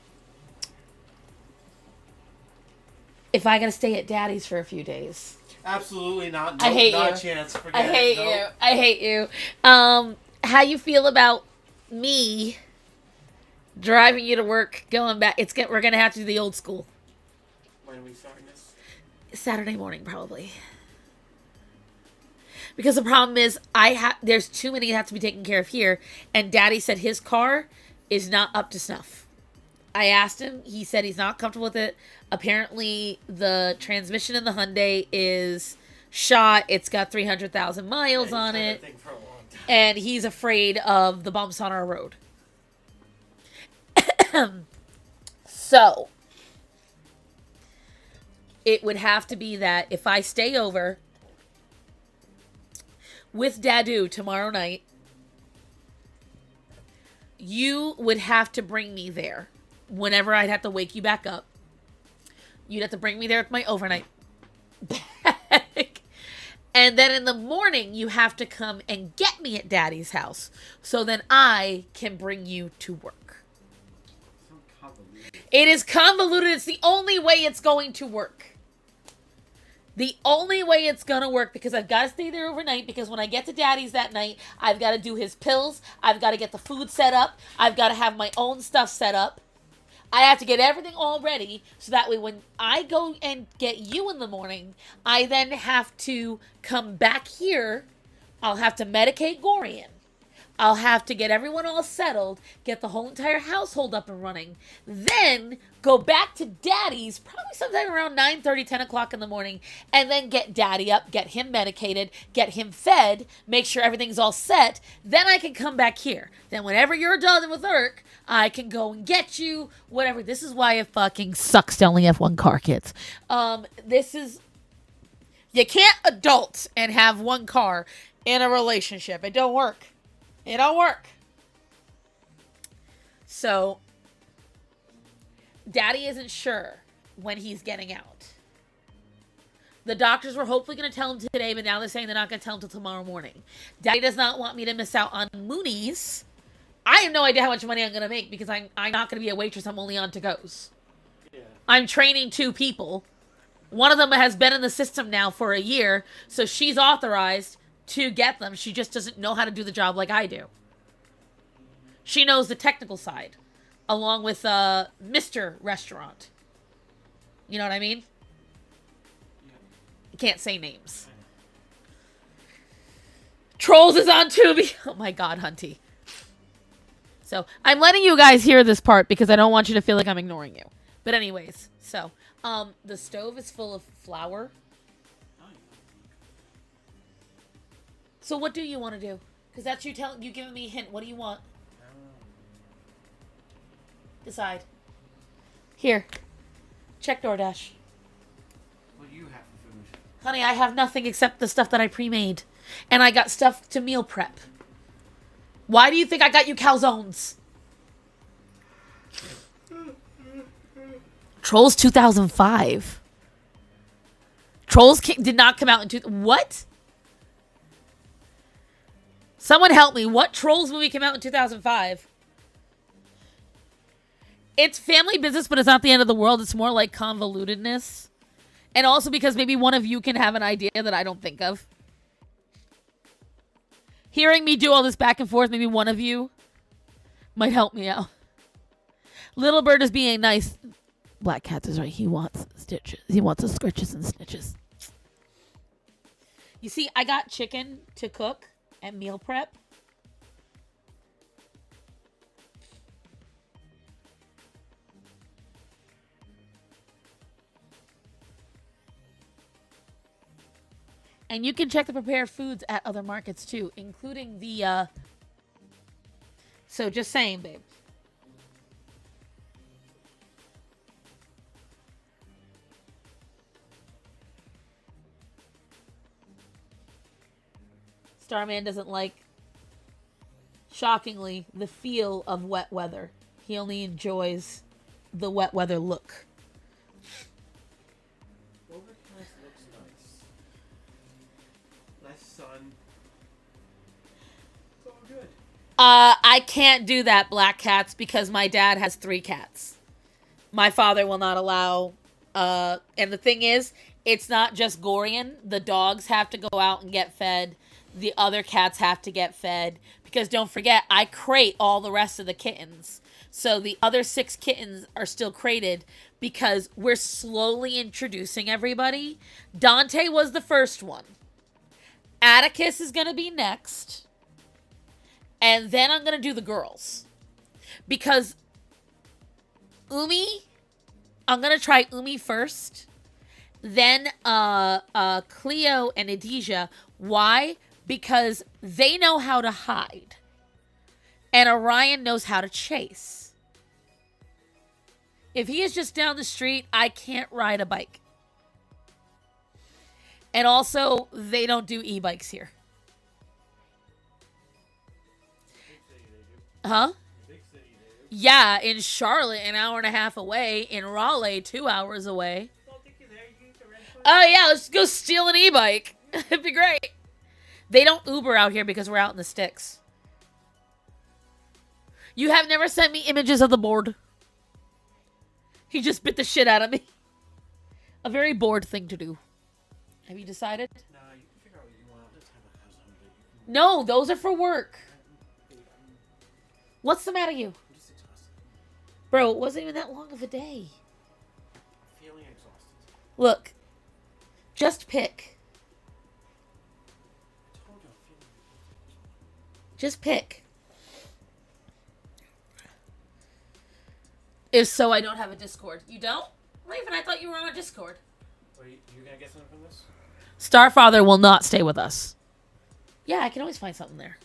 if I got to stay at Daddy's for a few days. Absolutely not. I hate not you. A chance. Forget I hate it. you. I hate you. How you feel about me driving you to work, going back? We're going to have to do the old school. When are we starting this? Saturday morning, probably. Because the problem is, there's too many that have to be taken care of here, and Daddy said his car is not up to snuff. I asked him, he said he's not comfortable with it. Apparently, the transmission in the Hyundai is shot. It's got 300,000 miles on it, and he's afraid of the bumps on our road. So, it would have to be that if I stay over with Dadu tomorrow night, you would have to bring me there. Whenever I'd have to wake you back up, you'd have to bring me there with my overnight bag. And then in the morning, you have to come and get me at Daddy's house. So then I can bring you to work. So convoluted. It is convoluted. It's the only way it's going to work. The only way it's going to work, because I've got to stay there overnight, because when I get to Daddy's that night, I've got to do his pills. I've got to get the food set up. I've got to have my own stuff set up. I have to get everything all ready, so that way when I go and get you in the morning, I then have to come back here. I'll have to medicate Gorian. I'll have to get everyone all settled, get the whole entire household up and running, then go back to Daddy's, probably sometime around 9:30, 10 o'clock in the morning, and then get Daddy up, get him medicated, get him fed, make sure everything's all set. Then I can come back here. Then whenever you're done with work, I can go and get you, whatever. This is why it fucking sucks to only have one car, kids. You can't adult and have one car in a relationship. It don't work. It don't work. So, Daddy isn't sure when he's getting out. The doctors were hopefully going to tell him today, but now they're saying they're not going to tell him until tomorrow morning. Daddy does not want me to miss out on Moonies. I have no idea how much money I'm going to make, because I'm not going to be a waitress. I'm only on to-goes. Yeah. I'm training 2 people. One of them has been in the system now for a year, so she's authorized to get them. She just doesn't know how to do the job like I do. She knows the technical side, along with Mr. Restaurant. You know what I mean? I can't say names. Trolls is on Tubi. Oh my God, Hunty. So I'm letting you guys hear this part because I don't want you to feel like I'm ignoring you. But anyways, so the stove is full of flour. So what do you want to do? Because that's you giving me a hint. What do you want? Decide. Here. Check DoorDash. What do you have for food? Honey, I have nothing except the stuff that I pre-made. And I got stuff to meal prep. Why do you think I got you calzones? Trolls 2005. Trolls did not come out in... What? Someone help me. What Trolls movie came out in 2005? It's family business, but it's not the end of the world. It's more like convolutedness. And also because maybe one of you can have an idea that I don't think of. Hearing me do all this back and forth, maybe one of you might help me out. Little Bird is being nice. Black Cat is right. He wants stitches. He wants the scritches and snitches. You see, I got chicken to cook and meal prep. And you can check the prepared foods at other markets too, including the, so just saying, babe. Starman doesn't like, shockingly, the feel of wet weather. He only enjoys the wet weather look. Overcast looks nice. Nice sun. It's all good. I can't do that, Black Cats, because my dad has 3 cats. My father will not allow, and the thing is, it's not just Gorian. The dogs have to go out and get fed. The other cats have to get fed. Because don't forget, I crate all the rest of the kittens. So the other 6 kittens are still crated because we're slowly introducing everybody. Dante was the first one. Atticus is going to be next. And then I'm going to do the girls. Because Umi, I'm going to try Umi first. Then Cleo and Adija. Why? Because they know how to hide. And Orion knows how to chase. If he is just down the street, I can't ride a bike. And also, they don't do e-bikes here. Huh? Yeah, in Charlotte, an hour and a half away. In Raleigh, 2 hours away. Oh, yeah, let's go steal an e-bike. It'd be great. They don't Uber out here because we're out in the sticks. You have never sent me images of the board. He just bit the shit out of me. A very bored thing to do. Have you decided? Nah, you can figure out what you want. Let's have a house on it. No, those are for work. What's the matter with you? I'm just exhausted. Bro, it wasn't even that long of a day. Feeling exhausted. Look. Just pick. I told you I'm feeling exhausted. Just pick. If so, I don't have a Discord. You don't? Raven, I thought you were on a Discord. Wait, you gonna get something from this? Starfather will not stay with us. Yeah, I can always find something there.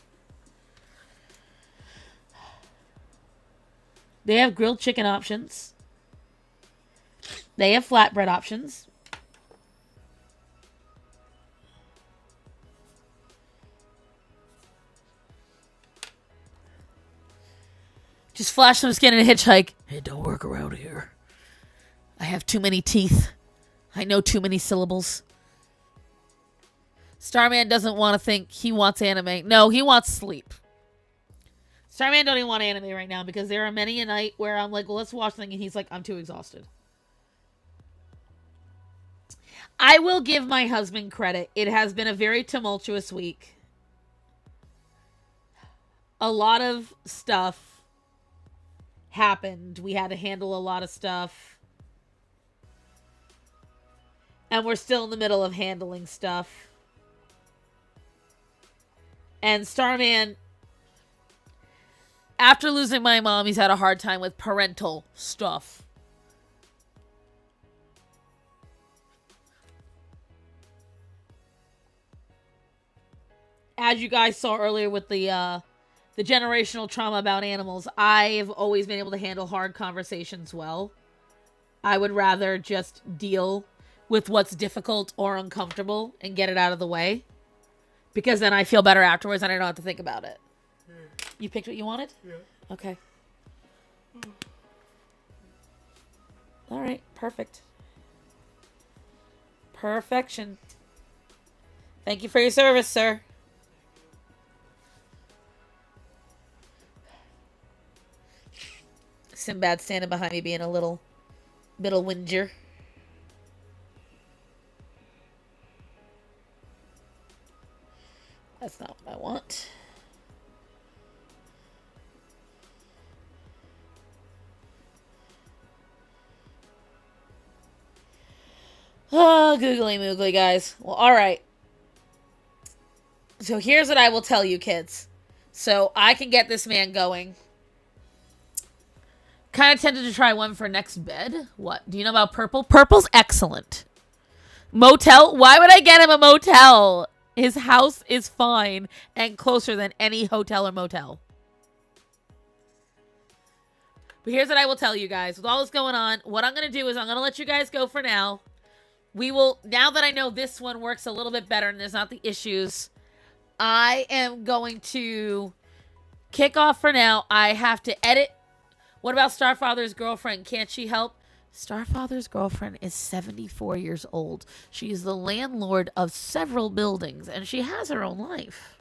They have grilled chicken options. They have flatbread options. Just flash some skin and hitchhike. It don't work around here. I have too many teeth. I know too many syllables. Starman doesn't want to think. He wants anime. No, he wants sleep. Starman don't even want anime right now because there are many a night where I'm like, well, let's watch something. And he's like, I'm too exhausted. I will give my husband credit. It has been a very tumultuous week. A lot of stuff happened. We had to handle a lot of stuff. And we're still in the middle of handling stuff. And Starman, after losing my mom, he's had a hard time with parental stuff. As you guys saw earlier with the generational trauma about animals, I've always been able to handle hard conversations well. I would rather just deal with what's difficult or uncomfortable and get it out of the way. Because then I feel better afterwards and I don't have to think about it. Yeah. You picked what you wanted? Yeah. Okay. Alright, perfect. Perfection. Thank you for your service, sir. Sinbad standing behind me being a little whinger. That's not what I want. Oh, googly moogly, guys. Well, alright. So here's what I will tell you, kids. So I can get this man going. Kind of tempted to try one for next bed. What? Do you know about purple? Purple's excellent. Motel? Why would I get him a motel? His house is fine and closer than any hotel or motel. But here's what I will tell you guys. With all this going on, what I'm going to do is I'm going to let you guys go for now. We will, now that I know this one works a little bit better and there's not the issues, I am going to kick off for now. I have to edit. What about Starfather's girlfriend? Can't she help? Starfather's girlfriend is 74 years old. She is the landlord of several buildings, and she has her own life.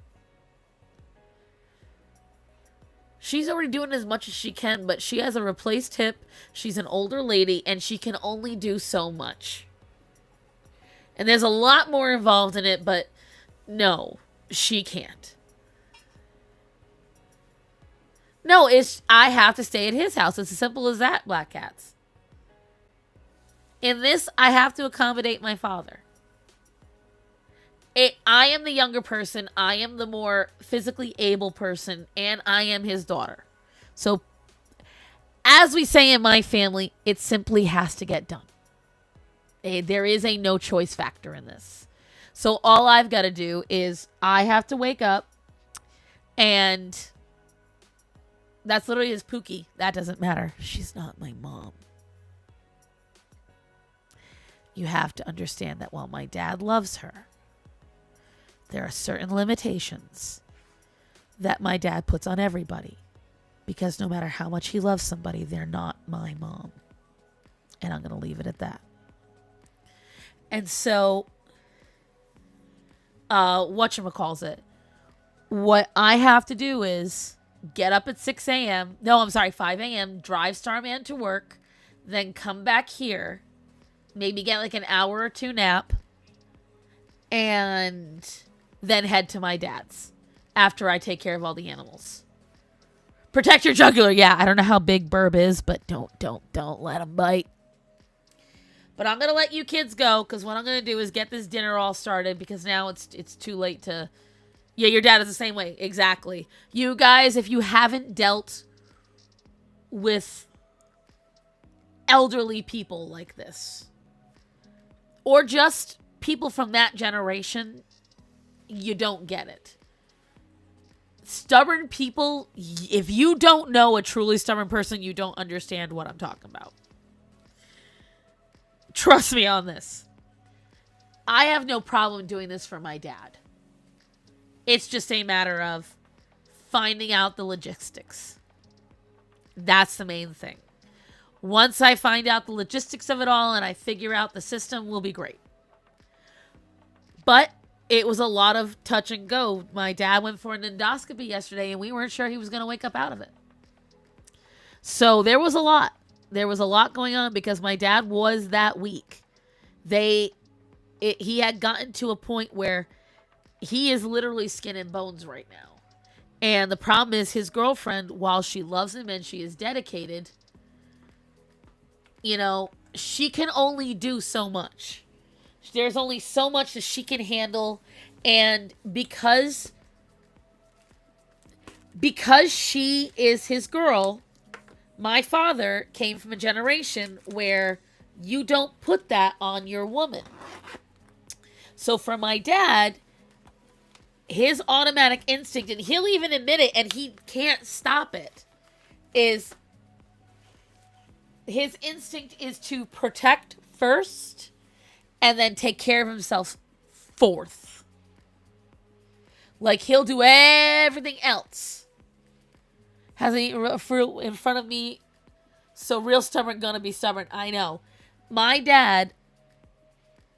She's already doing as much as she can, but she has a replaced hip. She's an older lady, and she can only do so much. And there's a lot more involved in it, but no, she can't. No, I have to stay at his house. It's as simple as that, Black Cats. In this, I have to accommodate my father. I am the younger person. I am the more physically able person, and I am his daughter. So, as we say in my family, it simply has to get done. There is a no choice factor in this. So all I've got to do is I have to wake up, and that's literally his Pookie. That doesn't matter. She's not my mom. You have to understand that while my dad loves her, there are certain limitations that my dad puts on everybody. Because no matter how much he loves somebody, they're not my mom. And I'm going to leave it at that. And so, whatchamacallit, what I have to do is get up at 6 a.m. No, I'm sorry, 5 a.m., drive Starman to work, then come back here, maybe get like an hour or two nap, and then head to my dad's after I take care of all the animals. Protect your jugular. Yeah, I don't know how big Burb is, but don't let him bite. But I'm going to let you kids go, because what I'm going to do is get this dinner all started, because now it's too late to... Yeah, your dad is the same way. Exactly. You guys, if you haven't dealt with elderly people like this, or just people from that generation, you don't get it. Stubborn people, if you don't know a truly stubborn person, you don't understand what I'm talking about. Trust me on this. I have no problem doing this for my dad. It's just a matter of finding out the logistics. That's the main thing. Once I find out the logistics of it all and I figure out the system, will be great. But it was a lot of touch and go. My dad went for an endoscopy yesterday and we weren't sure he was going to wake up out of it. So there was a lot. There was a lot going on because my dad was that weak. He had gotten to a point where he is literally skin and bones right now. And the problem is his girlfriend, while she loves him and she is dedicated, you know, she can only do so much. There's only so much that she can handle. And because she is his girl, my father came from a generation where you don't put that on your woman. So for my dad, his automatic instinct, and he'll even admit it, and he can't stop it, is his instinct is to protect first and then take care of himself fourth. Like, he'll do everything else. Hasn't eaten fruit in front of me, so real stubborn gonna be stubborn. I know. My dad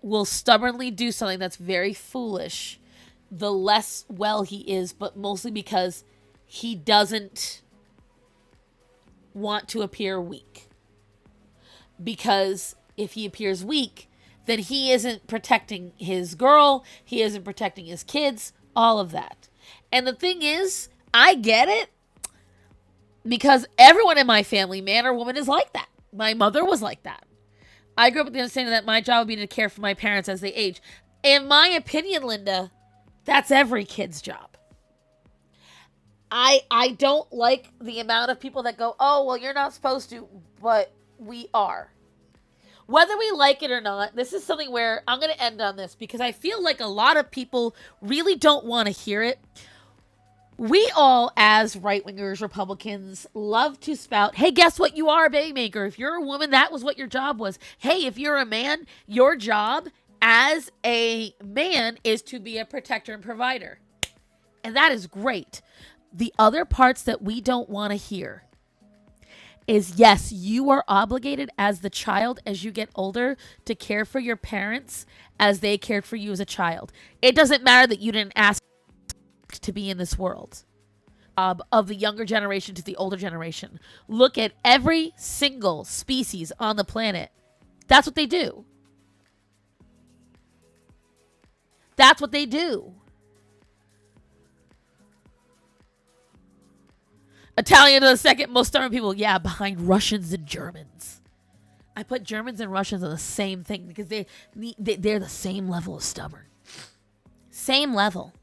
will stubbornly do something that's very foolish the less well he is, but mostly because he doesn't want to appear weak. Because if he appears weak, then he isn't protecting his girl, he isn't protecting his kids, all of that. And the thing is, I get it, because everyone in my family, man or woman, is like that. My mother was like that. I grew up with the understanding that my job would be to care for my parents as they age. In my opinion, Linda, that's every kid's job. I don't like the amount of people that go, oh, well, you're not supposed to, but we are. Whether we like it or not, this is something where I'm going to end on this because I feel like a lot of people really don't want to hear it. We all, as right-wingers, Republicans, love to spout, hey, guess what? You are a baby maker. If you're a woman, that was what your job was. Hey, if you're a man, your job as a man is to be a protector and provider. And that is great. The other parts that we don't want to hear is, yes, you are obligated as the child as you get older to care for your parents as they cared for you as a child. It doesn't matter that you didn't ask to be in this world. Of the younger generation to the older generation. Look at every single species on the planet. That's what they do. That's what they do. Italian are the second most stubborn people. Yeah, behind Russians and Germans. I put Germans and Russians on the same thing because they're the same level of stubborn. Same level.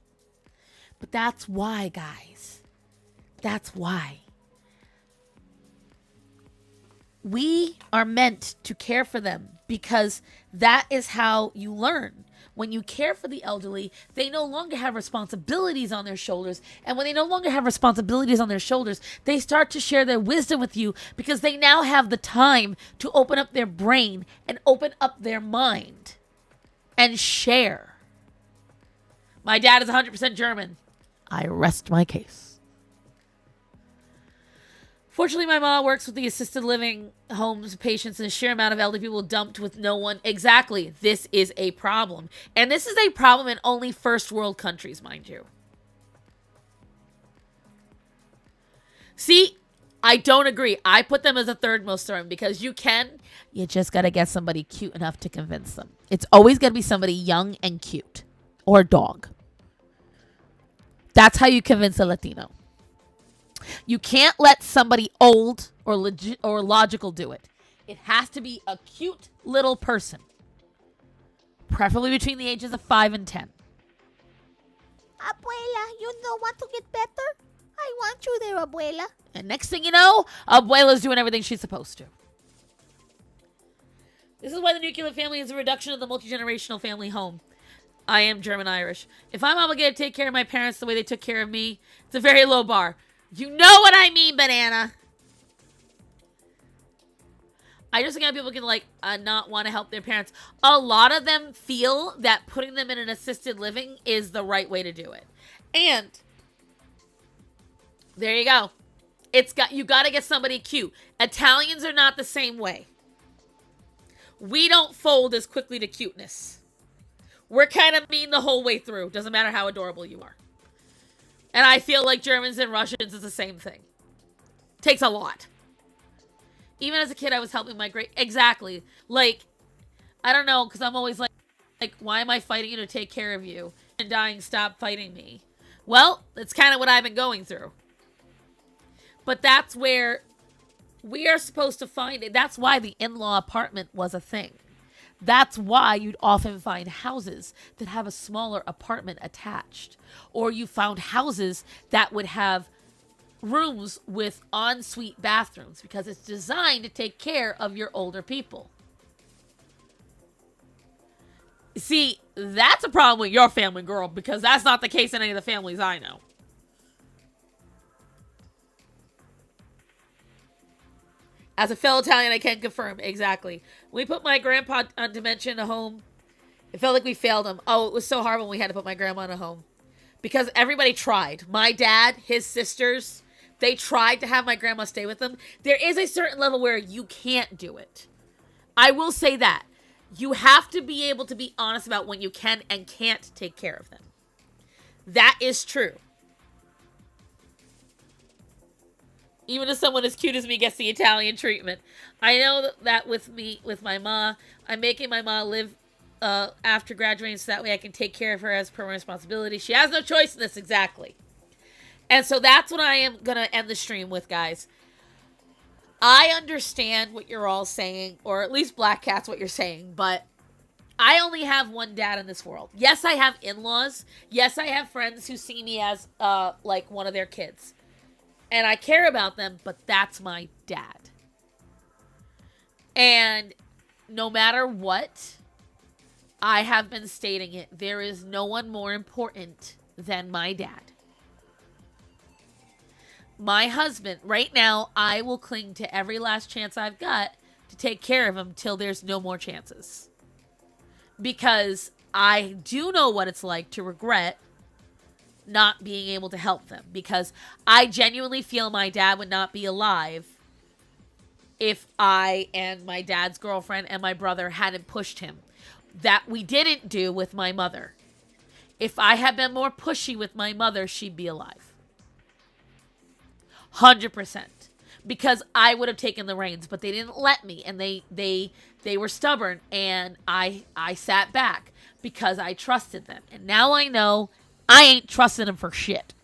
But that's why, guys. That's why. We are meant to care for them because that is how you learn. When you care for the elderly, they no longer have responsibilities on their shoulders. And when they no longer have responsibilities on their shoulders, they start to share their wisdom with you because they now have the time to open up their brain and open up their mind and share. My dad is 100% German. I rest my case. Fortunately, my mom works with the assisted living homes patients and the sheer amount of elderly people dumped with no one. Exactly. This is a problem. And this is a problem in only first world countries, mind you. See, I don't agree. I put them as a third most stubborn because you just got to get somebody cute enough to convince them. It's always got to be somebody young and cute or a dog. That's how you convince a Latino. You can't let somebody old or logical do it. It has to be a cute little person. Preferably between the ages of 5 and 10. Abuela, you don't want to get better? I want you there, Abuela. And next thing you know, Abuela's doing everything she's supposed to. This is why the nuclear family is a reduction of the multi-generational family home. I am German-Irish. If I'm obligated to take care of my parents the way they took care of me, it's a very low bar. You know what I mean, banana. I just think how people can not want to help their parents. A lot of them feel that putting them in an assisted living is the right way to do it. And there you go. You got to get somebody cute. Italians are not the same way. We don't fold as quickly to cuteness. We're kind of mean the whole way through. Doesn't matter how adorable you are. And I feel like Germans and Russians is the same thing. Takes a lot. Even as a kid, I was helping my Exactly. I don't know, because I'm always like, why am I fighting you to take care of you? And dying, stop fighting me. Well, that's kind of what I've been going through. But that's where we are supposed to find it. That's why the in-law apartment was a thing. That's why you'd often find houses that have a smaller apartment attached. Or you found houses that would have rooms with ensuite bathrooms because it's designed to take care of your older people. See, that's a problem with your family, girl, because that's not the case in any of the families I know. As a fellow Italian, I can confirm. Exactly. When we put my grandpa on dementia in a home, it felt like we failed him. Oh, it was so hard when we had to put my grandma in a home. Because everybody tried. My dad, his sisters, they tried to have my grandma stay with them. There is a certain level where you can't do it. I will say that. You have to be able to be honest about when you can and can't take care of them. That is true. Even if someone as cute as me gets the Italian treatment. I know that with me, with my ma, I'm making my ma live after graduating so that way I can take care of her as per my responsibility. She has no choice in this, exactly. And so that's what I am going to end the stream with, guys. I understand what you're all saying, or at least Black Cat's what you're saying, but I only have one dad in this world. Yes, I have in-laws. Yes, I have friends who see me as like one of their kids. And I care about them, but that's my dad. And no matter what, I have been stating it, there is no one more important than my dad. My husband, right now, I will cling to every last chance I've got to take care of him till there's no more chances. Because I do know what it's like to regret not being able to help them. Because I genuinely feel my dad would not be alive if I and my dad's girlfriend and my brother hadn't pushed him. That we didn't do with my mother. If I had been more pushy with my mother, she'd be alive. 100%. Because I would have taken the reins, but they didn't let me, and they were stubborn, and I sat back because I trusted them. And now I know I ain't trusting them for shit.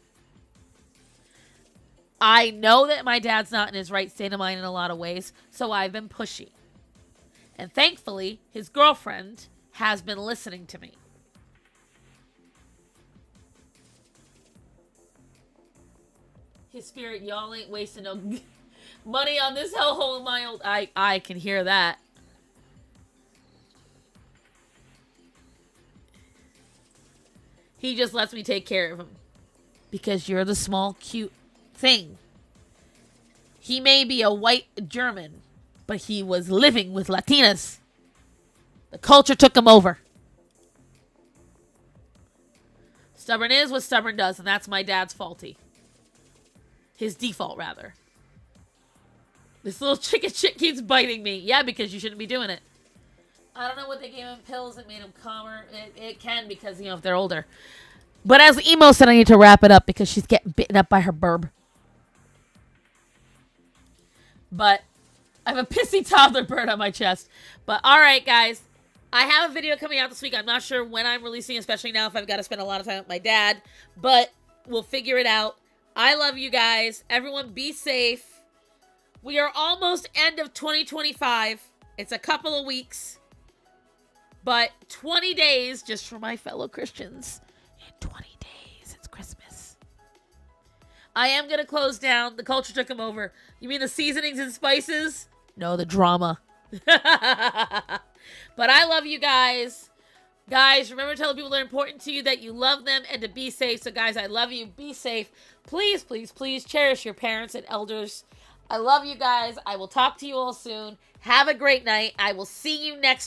I know that my dad's not in his right state of mind in a lot of ways, so I've been pushy. And thankfully, his girlfriend has been listening to me. His spirit, y'all ain't wasting no money on this hellhole in my old... I can hear that. He just lets me take care of him. Because you're the small, cute thing. He may be a white German, but he was living with Latinas. The culture took him over. Stubborn is what stubborn does, and that's my dad's faulty. His default, rather. This little chicken shit keeps biting me. Yeah, because you shouldn't be doing it. I don't know what they gave him pills that made him calmer. It can because, you know, if they're older. But as Emo said, I need to wrap it up because she's getting bitten up by her burb. But I have a pissy toddler bird on my chest. But alright, guys. I have a video coming out this week. I'm not sure when I'm releasing, especially now if I've got to spend a lot of time with my dad. But we'll figure it out. I love you guys. Everyone be safe. We are almost end of 2025. It's a couple of weeks. But 20 days just for my fellow Christians. In 20 days, it's Christmas. I am going to close down. The culture took them over. You mean the seasonings and spices? No, the drama. But I love you guys. Guys, remember to tell people that are important to you that you love them and to be safe. So, guys, I love you. Be safe. Please, please, please cherish your parents and elders. I love you guys. I will talk to you all soon. Have a great night. I will see you next